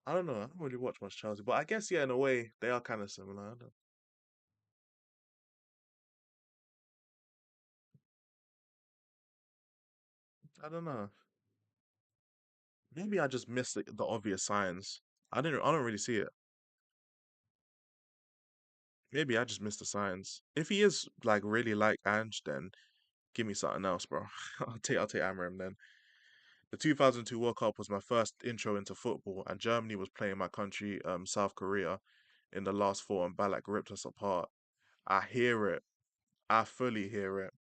I don't know. I don't really watch much Chelsea, but I guess yeah, in a way they are kind of similar. I don't know. Maybe I just missed the obvious signs. I don't really see it. Maybe I just missed the signs. If he is like really like Ange, then give me something else, bro. I'll take Amarim then. The 2002 World Cup was my first intro into football, and Germany was playing my country, South Korea, in the last four, and Balak ripped us apart. I hear it. I fully hear it.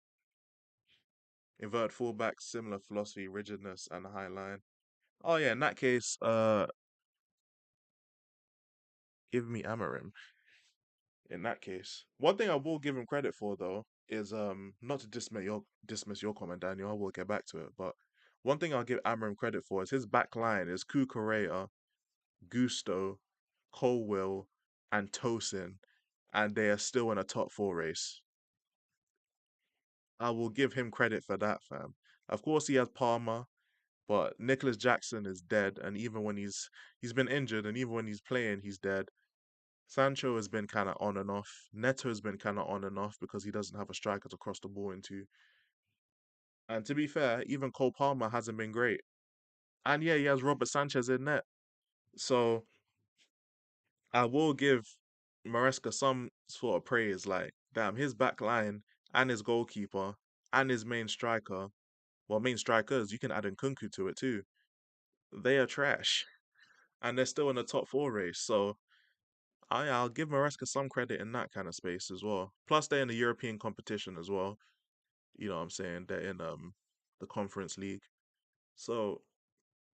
Inverted fullback, similar philosophy, rigidness, and high line. Oh yeah, in that case, give me Amarim. In that case, one thing I will give him credit for though is not to dismiss your comment, Daniel. I will get back to it, but one thing I'll give Amarim credit for is his back line is Kukurea, Gusto, Colwill, and Tosin, and they are still in a top four race. I will give him credit for that, fam. Of course, he has Palmer, but Nicholas Jackson is dead, and even when he's been injured, and even when he's playing, he's dead. Sancho has been kind of on and off. Neto has been kind of on and off because he doesn't have a striker to cross the ball into. And to be fair, even Cole Palmer hasn't been great. And yeah, he has Robert Sanchez in net. So I will give Maresca some sort of praise. Like, damn, his back line and his goalkeeper and his main striker, well, main strikers, you can add Nkunku to it too. They are trash. And they're still in the top four race. So I'll give Maresca some credit in that kind of space as well. Plus, they're in the European competition as well. You know what I'm saying? They're in the Conference League. So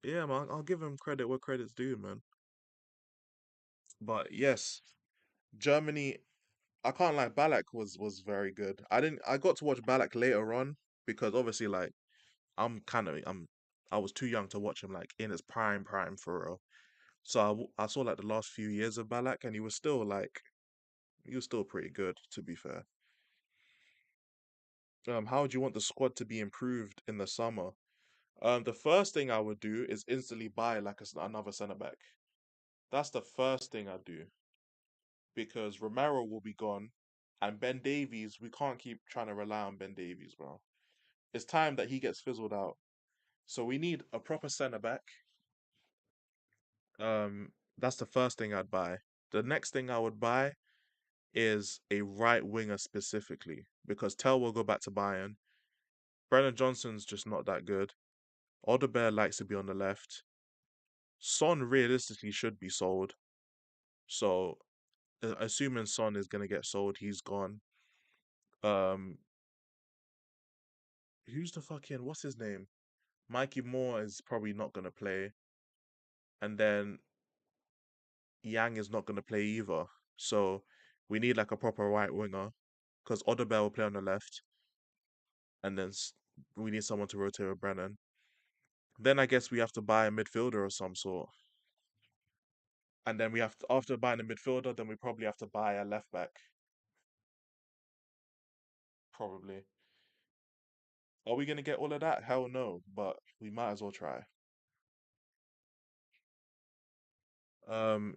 yeah, man, I'll give him credit where credit's due, man. But yes, Germany. I can't lie, Balak was very good. I got to watch Balak later on because obviously like I was too young to watch him like in his prime for real. So I saw like the last few years of Balak and he was still pretty good to be fair. How would you want the squad to be improved in the summer? The first thing I would do is instantly buy like another centre back. That's the first thing I do because Romero will be gone, and Ben Davies. We can't keep trying to rely on Ben Davies, bro. It's time that he gets fizzled out. So we need a proper centre back. That's the first thing I'd buy. The next thing I would buy is a right winger specifically because Tell will go back to Bayern. Brennan Johnson's just not that good. Odebear likes to be on the left. Son realistically should be sold. So assuming Son is gonna get sold, he's gone. Um, who's the fucking what's his name? Mikey Moore is probably not gonna play, and then Yang is not gonna play either. So we need like a proper right winger because Odebear will play on the left, and then we need someone to rotate with Brennan. Then I guess we have to buy a midfielder of some sort, and then we have to, after buying a midfielder, then we probably have to buy a left back, probably. Are we gonna get all of that? Hell no, but we might as well try. Um,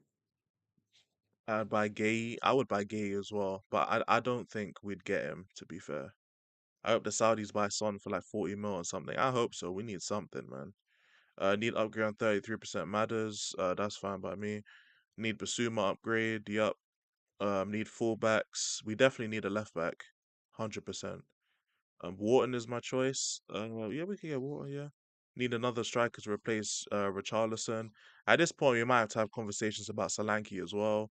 I'd buy Gay. I would buy Gay as well, but I don't think we'd get him. To be fair, I hope the Saudis buy Son for like 40 mil or something. I hope so. We need something, man. Need upgrade on 33% matters. That's fine by me. Need Basuma upgrade. Yup. Need fullbacks. We definitely need a left back. 100%. Wharton is my choice. Yeah, we can get Wharton. Yeah. Need another striker to replace Richarlison. At this point, we might have to have conversations about Solanke as well.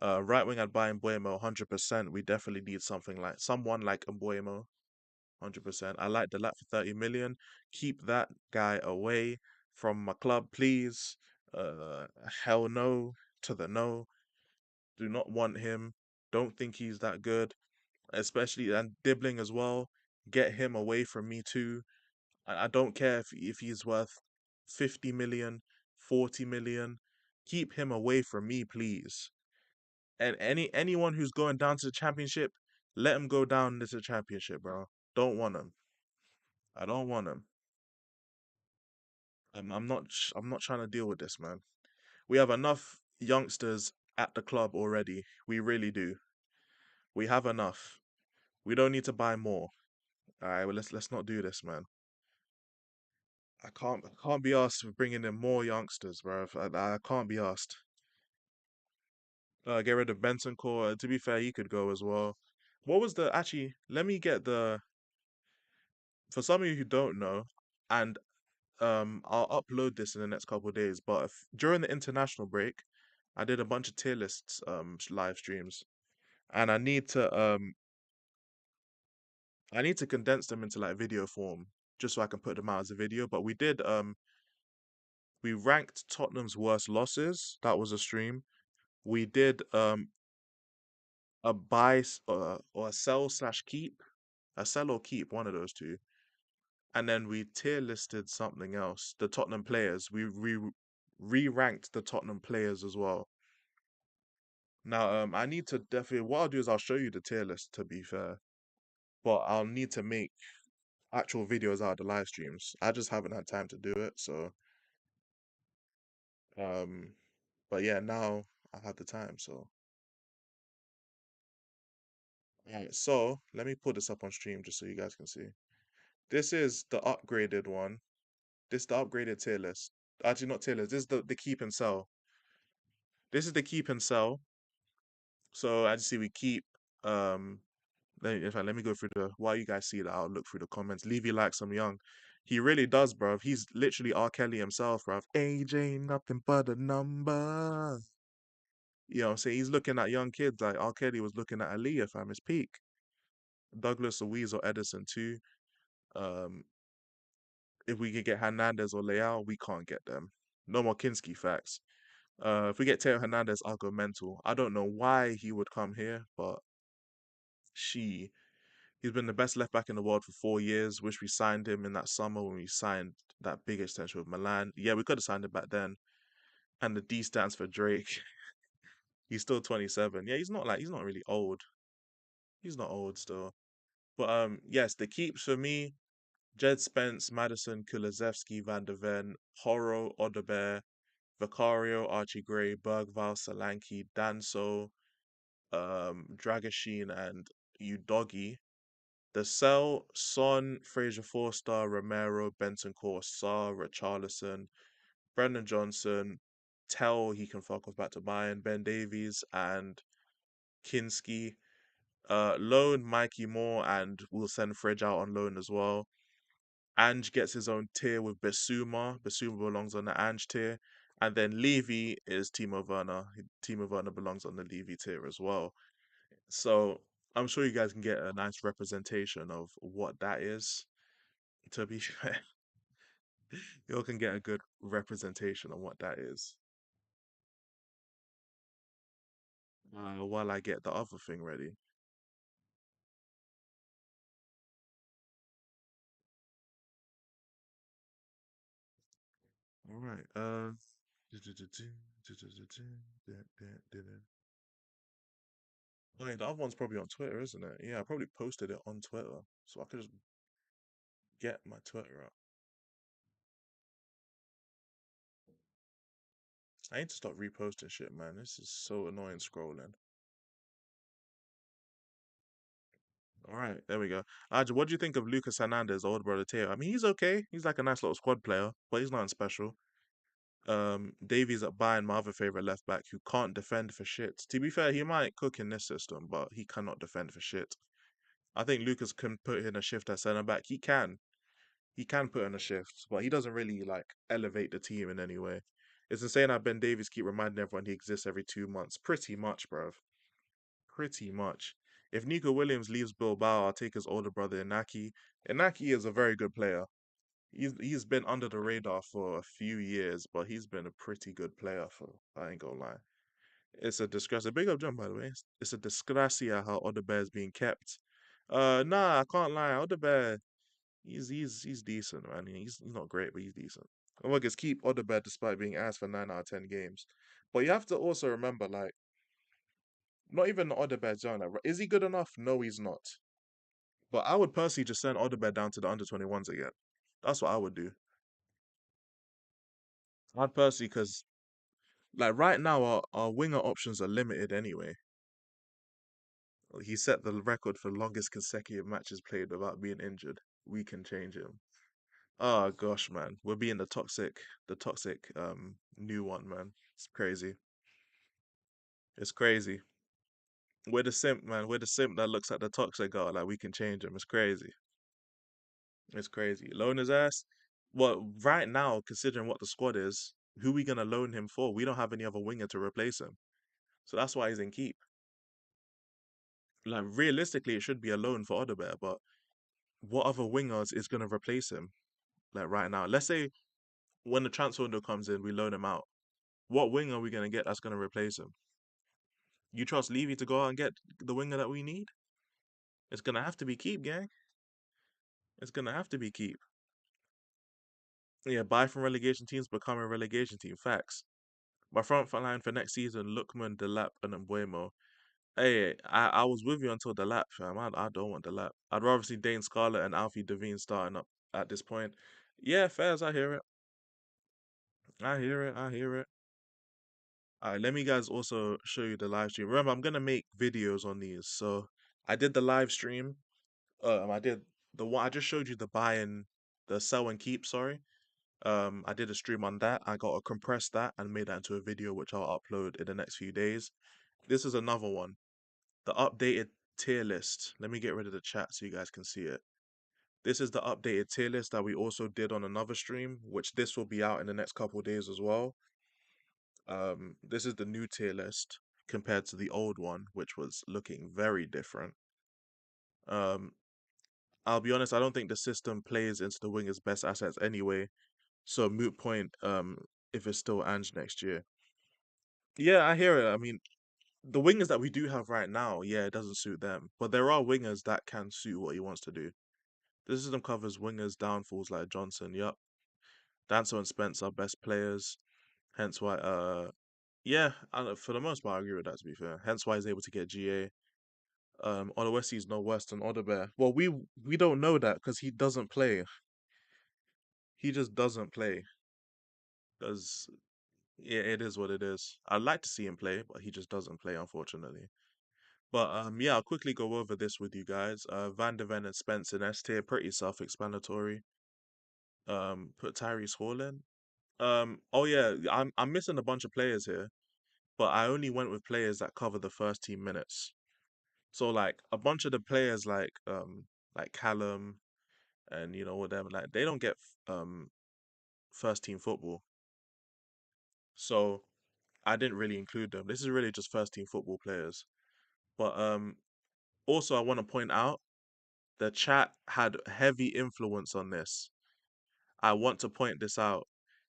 Right wing, I'd buy Mbuemo 100%. We definitely need someone like Mbuemo 100%. I like the lap for 30 million. Keep that guy away from my club, please. Uh, hell no to the no. Do not want him. Don't think he's that good. Especially and Dibbling as well. Get him away from me too. I don't care if he's worth 50 million, 40 million. Keep him away from me, please. And anyone who's going down to the championship, let him go down to the championship, bro. Don't want him. I don't want him. I'm not trying to deal with this, man. We have enough youngsters at the club already. We really do. We have enough. We don't need to buy more. All right, well let's not do this, man. I can't be asked for bringing in more youngsters, bro. I can't be asked. Get rid of Benson Core. To be fair, he could go as well. What was the actually? Let me get the for some of you who don't know, and I'll upload this in the next couple of days. But during the international break, I did a bunch of tier lists live streams, and I need to condense them into like video form just so I can put them out as a video. But we ranked Tottenham's worst losses. That was a stream. We did a or a sell slash keep, a sell or keep, one of those two. And then we tier listed something else. The Tottenham players. We re-ranked the Tottenham players as well. Now, I need to definitely. What I'll do is I'll show you the tier list. To be fair, but I'll need to make actual videos out of the live streams. I just haven't had time to do it. So, um, but yeah, now I have the time. So, alright. So let me put this up on stream just so you guys can see. This is the upgraded one. This is the upgraded tier list. Actually, not tier list. This is the keep and sell. This is the keep and sell. So as you see, we keep. In fact, let me go through the. While you guys see that, I'll look through the comments. Levy likes some young. He really does, bro. He's literally R. Kelly himself, bro. Age ain't nothing but a number. You know what I'm saying? He's looking at young kids like R. Kelly was looking at Aaliyah fam his peak. Douglas, Luiz, or Edison too. Um, if we could get Hernandez or Leao, we can't get them. No more Kinski facts. If we get Teo Hernandez, I'll go mental. I don't know why he would come here, but she he's been the best left back in the world for 4 years. Wish we signed him in that summer when we signed that big extension with Milan. Yeah, we could have signed him back then. And the D stands for Drake. He's still 27. Yeah, he's not really old. He's not old still. But yes, the keeps for me, Jed Spence, Madison, Kulusevski, Van de Ven, Horo, Odebear, Vicario, Archie Gray, Bergval, Solanke, Danso, Dragoshin, and Udogi. The Cell, Son, Fraser Forster, Romero, Benton Sarr, Richarlison, Brendan Johnson, Tell he can fuck off back to Bayern, Ben Davies, and Kinski. Loan, Mikey Moore, and we'll send Fridge out on loan as well. Ange gets his own tier with Besuma. Besuma belongs on the Ange tier. And then Levy is Timo Werner. Timo Werner belongs on the Levy tier as well. So I'm sure you guys can get a nice representation of what that is. To be fair, you all can get a good representation on what that is. While I get the other thing ready. All right. Wait, the other one's probably on Twitter, isn't it? Yeah, I probably posted it on Twitter, so I could just get my Twitter up. I need to stop reposting shit, man. This is so annoying scrolling. All right, there we go. What do you think of Lucas Hernandez, older brother Teo? I mean, he's okay. He's like a nice little squad player, but he's nothing special. Davies at Bayern, my other favorite left back, who can't defend for shit. To be fair, he might cook in this system, but he cannot defend for shit. I think Lucas can put in a shift at centre back. He can put in a shift, but he doesn't really like elevate the team in any way. It's insane how Ben Davies keep reminding everyone he exists every 2 months. Pretty much, bruv. Pretty much. If Nico Williams leaves Bilbao, I'll take his older brother Inaki. Inaki is a very good player. He's been under the radar for a few years, but he's been a pretty good player for I ain't gonna lie. It's a disgrace. A big up jump by the way. It's a disgracia how Odebear is being kept. Nah, I can't lie. Odebear, he's decent, man. He's not great, but he's decent. And we'll just keep Odebear despite being asked for 9 out of 10 games. But you have to also remember, like, not even Odebear zone. Like, is he good enough? No, he's not. But I would personally just send Odebear down to the under 21s again. That's what I would do. I'd personally, because like right now, our winger options are limited anyway. He set the record for longest consecutive matches played without being injured. We can change him. Oh gosh, man, we're being the toxic new one, man. It's crazy. It's crazy. We're the simp, man. We're the simp that looks at the toxic guy like we can change him. It's crazy. It's crazy. Loan his ass. Well, right now, considering what the squad is, who we gonna loan him for? We don't have any other winger to replace him, so that's why he's in keep. Like realistically, it should be a loan for Odebear, but what other wingers is gonna replace him? Like right now, let's say when the transfer window comes in, we loan him out. What winger are we gonna get that's gonna replace him? You trust Levy to go out and get the winger that we need? It's gonna have to be keep, gang. It's gonna have to be keep. Yeah, buy from relegation teams, become a relegation team. Facts. My front line for next season: Lookman, Delap, and Mbuemo. Hey, I was with you until Delap, fam. I don't want Delap. I'd rather see Dane Scarlett and Alfie Devine starting up at this point. Yeah, fairs. I hear it. I hear it. I hear it. All right, let me guys also show you the live stream. Remember, I'm gonna make videos on these. So I did the live stream. I did the one I just showed you the buy and the sell and keep. Sorry. I did a stream on that. I got to compress that and made that into a video, which I'll upload in the next few days. This is another one. The updated tier list. Let me get rid of the chat so you guys can see it. This is the updated tier list that we also did on another stream, which this will be out in the next couple of days as well. This is the new tier list compared to the old one, which was looking very different. Um, I'll be honest, I don't think the system plays into the winger's best assets anyway. So moot point, if it's still Ange next year. Yeah, I hear it. I mean, the wingers that we do have right now, yeah, it doesn't suit them. But there are wingers that can suit what he wants to do. This system covers wingers' downfalls like Johnson. Yup. Danso and Spence are best players. Hence why, yeah, for the most part, I agree with that, to be fair. Hence why he's able to get GA. Olawesi is no worse than Odebear. Well, we don't know that because he doesn't play. He just doesn't play. Because, yeah, it is what it is. I'd like to see him play, but he just doesn't play, unfortunately. But yeah, I'll quickly go over this with you guys. Van de Ven and Spence in S tier, pretty self-explanatory. Put Tyrese Hall in. Oh yeah, I'm missing a bunch of players here, but I only went with players that cover the first team minutes. So like a bunch of the players like Callum and whatever, like they don't get first team football. So I didn't really include them. This is really just first team football players. But also I want to point out the chat had heavy influence on this. I want to point this out,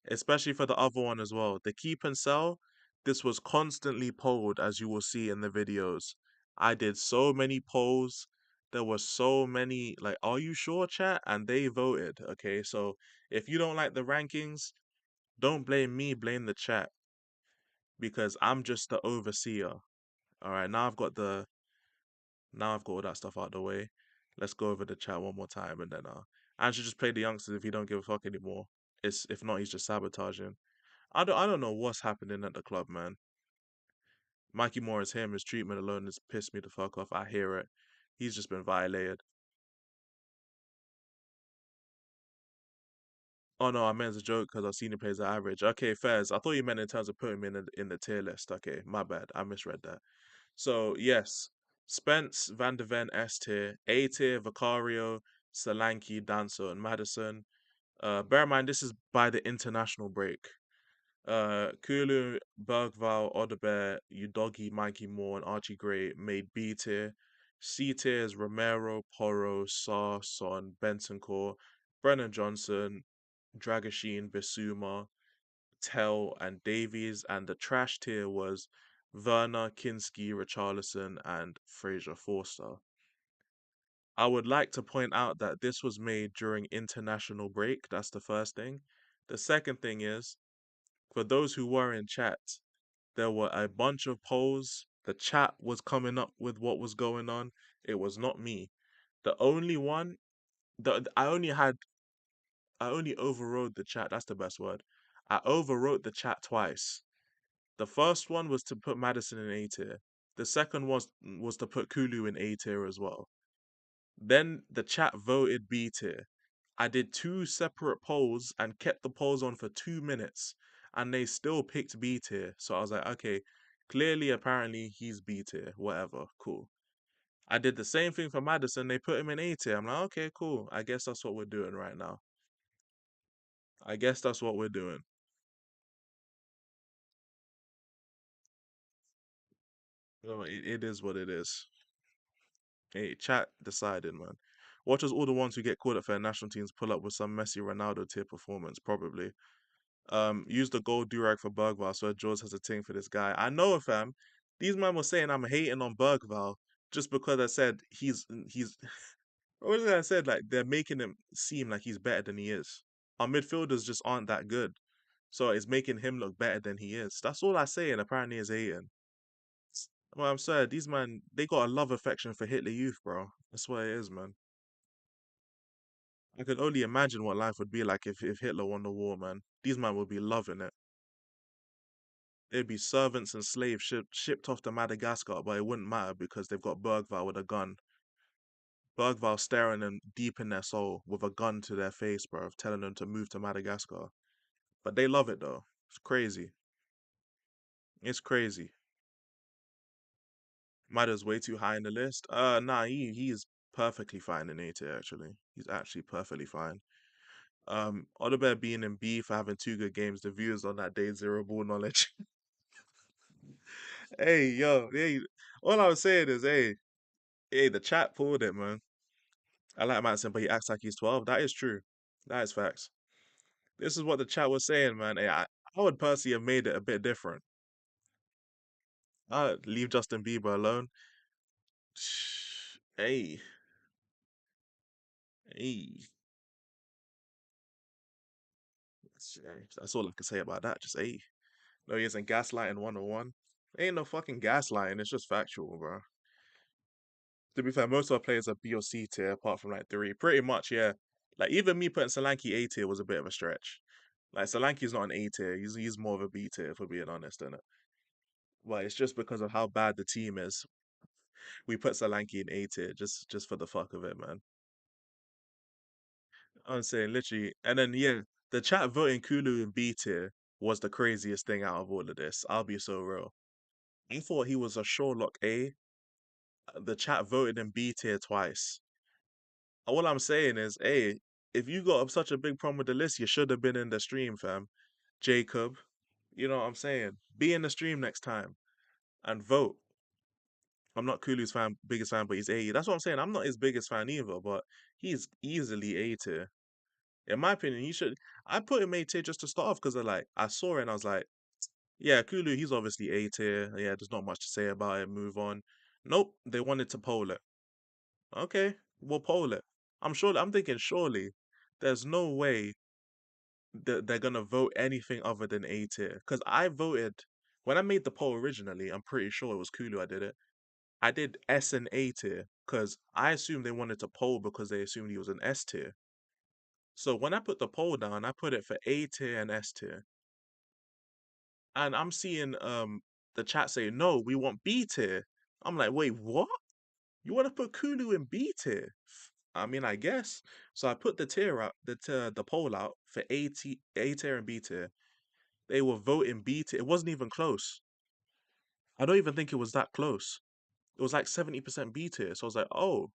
especially for the other one as well. The keep and sell, this was constantly polled, as you will see in the videos. I did so many polls. There were so many, like, are you sure, chat? And they voted. Okay, so if you don't like the rankings, don't blame me, blame the chat because I'm just the overseer. All right, now I've got all that stuff out of the way. Let's go over the chat one more time and then I should just play the youngsters if he don't give a fuck anymore. It's if not he's just sabotaging. I don't know what's happening at the club, man. Mikey Morris him, his treatment alone has pissed me the fuck off. I hear it. He's just been violated. Oh no, I meant as a joke because our senior players are average. Okay, fairs. I thought you meant in terms of putting him in the tier list. Okay, my bad. I misread that. So yes, Spence, Van de Ven S tier, A tier, Vicario, Solanke, Danso, and Madison. Bear in mind this is by the international break. Kulu, Bergval, Odebear, Udogi, Mikey Moore, and Archie Gray made B tier. C tier is Romero, Porro, Saar, Son, Bentancur, Brennan Johnson, Dragoshin, Bissouma, Tell, and Davies. And the trash tier was Werner, Kinski, Richarlison, and Fraser Forster. I would like to point out that this was made during international break. That's the first thing. The second thing is, for those who were in chat, there were a bunch of polls. The chat was coming up with what was going on. It was not me. The only one that I only overrode the chat. That's the best word. I overwrote the chat twice. The first one was to put Madison in A tier. The second was to put Kulu in A tier as well. Then the chat voted B tier. I did two separate polls and kept the polls on for 2 minutes, and they still picked B tier. So I was like, okay, clearly, apparently, he's B tier. Whatever, cool. I did the same thing for Madison. They put him in A tier. I'm like, okay, cool. I guess that's what we're doing right now. I guess that's what we're doing. No, it is what it is. Hey, chat decided, man. Watch as all the ones who get called up for their national teams pull up with some Messi Ronaldo tier performance, probably. Use the gold durag for Bergval, so Jaws has a thing for this guy. I know, fam. These men were saying I'm hating on Bergval just because I said he's what was it I said? Like they're making him seem like he's better than he is. Our midfielders just aren't that good. So it's making him look better than he is. That's all I say, and apparently is hating. Well, I'm sorry, these man, they got a love affection for Hitler Youth, bro. That's what it is, man. I could only imagine what life would be like if Hitler won the war, man. These men would be loving it. They'd be servants and slaves shipped off to Madagascar, but it wouldn't matter because they've got Bergval with a gun. Bergval staring them deep in their soul with a gun to their face, bro, telling them to move to Madagascar. But they love it though. It's crazy. It's crazy. Mada's way too high in the list. Nah, he's perfectly fine in A tier actually. He's actually perfectly fine. Odebear being in B for having two good games. The viewers on that day zero ball knowledge. Hey, yo, hey, all I was saying is, hey, the chat pulled it, man. I like Madison, but he acts like he's 12. That is true. That is facts. This is what the chat was saying, man. Hey, I would personally have made it a bit different. Leave Justin Bieber alone. Hey, hey. That's all I can say about that. Just hey. No, he isn't gaslighting 101. Ain't no fucking gaslighting. It's just factual, bro. To be fair, most of our players are B or C tier, apart from like three. Pretty much, yeah. Like even me putting Solanke A tier was a bit of a stretch. Like Solanke's not an A tier. He's more of a B tier, for being honest, innit? But it's just because of how bad the team is. We put Solanke in A tier just for the fuck of it, man. I'm saying literally, and then yeah, the chat voting Kulu in B tier was the craziest thing out of all of this. I'll be so real. I thought he was a Sherlock A. The chat voted in B tier twice. All I'm saying is, hey, if you got such a big problem with the list, you should have been in the stream, fam. Jacob, you know what I'm saying? Be in the stream next time and vote. I'm not Kulu's biggest fan, but he's A. That's what I'm saying. I'm not his biggest fan either, but he's easily A tier. In my opinion, he should. I put him A tier just to start off because I saw it and I was like, yeah, Kulu, he's obviously A tier. Yeah, there's not much to say about it. Move on. Nope, they wanted to poll it. Okay, we'll poll it. I'm thinking, surely there's no way that they're gonna vote anything other than A tier. Because I voted when I made the poll originally, I'm pretty sure it was Kulu I did it. I did S and A tier because I assumed they wanted to poll because they assumed he was an S tier. So when I put the poll down, I put it for A tier and S tier. And I'm seeing the chat say, no, we want B tier. I'm like, wait, what? You want to put Kulu in B tier? I mean, I guess. So I put the tier out, the poll out for A tier and B tier. They were voting B tier. It wasn't even close. I don't even think it was that close. It was like 70% B tier. So I was like, oh,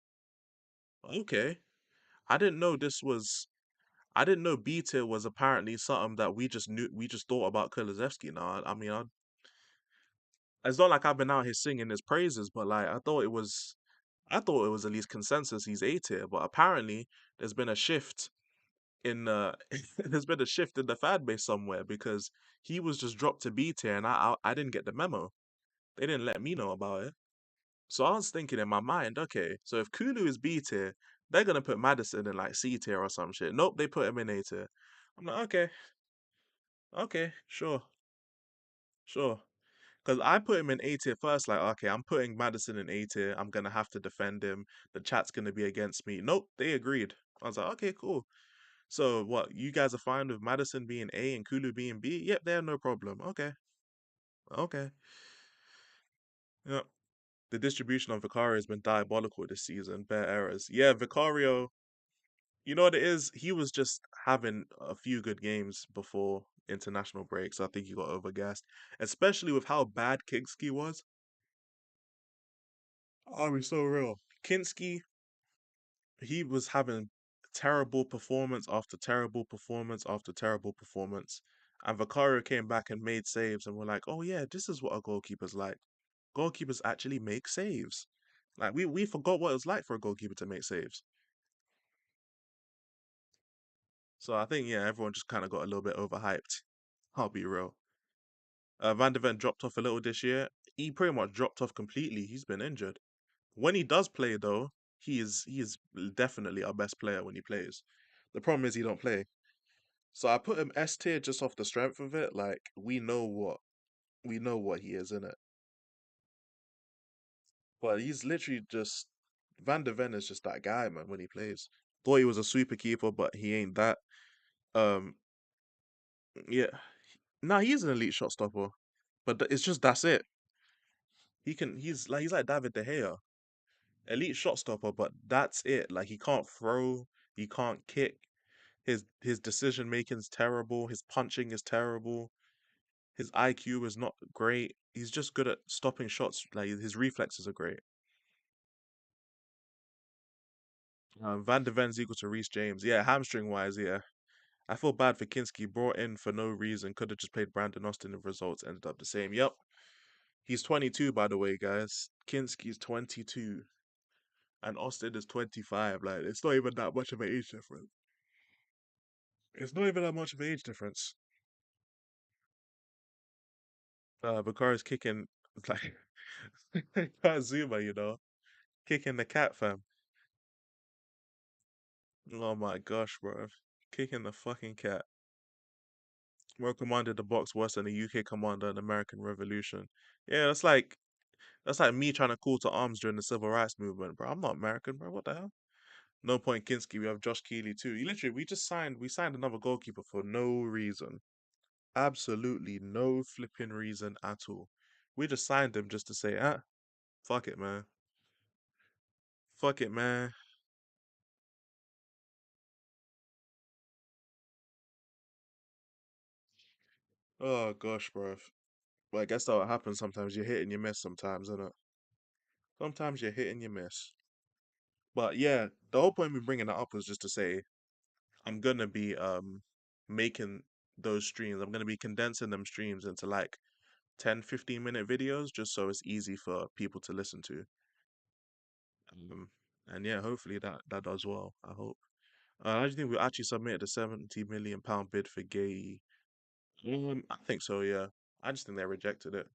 okay. I didn't know this was. I didn't know B tier was apparently something that we just knew. We just thought about Kulusevski. Now, I mean, it's not like I've been out here singing his praises, but like I thought it was. I thought it was at least consensus he's A tier, but apparently there's been a shift in there's been a shift in the fan base somewhere because he was just dropped to B tier and I didn't get the memo. They didn't let me know about it. So I was thinking in my mind, okay, so if Kulu is B tier, they're gonna put Madison in like C tier or some shit. Nope, they put him in A tier. I'm like, okay, okay, sure, sure. Because I put him in A tier first, like, okay, I'm putting Madison in A tier. I'm gonna have to defend him. The chat's gonna be against me. Nope, they agreed. I was like, okay, cool. So what? You guys are fine with Madison being A and Kulu being B? Yep, they have no problem. Okay, okay. Yep. The distribution of Vicario has been diabolical this season. Bare errors. Yeah, Vicario. You know what it is? He was just having a few good games before international breaks. I think he got overgassed, especially with how bad Kinski was. Are we so real? Kinski, he was having terrible performance after terrible performance after terrible performance. And Vicario came back and made saves, and we're like, oh yeah, this is what a goalkeeper's like. Goalkeepers actually make saves. Like we forgot what it was like for a goalkeeper to make saves. So I think yeah, everyone just kind of got a little bit overhyped. I'll be real. Van de Ven dropped off a little this year. He pretty much dropped off completely. He's been injured. When he does play though, he is definitely our best player when he plays. The problem is he don't play. So I put him S tier just off the strength of it. Like we know what he is in it. But he's literally just Van de Ven is just that guy, man, when he plays. Thought he was a super keeper, but he ain't that. Um yeah. Nah, he is an elite shot stopper. But it's just that's it. He's like David De Gea. Elite shot stopper, but that's it. Like he can't throw, he can't kick. His decision making's terrible. His punching is terrible. His IQ is not great. He's just good at stopping shots. Like his reflexes are great. Van de Ven's equal to Reece James. Yeah, hamstring wise, yeah. I feel bad for Kinski. Brought in for no reason. Could have just played Brandon Austin if results ended up the same. Yep. He's 22, by the way, guys. Kinski's 22. And Austin is 25. Like, it's not even that much of an age difference. It's not even that much of an age difference. Bakari's kicking, like, Zuma, kicking the cat, fam. Oh my gosh, bro. Kicking the fucking cat. Bro commanded the box worse than the UK commander in the American Revolution. Yeah, that's like me trying to call to arms during the Civil Rights Movement, bro. I'm not American, bro. What the hell? No point Kinski. We have Josh Keeley too. We signed another goalkeeper for no reason. Absolutely no flipping reason at all. We just signed him just to say, fuck it, man. Fuck it, man. Oh gosh, bro. Well, I guess that's what happens sometimes. You hit and you miss sometimes, isn't it? Sometimes you hit and you miss. But yeah, the whole point of me bringing that up was just to say I'm gonna be making those streams. I'm gonna be condensing them streams into like 10, 15-minute videos just so it's easy for people to listen to. Um, and yeah, hopefully that does well. I hope. How do you think we actually submitted a £70 million bid for Gay? I think so. Yeah, I just think they rejected it.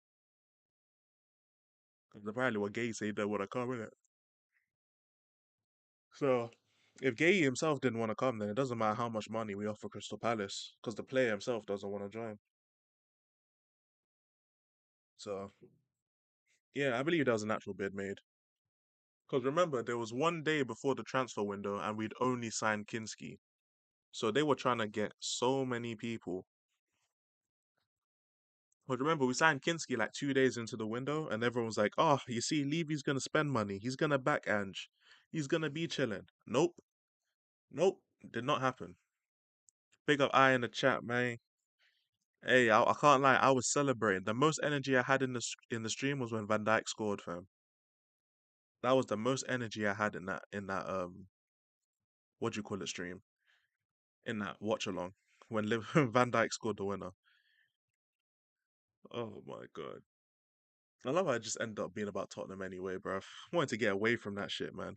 'Cause apparently, what Gay said they want to come in it. So, if Gay himself didn't want to come, then it doesn't matter how much money we offer Crystal Palace, because the player himself doesn't want to join. So, yeah, I believe that was an actual bid made. Because remember, there was one day before the transfer window, and we'd only signed Kinski. So they were trying to get so many people. But remember, we signed Kinski like 2 days into the window, and everyone was like, "Oh, you see, Levy's gonna spend money. He's gonna back Ange. He's gonna be chilling." Nope, nope, did not happen. Big up I in the chat, man. Hey, I can't lie, I was celebrating. The most energy I had in the stream was when Van Dijk scored, fam. That was the most energy I had in that what do you call it stream? In that watch along when Van Dijk scored the winner. Oh my god. I love how it just ended up being about Tottenham anyway, bruv. Wanted to get away from that shit, man.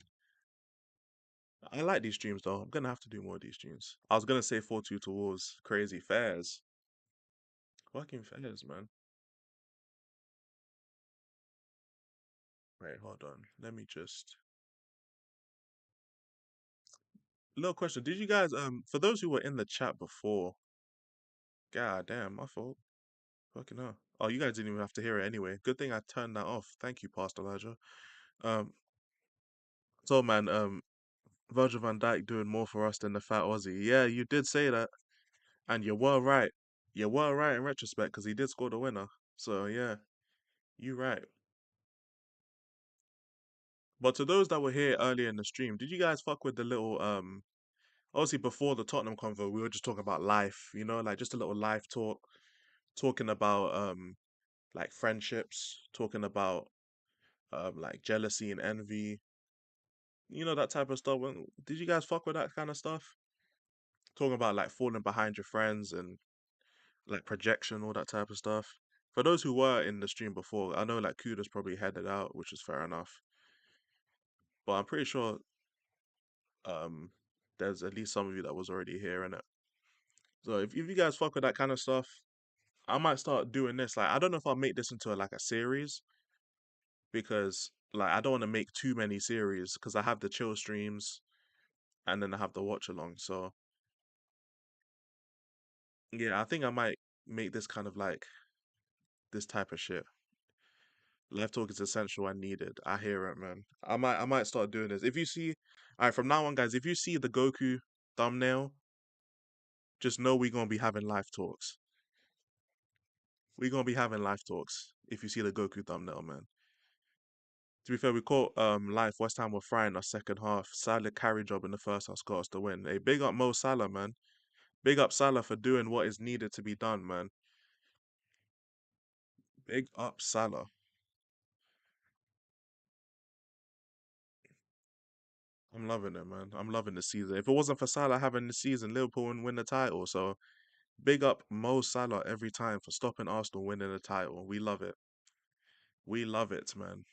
I like these streams though. I'm gonna have to do more of these streams. I was gonna say 4-2 towards crazy fairs. Fucking fairs, man. Wait, hold on. Let me just little question. Did you guys for those who were in the chat before, god damn, my fault. Fucking hell. Oh, you guys didn't even have to hear it anyway. Good thing I turned that off. Thank you, Pastor Elijah. Um so man, Virgil van Dijk doing more for us than the fat Aussie. Yeah, you did say that. And you were right. You were right in retrospect because he did score the winner. So yeah, you right. But to those that were here earlier in the stream, did you guys fuck with the little obviously before the Tottenham convo, we were just talking about life, like just a little life talk, talking about like friendships, talking about like jealousy and envy. You know that type of stuff. Did you guys fuck with that kind of stuff? Talking about like falling behind your friends and like projection, all that type of stuff. For those who were in the stream before, I know like Kuda's probably headed out, which is fair enough. But I'm pretty sure um there's at least some of you that was already here in it. So if you guys fuck with that kind of stuff, I might start doing this. Like I don't know if I'll make this into like a series because like I don't want to make too many series because I have the chill streams and then I have the watch along. So yeah, I think I might make this kind of like this type of shit. Live talk is essential and needed. I hear it, man. I might start doing this. If you see, all right, from now on, guys, if you see the Goku thumbnail, just know we're gonna be having live talks. We're gonna be having live talks if you see the Goku thumbnail, man. To be fair, we caught live West Ham were frying our second half. Salah carry job in the first half got us the win. Hey, big up Mo Salah, man. Big up Salah for doing what is needed to be done, man. Big up Salah. I'm loving it, man. I'm loving the season. If it wasn't for Salah having the season, Liverpool wouldn't win the title. So big up Mo Salah every time for stopping Arsenal winning the title. We love it. We love it, man.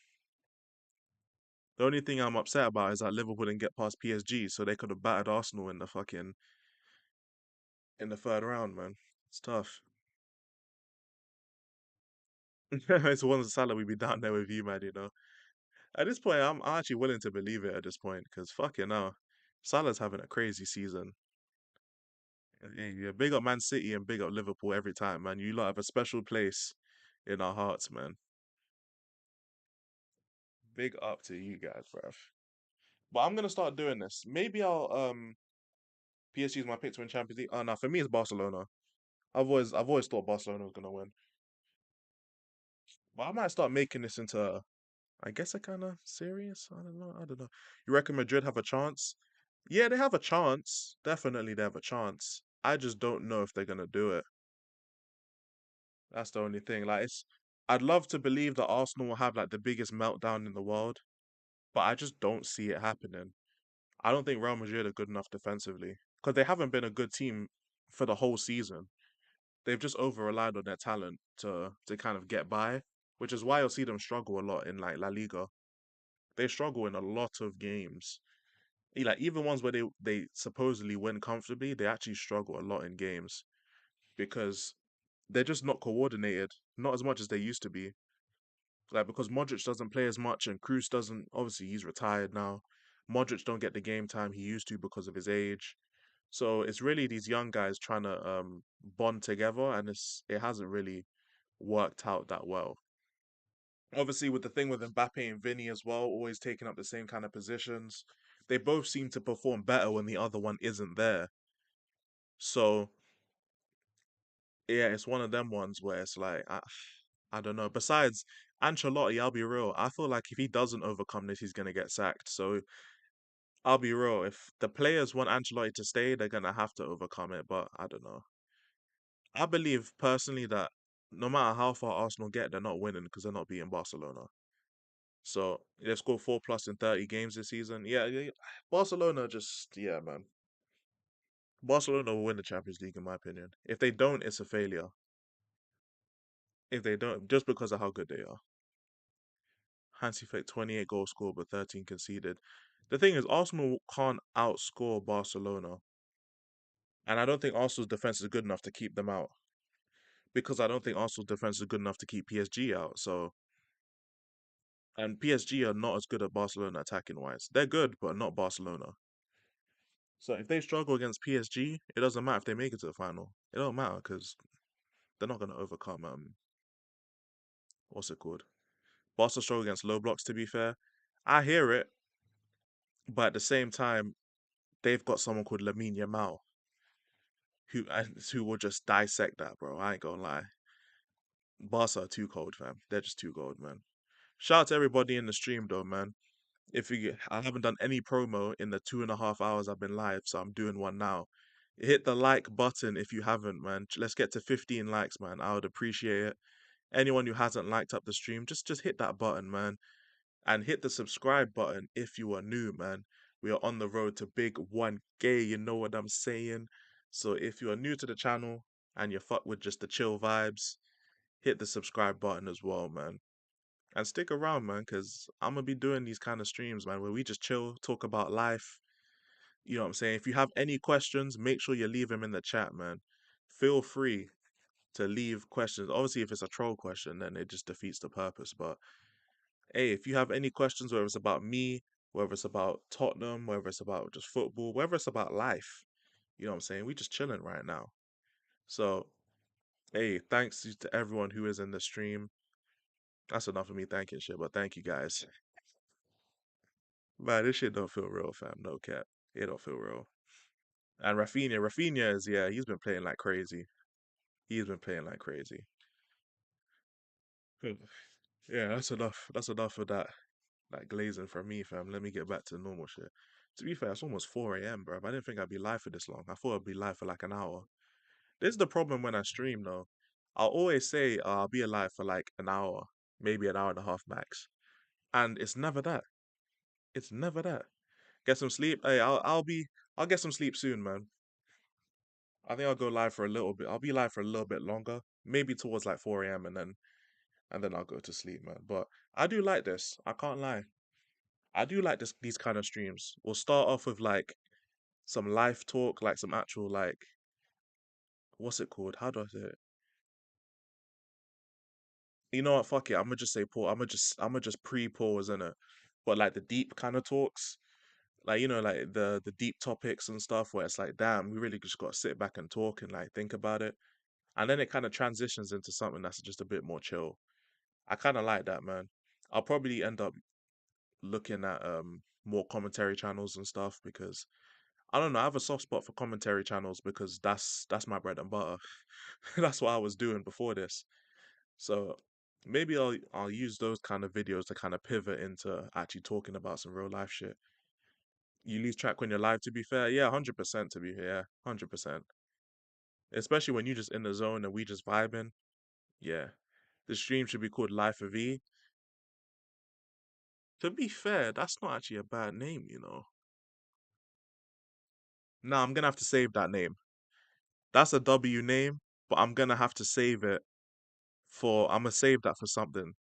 The only thing I'm upset about is that Liverpool didn't get past PSG, so they could have battered Arsenal in the fucking in the third round, man. It's tough. It's one Salah we'd be down there with you, man. You know. At this point, I'm actually willing to believe it at this point because fucking hell, Salah's having a crazy season. Yeah, yeah, big up Man City and big up Liverpool every time, man. You lot have a special place in our hearts, man. Big up to you guys, bruv. But I'm gonna start doing this. Maybe I'll PSG is my pick to win Champions League. Oh no, for me it's Barcelona. I've always thought Barcelona was gonna win. But I might start making this into I guess a kind of serious. I don't know. I don't know. You reckon Madrid have a chance? Yeah, they have a chance. Definitely they have a chance. I just don't know if they're gonna do it. That's the only thing. Like it's I'd love to believe that Arsenal will have like the biggest meltdown in the world, but I just don't see it happening. I don't think Real Madrid are good enough defensively because they haven't been a good team for the whole season. They've just over relied on their talent to kind of get by, which is why you'll see them struggle a lot in like La Liga. They struggle in a lot of games. Like even ones where they supposedly win comfortably, they actually struggle a lot in games because they're just not coordinated, not as much as they used to be. Like because Modric doesn't play as much and Cruz doesn't. Obviously, he's retired now. Modric don't get the game time he used to because of his age. So it's really these young guys trying to bond together, and it hasn't really worked out that well. Obviously, with the thing with Mbappe and Vinny as well, always taking up the same kind of positions, they both seem to perform better when the other one isn't there. So yeah, it's one of them ones where it's like I don't know. Besides Ancelotti, I'll be real. I feel like if he doesn't overcome this, he's gonna get sacked. So I'll be real. If the players want Ancelotti to stay, they're gonna have to overcome it. But I don't know. I believe personally that no matter how far Arsenal get, they're not winning because they're not beating Barcelona. So they scored 4+ in 30 games this season. Yeah, yeah, yeah. Barcelona just yeah, man. Barcelona will win the Champions League in my opinion. If they don't, it's a failure. If they don't, just because of how good they are. Hansi Flick 28 goals scored but 13 conceded. The thing is, Arsenal can't outscore Barcelona, and I don't think Arsenal's defense is good enough to keep them out. Because I don't think Arsenal's defense is good enough to keep PSG out. So and PSG are not as good at Barcelona attacking wise. They're good, but not Barcelona. So if they struggle against PSG, it doesn't matter if they make it to the final. It don't matter because they're not going to overcome what's it called? Barca struggle against low blocks. To be fair, I hear it, but at the same time, they've got someone called Lamine Yamal who will just dissect that, bro. I ain't gonna lie. Barca are too cold, fam. They're just too cold, man. Shout out to everybody in the stream, though, man. I haven't done any promo in the 2.5 hours I've been live, so I'm doing one now. Hit the like button if you haven't, man. Let's get to 15 likes, man. I would appreciate it. Anyone who hasn't liked up the stream, just hit that button, man. and hit the subscribe button if you are new, man. We are on the road to big 1K, you know what I'm saying? So if you are new to the channel and you fuck with just the chill vibes, hit the subscribe button as well, man. And stick around, man, because I'm gonna be doing these kind of streams, man, where we just chill, talk about life. You know what I'm saying? If you have any questions, make sure you leave them in the chat, man. Feel free to leave questions. Obviously, if it's a troll question, then it just defeats the purpose. But hey, if you have any questions, whether it's about me, whether it's about Tottenham, whether it's about just football, whether it's about life, you know what I'm saying? We just chilling right now. So, hey, thanks to everyone who is in the stream. That's enough of me thanking shit, but thank you guys. Man, this shit don't feel real, fam. No cap. It don't feel real. And Rafinha is, yeah, he's been playing like crazy. He's been playing like crazy. Good. Yeah, that's enough. That's enough of that. Like glazing for me, fam. Let me get back to normal shit. To be fair, it's almost 4 a.m., bro. I didn't think I'd be live for this long. I thought I'd be live for like an hour. This is the problem when I stream, though. I'll always say I'll be alive for like an hour, maybe an hour and a half max, and it's never that. It's never that. Get some sleep. Hey, I'll get some sleep soon, man. I think I'll go live for a little bit. I'll be live for a little bit longer, maybe towards like 4 a.m. and then I'll go to sleep, man. But I do like this. I can't lie. I do like these kind of streams. We'll start off with like some life talk, like some actual like what's it called? How do I say it? You know what? Fuck it. I'm gonna just say pause. I'm gonna just pre-pause in it. But like the deep kind of talks, like like the deep topics and stuff, where it's like, damn, we really just gotta sit back and talk and like think about it, and then it kind of transitions into something that's just a bit more chill. I kind of like that, man. I'll probably end up looking at more commentary channels and stuff because I don't know. I have a soft spot for commentary channels because that's my bread and butter. That's what I was doing before this. So maybe I'll use those kind of videos to kind of pivot into actually talking about some real life shit. You lose track when you're live. To be fair, yeah, 100% to be here, 100%. Especially when you just in the zone and we just vibing. Yeah, the stream should be called Life of E. To be fair, that's not actually a bad name, you know. Nah, I'm gonna have to save that name. That's a W name, but I'm gonna have to save it for. I'm gonna save that for something.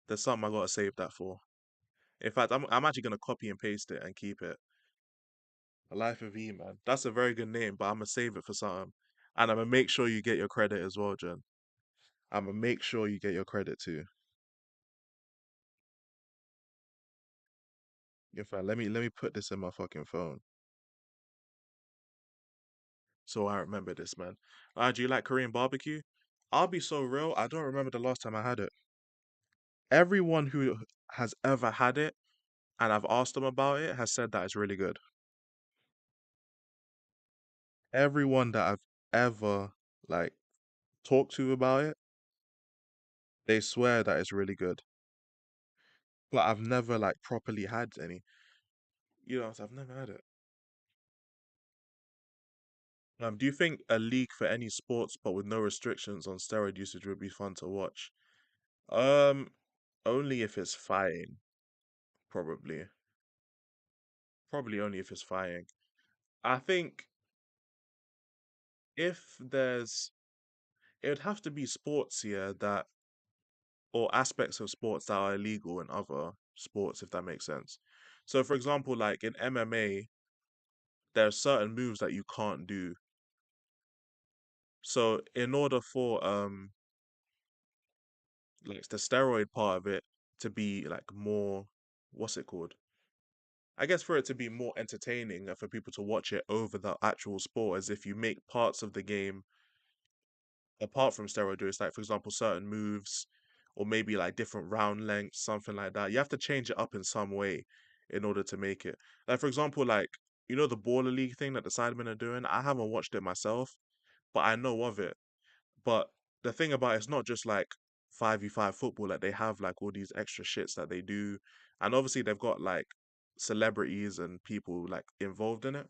There's something I gotta save that for. In fact, I'm actually gonna copy and paste it and keep it. A Life of E, man. That's a very good name, but I'm gonna save it for something. And I'm gonna make sure you get your credit as well, Jen. I'm gonna make sure you get your credit too. In fact, let me put this in my fucking phone so I remember this, man. Do you like Korean barbecue? I'll be so real. I don't remember the last time I had it. Everyone who has ever had it and I've asked them about it has said that it's really good. Everyone that I've ever like talked to about it, they swear that it's really good. But I've never like properly had any. I've never had it. Do you think a league for any sports but with no restrictions on steroid usage would be fun to watch? Um, only if it's fighting, probably. Probably only if it's fighting. I think if there's, it would have to be sports here that, or aspects of sports that are illegal in other sports, if that makes sense. So, for example, like in MMA, there are certain moves that you can't do. So, in order for like the steroid part of it to be like more, what's it called? I guess for it to be more entertaining and for people to watch it over the actual sport, as if you make parts of the game apart from steroid use, like for example, certain moves or maybe like different round lengths, something like that. You have to change it up in some way in order to make it. Like for example, like the baller league thing that the Sidemen are doing. I haven't watched it myself, but I know of it. But the thing about it's not just like 5v5 football, like they have like all these extra shits that they do. And obviously they've got like celebrities and people like involved in it.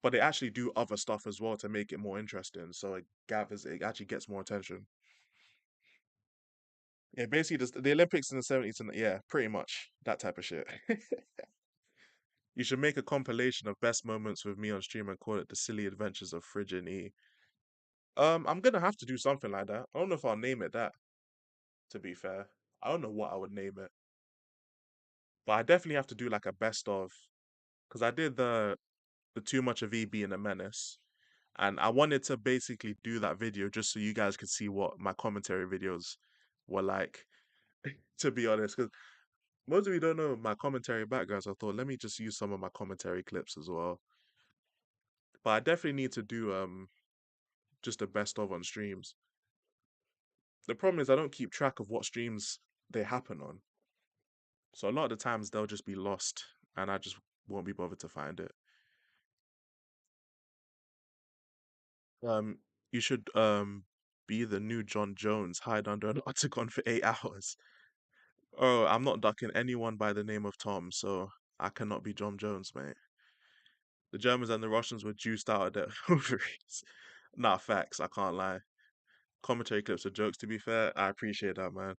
But they actually do other stuff as well to make it more interesting. So it actually gets more attention. Yeah, basically just the Olympics in the 70s and yeah, pretty much that type of shit. You should make a compilation of best moments with me on stream and call it the silly adventures of Fridge and E. I'm gonna have to do something like that. I don't know if I'll name it that, to be fair. I don't know what I would name it. But I definitely have to do like a best of because I did the too much of E being a menace. And I wanted to basically do that video just so you guys could see what my commentary videos were like, to be honest. Because most of you don't know my commentary background, so I thought let me just use some of my commentary clips as well. But I definitely need to do just a best of on streams. The problem is I don't keep track of what streams they happen on. So a lot of the times they'll just be lost and I just won't be bothered to find it. Um, you should be the new John Jones, hide under an octagon for 8 hours. Oh, I'm not ducking anyone by the name of Tom, so I cannot be John Jones, mate. The Germans and the Russians were juiced out of their ovaries. Nah, facts, I can't lie. Commentary clips are jokes, to be fair. I appreciate that, man.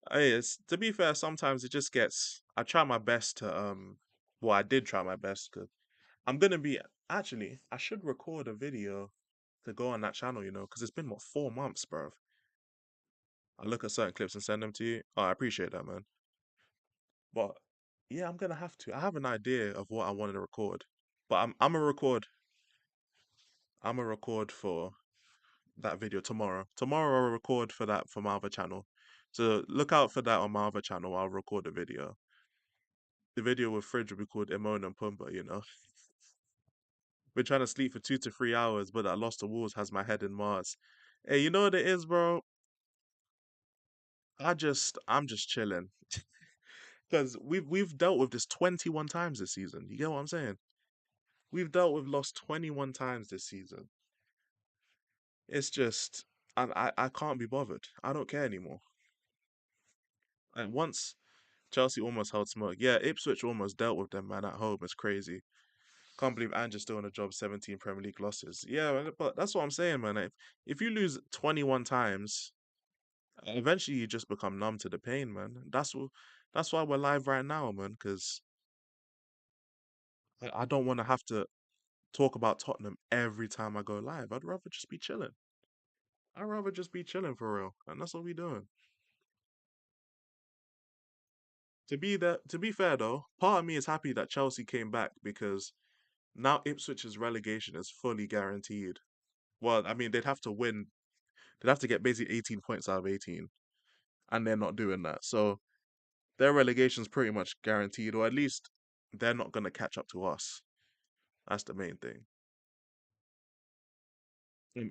Hey, it's to be fair, sometimes it just gets I try my best to well, I did try my best because I'm gonna be actually I should record a video to go on that channel, because it's been what 4 months, bro. I look at certain clips and send them to you. Oh, I appreciate that, man. But yeah, I'm gonna have to. I have an idea of what I want to record, but I'm a record. I'm a record for that video tomorrow. Tomorrow I'll record for that for my other channel. So look out for that on my other channel. I'll record a video. The video with Fridge will be called Imon and Pumbaa. Been trying to sleep for 2 to 3 hours, but that Lost to Wolves has my head in Mars. Hey, you know what it is, bro? I'm just chilling. Because we've dealt with this 21 times this season. You get what I'm saying? We've dealt with loss 21 times this season. It's just I can't be bothered. I don't care anymore. And once Chelsea almost held smoke. Yeah, Ipswich almost dealt with them, man, at home. It's crazy. Can't believe Ange's still on the job, 17 Premier League losses. Yeah, but that's what I'm saying, man. If you lose 21 times, eventually you just become numb to the pain, man. That's why we're live right now, man, because I don't want to have to talk about Tottenham every time I go live. I'd rather just be chilling. I'd rather just be chilling for real. And that's what we doing. To be fair though, part of me is happy that Chelsea came back because now Ipswich's relegation is fully guaranteed. Well, I mean, they'd have to win. They'd have to get basically 18 points out of 18, and they're not doing that. So their relegation's pretty much guaranteed, or at least they're not going to catch up to us. That's the main thing.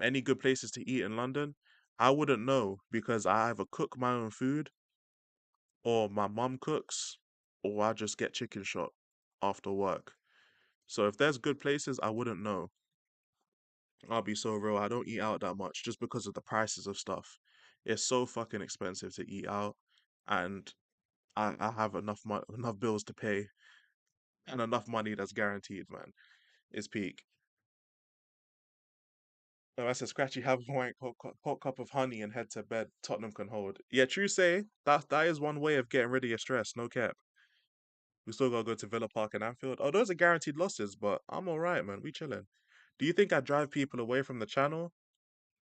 Any good places to eat in London? I wouldn't know because I either cook my own food or my mum cooks, or I just get chicken shop after work. So if there's good places, I wouldn't know. I'll be so real. I don't eat out that much just because of the prices of stuff. It's so fucking expensive to eat out, and I have enough bills to pay and enough money that's guaranteed, man. It's peak. No, I said scratchy have a hot cup of honey and head to bed. Tottenham can hold. Yeah, true say. That is one way of getting rid of your stress, no cap. We still gotta go to Villa Park and Anfield. Oh, those are guaranteed losses, but I'm alright, man. We chilling. Do you think I drive people away from the channel?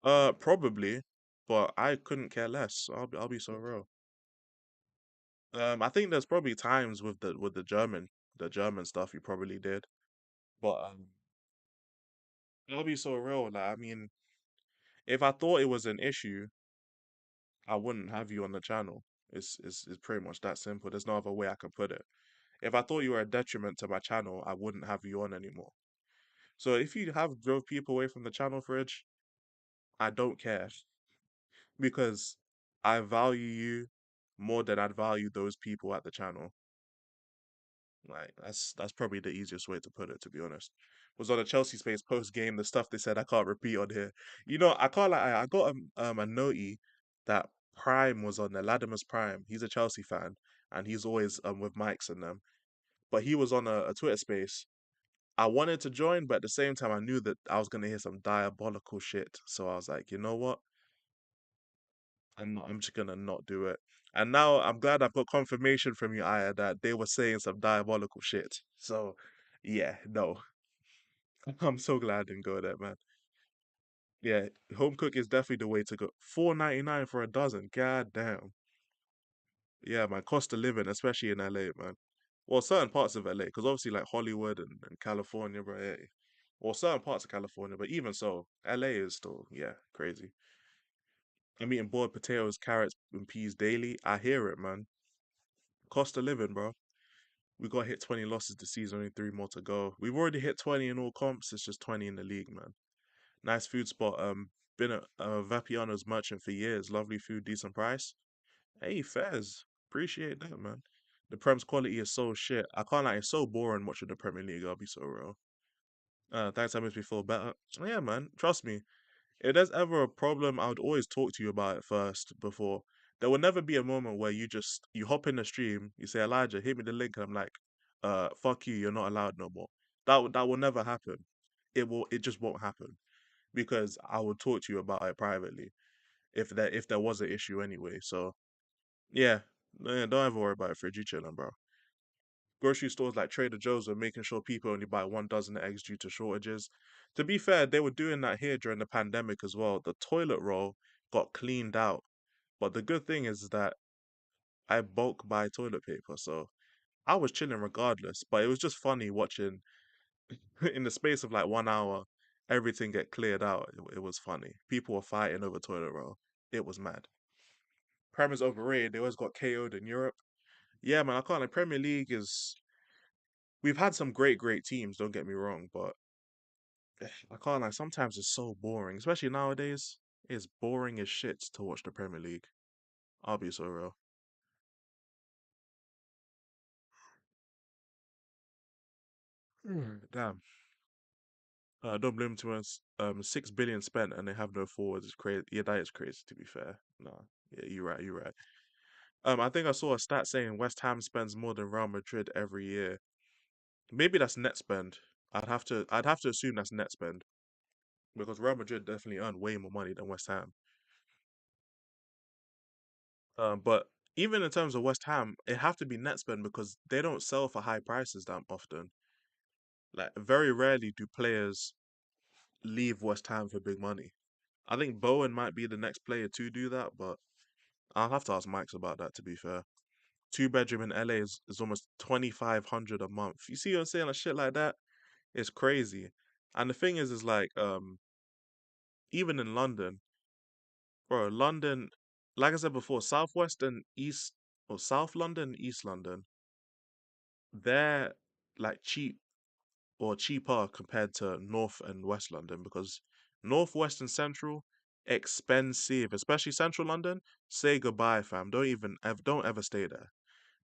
Probably, but I couldn't care less. I'll be so real. I think there's probably times with the German stuff you probably did, but I'll be so real. Like, I mean, if I thought it was an issue, I wouldn't have you on the channel. It's pretty much that simple. There's no other way I can put it. If I thought you were a detriment to my channel, I wouldn't have you on anymore. So if you have drove people away from the channel, Fridge, I don't care because I value you more than I'd value those people at the channel. Like that's probably the easiest way to put it, to be honest. Was on a Chelsea space post game, the stuff they said I can't repeat on here. I can't like I got a notey that Prime was on there, Latimer's Prime. He's a Chelsea fan and he's always with Mikes and them. But he was on a Twitter space. I wanted to join, but at the same time I knew that I was gonna hear some diabolical shit. So I was like, you know what? I'm just gonna not do it. And now I'm glad I've got confirmation from you, Aya, that they were saying some diabolical shit. So, yeah, no, I'm so glad I didn't go there, man. Yeah, home cook is definitely the way to go. 4.99 for a dozen. God damn. Yeah, man. Cost of living, especially in LA, man. Well, certain parts of LA, because obviously like Hollywood and California, bro. Yeah. Well, certain parts of California, but even so, LA is still, yeah, crazy. I'm eating boiled potatoes, carrots, and peas daily. I hear it, man. Cost of living, bro. We got hit 20 losses this season, only three more to go. We've already hit 20 in all comps. It's just 20 in the league, man. Nice food spot. Been a Vapiano's merchant for years. Lovely food, decent price. Hey, Fez. Appreciate that, man. The Prem's quality is so shit. I can't lie, it's so boring watching the Premier League. I'll be so real. Thanks, that makes me feel better. Yeah, man. Trust me. If there's ever a problem, I would always talk to you about it first before. There will never be a moment where you hop in the stream, you say, Elijah, hit me the link, and I'm like, fuck you, you're not allowed no more. That will never happen. It just won't happen. Because I will talk to you about it privately if there was an issue anyway. So yeah, don't ever worry about it, Fridge. You chilling, bro. Grocery stores like Trader Joe's are making sure people only buy 1 dozen eggs due to shortages. To be fair, they were doing that here during the pandemic as well. The toilet roll got cleaned out. But the good thing is that I bulk buy toilet paper, so I was chilling regardless. But it was just funny watching in the space of like 1 hour, everything get cleared out. It was funny. People were fighting over toilet roll. It was mad. Prem is overrated. They always got KO'd in Europe. Yeah, man, I can't. Like Premier League is. We've had some great teams. Don't get me wrong, but I can't. Like sometimes it's so boring, especially nowadays. It's boring as shit to watch the Premier League. I'll be so real. Damn. Don't blame too much. 6 billion spent and they have no forwards. It's crazy. Yeah, that is crazy. To be fair, no. Yeah, you're right. You're right. I think I saw a stat saying West Ham spends more than Real Madrid every year. Maybe that's net spend. I'd have to assume that's net spend because Real Madrid definitely earn way more money than West Ham. But even in terms of West Ham, it have to be net spend because they don't sell for high prices that often. Like very rarely do players leave West Ham for big money. I think Bowen might be the next player to do that, but I'll have to ask Mike's about that to be fair. Two bedroom in LA is almost 2,500 a month. You see what I'm saying? Like shit like that is crazy. And the thing is like even in London, bro, London, like I said before, Southwest and East or South London, East London, they're like cheap or cheaper compared to North and West London because North, West, and Central expensive, especially Central London. Say goodbye, fam. Don't ever stay there.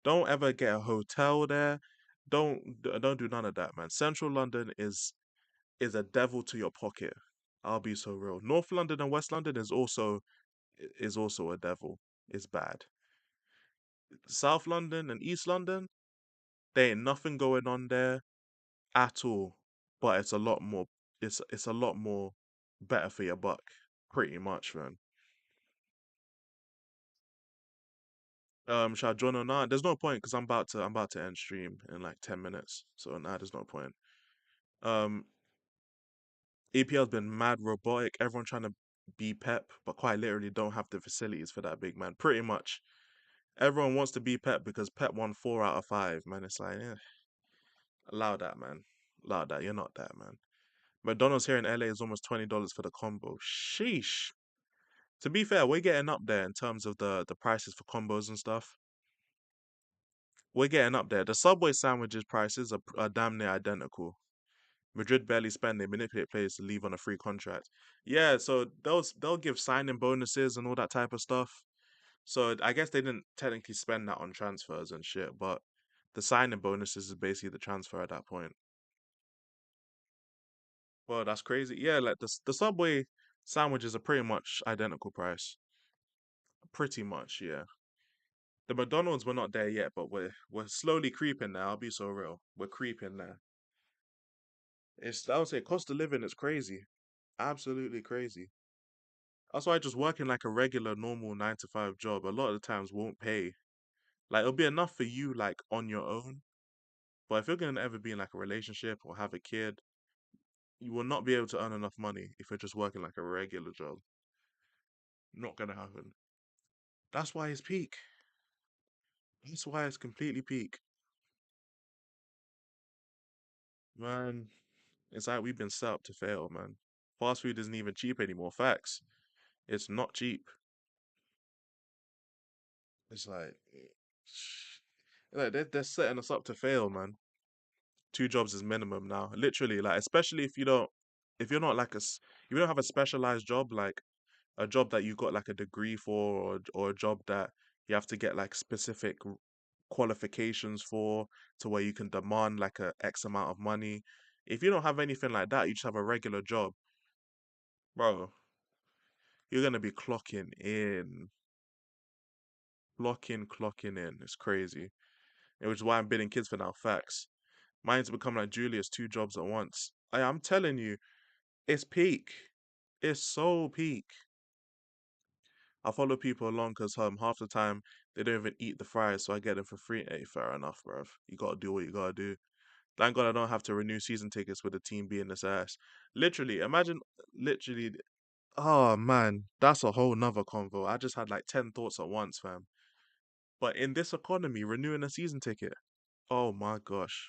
Don't ever get a hotel there. Don't do none of that, man. Central London is a devil to your pocket. I'll be so real. North London and West London is also a devil. It's bad. South London and East London, there ain't nothing going on there at all. But it's a lot more. It's a lot more better for your buck, pretty much, man. Shall I join or not? There's no point because I'm about to end stream in like 10 minutes. So nah, there's no point. Um, EPL's been mad robotic. Everyone trying to be Pep, but quite literally don't have the facilities for that big man. Pretty much, everyone wants to be Pep because Pep won 4 out of 5. Man, it's like, yeah, allow that, man. Allow that. You're not that, man. McDonald's here in LA is almost $20 for the combo. Sheesh. To be fair, we're getting up there in terms of the prices for combos and stuff. We're getting up there. The Subway sandwiches prices are damn near identical. Madrid barely spend, they manipulate players to leave on a free contract. Yeah, so they'll give signing bonuses and all that type of stuff. So I guess they didn't technically spend that on transfers and shit, but the signing bonuses is basically the transfer at that point. Well, that's crazy. Yeah, like the Subway sandwiches are pretty much identical price. Pretty much, yeah. The McDonald's we're not there yet, but we're slowly creeping there. I'll be so real. We're creeping there. I would say cost of living is crazy. Absolutely crazy. That's why just working like a regular, normal 9 to 5 job a lot of the times won't pay. Like it'll be enough for you like on your own, but if you're gonna ever be in like a relationship or have a kid, you will not be able to earn enough money if you're just working like a regular job. Not gonna happen. That's why it's peak. That's why it's completely peak. Man, it's like we've been set up to fail, man. Fast food isn't even cheap anymore. Facts. It's not cheap. It's like they're setting us up to fail, man. 2 jobs is minimum now. Literally, like especially if you're not like if you don't have a specialized job, like a job that you got like a degree for, or a job that you have to get like specific qualifications for, to where you can demand like a X amount of money. If you don't have anything like that, you just have a regular job, bro. You're gonna be clocking in. It's crazy. Which is why I'm bidding kids for now. Facts. Mine's become like Julius, 2 jobs at once. I'm telling you, it's peak. It's so peak. I follow people along because half the time they don't even eat the fries, so I get them for free. Hey, fair enough, bruv. You gotta do what you gotta do. Thank God I don't have to renew season tickets with the team being this ass. Literally, imagine, literally. Oh man, that's a whole nother convo. I just had like 10 thoughts at once, fam. But in this economy, renewing a season ticket, oh my gosh,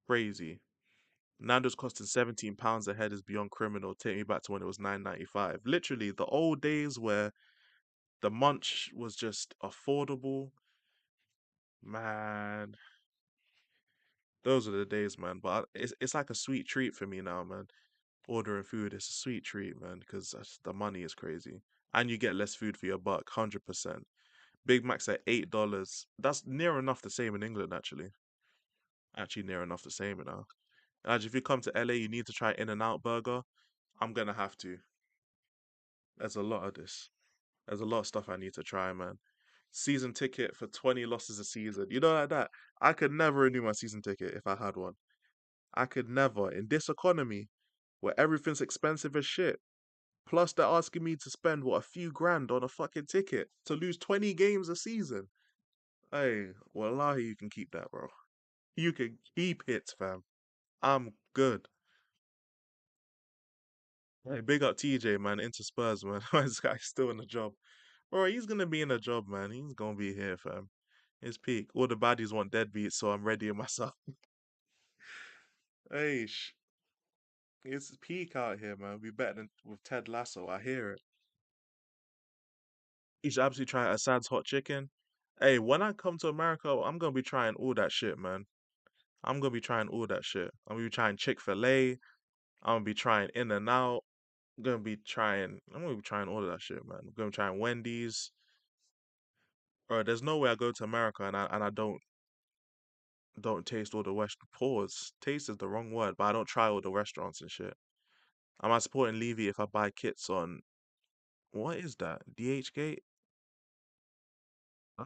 crazy. Nando's costing £17 a head is beyond criminal. Take me back to when it was 9.95. Literally, the old days where the munch was just affordable. Man, those are the days, man. But it's like a sweet treat for me now, man. Ordering food is a sweet treat, man, because the money is crazy, and you get less food for your buck. 100%. Big Mac's at $8. That's near enough the same in England, actually. Actually, near enough the same, you know. If you come to LA, you need to try In-N-Out Burger. I'm gonna have to. There's a lot of this. There's a lot of stuff I need to try, man. Season ticket for 20 losses a season. You know, like that. I could never renew my season ticket if I had one. I could never. In this economy, where everything's expensive as shit. Plus, they're asking me to spend, what, a few grand on a fucking ticket to lose 20 games a season. Hey, wallahi, you can keep that, bro. You can keep it, fam. I'm good. Hey, big up TJ, man, into Spurs, man. This guy's still in the job. Bro, he's gonna be in a job, man. He's gonna be here, fam. It's peak. All the baddies want deadbeats, so I'm readying myself. Hey, it's peak out here, man. We better than with Ted Lasso. I hear it. You should absolutely try Assad's hot chicken. Hey, when I come to America, I'm gonna be trying all that shit, man. I'm gonna be trying all that shit. I'm gonna be trying Chick-fil-A. I'm gonna be trying In-N-Out. I'm gonna be trying all of that shit, man. I'm gonna be trying Wendy's. Bro, there's no way I go to America and I don't taste all the West pause. Taste is the wrong word, but I don't try all the restaurants and shit. Am I supporting Levy if I buy kits on what is that? DH Gate? Huh?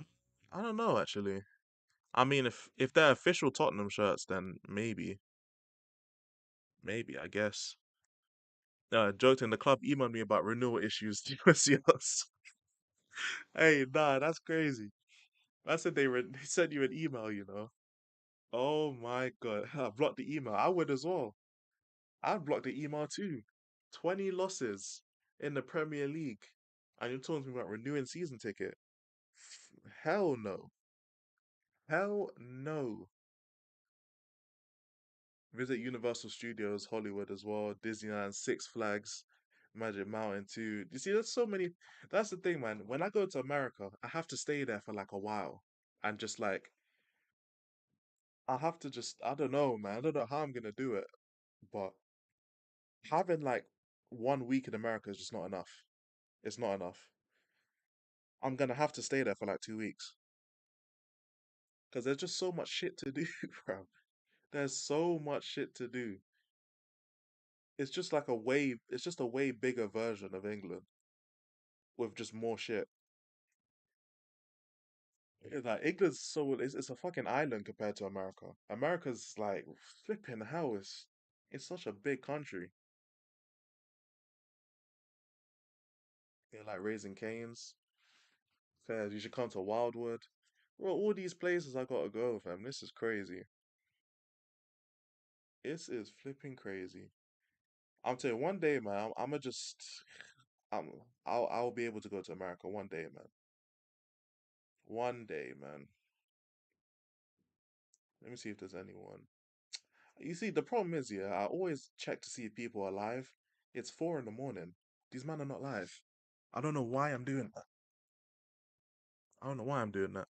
I don't know actually. I mean, if they're official Tottenham shirts, then maybe I guess. Joked in the club emailed me about renewal issues. Do you see us? Hey, nah, that's crazy. I said they sent you an email, you know. Oh my God, I blocked the email. I would as well. I'd block the email too. 20 losses in the Premier League, and you're talking to me about renewing season ticket. Hell no. Hell no. Visit Universal Studios Hollywood as well, Disneyland, Six Flags, Magic Mountain too. You see, there's so many. That's the thing, man. When I go to America, I have to stay there for like a while, and just like I have to just I don't know, man. I don't know how I'm gonna do it, but having like 1 week in America is just not enough. It's not enough. I'm gonna have to stay there for like 2 weeks because there's just so much shit to do, bro. There's so much shit to do. It's just a way bigger version of England with just more shit. Like England's it's a fucking island compared to America. America's like flipping hell. It's such a big country. Yeah, like Raising Canes. Fairs, you should come to Wildwood. Bro, all these places I gotta go, fam. This is crazy. This is flipping crazy. I'm telling you, one day, man, I'ma just, I'm, I'll be able to go to America one day, man. One day, man. Let me see if there's anyone. You see, the problem is, yeah, I always check to see if people are live. It's 4 in the morning. These men are not live. I don't know why I'm doing that. I don't know why I'm doing that.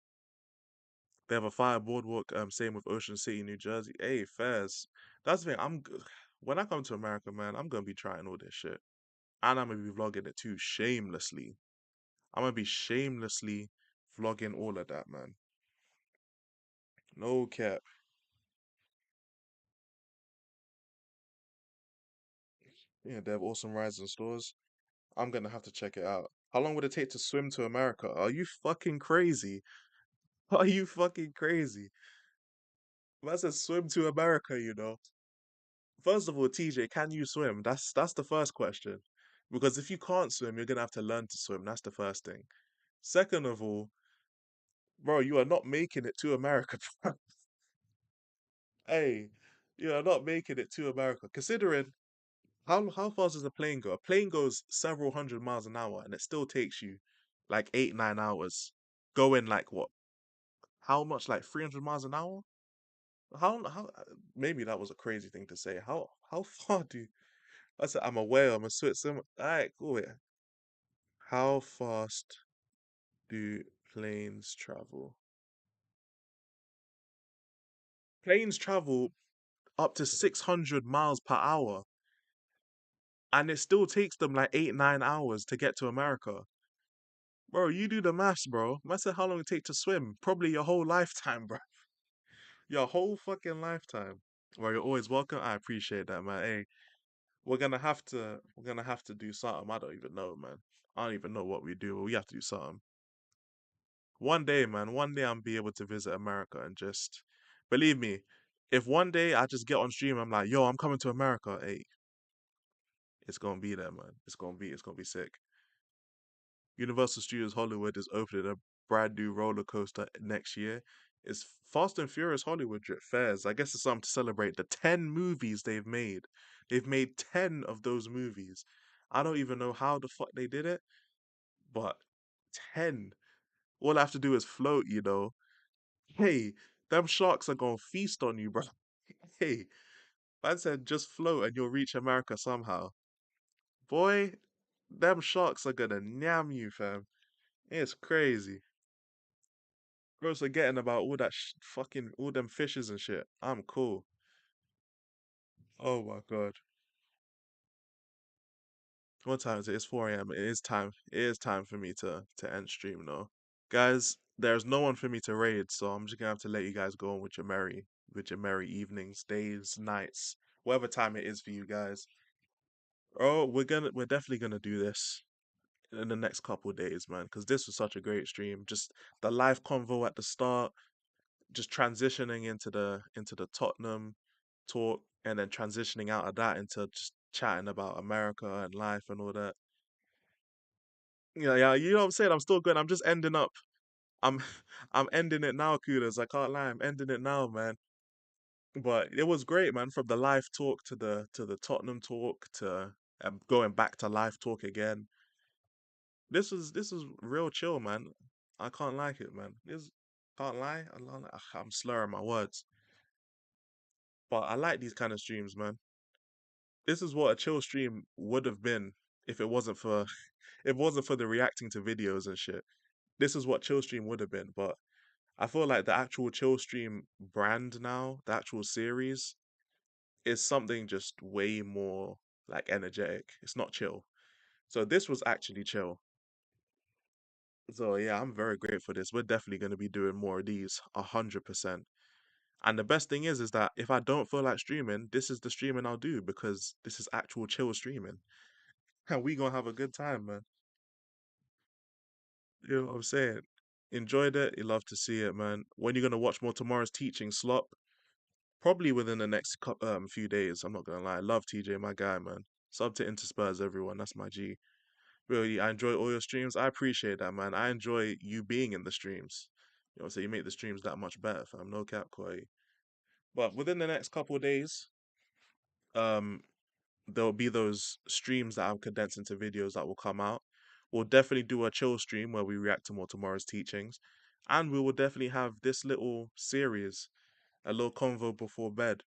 They have a fire boardwalk. Same with Ocean City, New Jersey. Hey, fairs. That's the thing. When I come to America, man, I'm gonna be trying all this shit, and I'm gonna be vlogging it too, shamelessly. I'm gonna be shamelessly vlogging all of that, man. No cap. Yeah, they have awesome rides and stores. I'm gonna have to check it out. How long would it take to swim to America? Are you fucking crazy? Are you fucking crazy? Man said swim to America, you know. First of all, TJ, can you swim? That's the first question. Because if you can't swim, you're gonna have to learn to swim. That's the first thing. Second of all, bro, you are not making it to America. Hey, you are not making it to America. Considering how fast does a plane go? A plane goes several hundred miles an hour, and it still takes you like 8, 9 hours. Going like what? How much? Like 300 miles an hour? How? Maybe that was a crazy thing to say. How far do? I said I'm a whale. I'm a Switzerland. All right, cool. Yeah. How fast do planes travel? Planes travel up to 600 miles per hour, and it still takes them like 8, 9 hours to get to America. Bro, you do the maths, bro. I said how long it take to swim? Probably your whole lifetime, bro. Your whole fucking lifetime. Well, you're always welcome. I appreciate that, man. Hey, we're gonna have to do something. I don't even know, man. I don't even know what we do, but we have to do something. One day, man, one day I'm be able to visit America and just believe me, if one day I just get on stream, I'm like, yo, I'm coming to America, hey, it's gonna be there, man. It's gonna be sick. Universal Studios Hollywood is opening a brand new roller coaster next year. It's Fast and Furious Hollywood Drip Fairs. I guess it's something to celebrate the 10 movies they've made. They've made 10 of those movies. I don't even know how the fuck they did it, but 10. All I have to do is float, you know. Hey, them sharks are gonna feast on you, bro. Hey, man said just float and you'll reach America somehow. Boy, them sharks are gonna nyam you, fam. It's crazy. Bro's forgetting about all that fucking all them fishes and shit. I'm cool. Oh my god. What time is it? It's 4 a.m. It is time. It is time for me to end stream now. Guys, there's no one for me to raid, so I'm just gonna have to let you guys go on with your merry evenings, days, nights, whatever time it is for you guys. Oh, we're definitely gonna do this in the next couple days, man, because this was such a great stream. Just the live convo at the start, just transitioning into the Tottenham talk, and then transitioning out of that into just chatting about America and life and all that. Yeah, yeah, you know what I'm saying? I'm still good. I'm just ending up. I'm I'm ending it now, Kudos. I can't lie. I'm ending it now, man. But it was great, man. From the live talk to the Tottenham talk to going back to live talk again. This is real chill, man. I can't like it, man. This can't lie. I'm slurring my words, but I like these kind of streams, man. This is what a chill stream would have been if it wasn't for if it wasn't for the reacting to videos and shit. This is what chill stream would have been, but I feel like the actual chill stream brand now, the actual series, is something just way more like energetic. It's not chill. So this was actually chill. So yeah, I'm very grateful for this. We're definitely going to be doing more of these, 100%. And the best thing is that if I don't feel like streaming, this is the streaming I'll do because this is actual chill streaming, and we gonna have a good time, man. You know what I'm saying? Enjoyed it. You love to see it, man. When you gonna watch more tomorrow's teaching slot? Probably within the next few days. I'm not gonna lie. I love TJ, my guy, man. Sub to Interspurs, everyone. That's my G. Really, I enjoy all your streams. I appreciate that, man. I enjoy you being in the streams. You know, so you make the streams that much better, fam. No cap, Koi. But within the next couple of days, um, there'll be those streams that I'll condense into videos that will come out. We'll definitely do a chill stream where we react to more tomorrow's teachings. And we will definitely have this little series, a little convo before bed.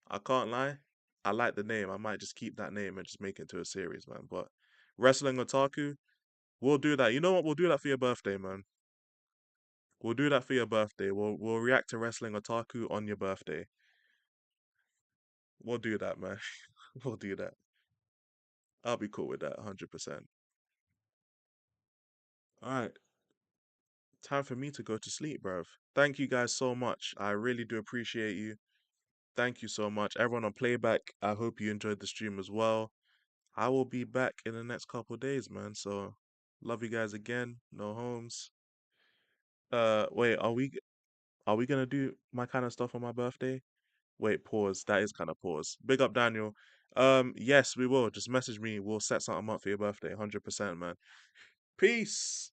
I can't lie, I like the name. I might just keep that name and just make it into a series, man. But Wrestling Otaku, we'll do that. You know what? We'll do that for your birthday, man. We'll do that for your birthday. We'll react to Wrestling Otaku on your birthday. We'll do that, man. We'll do that. I'll be cool with that, 100%. All right, time for me to go to sleep, bruv. Thank you guys so much. I really do appreciate you. Thank you so much. Everyone on playback, I hope you enjoyed the stream as well. I will be back in the next couple days, man. So love you guys again. No homes. Wait, are we gonna do my kind of stuff on my birthday? Wait, pause. That is kind of pause. Big up, Daniel. Yes, we will. Just message me. We'll set something up for your birthday. 100%, man. Peace.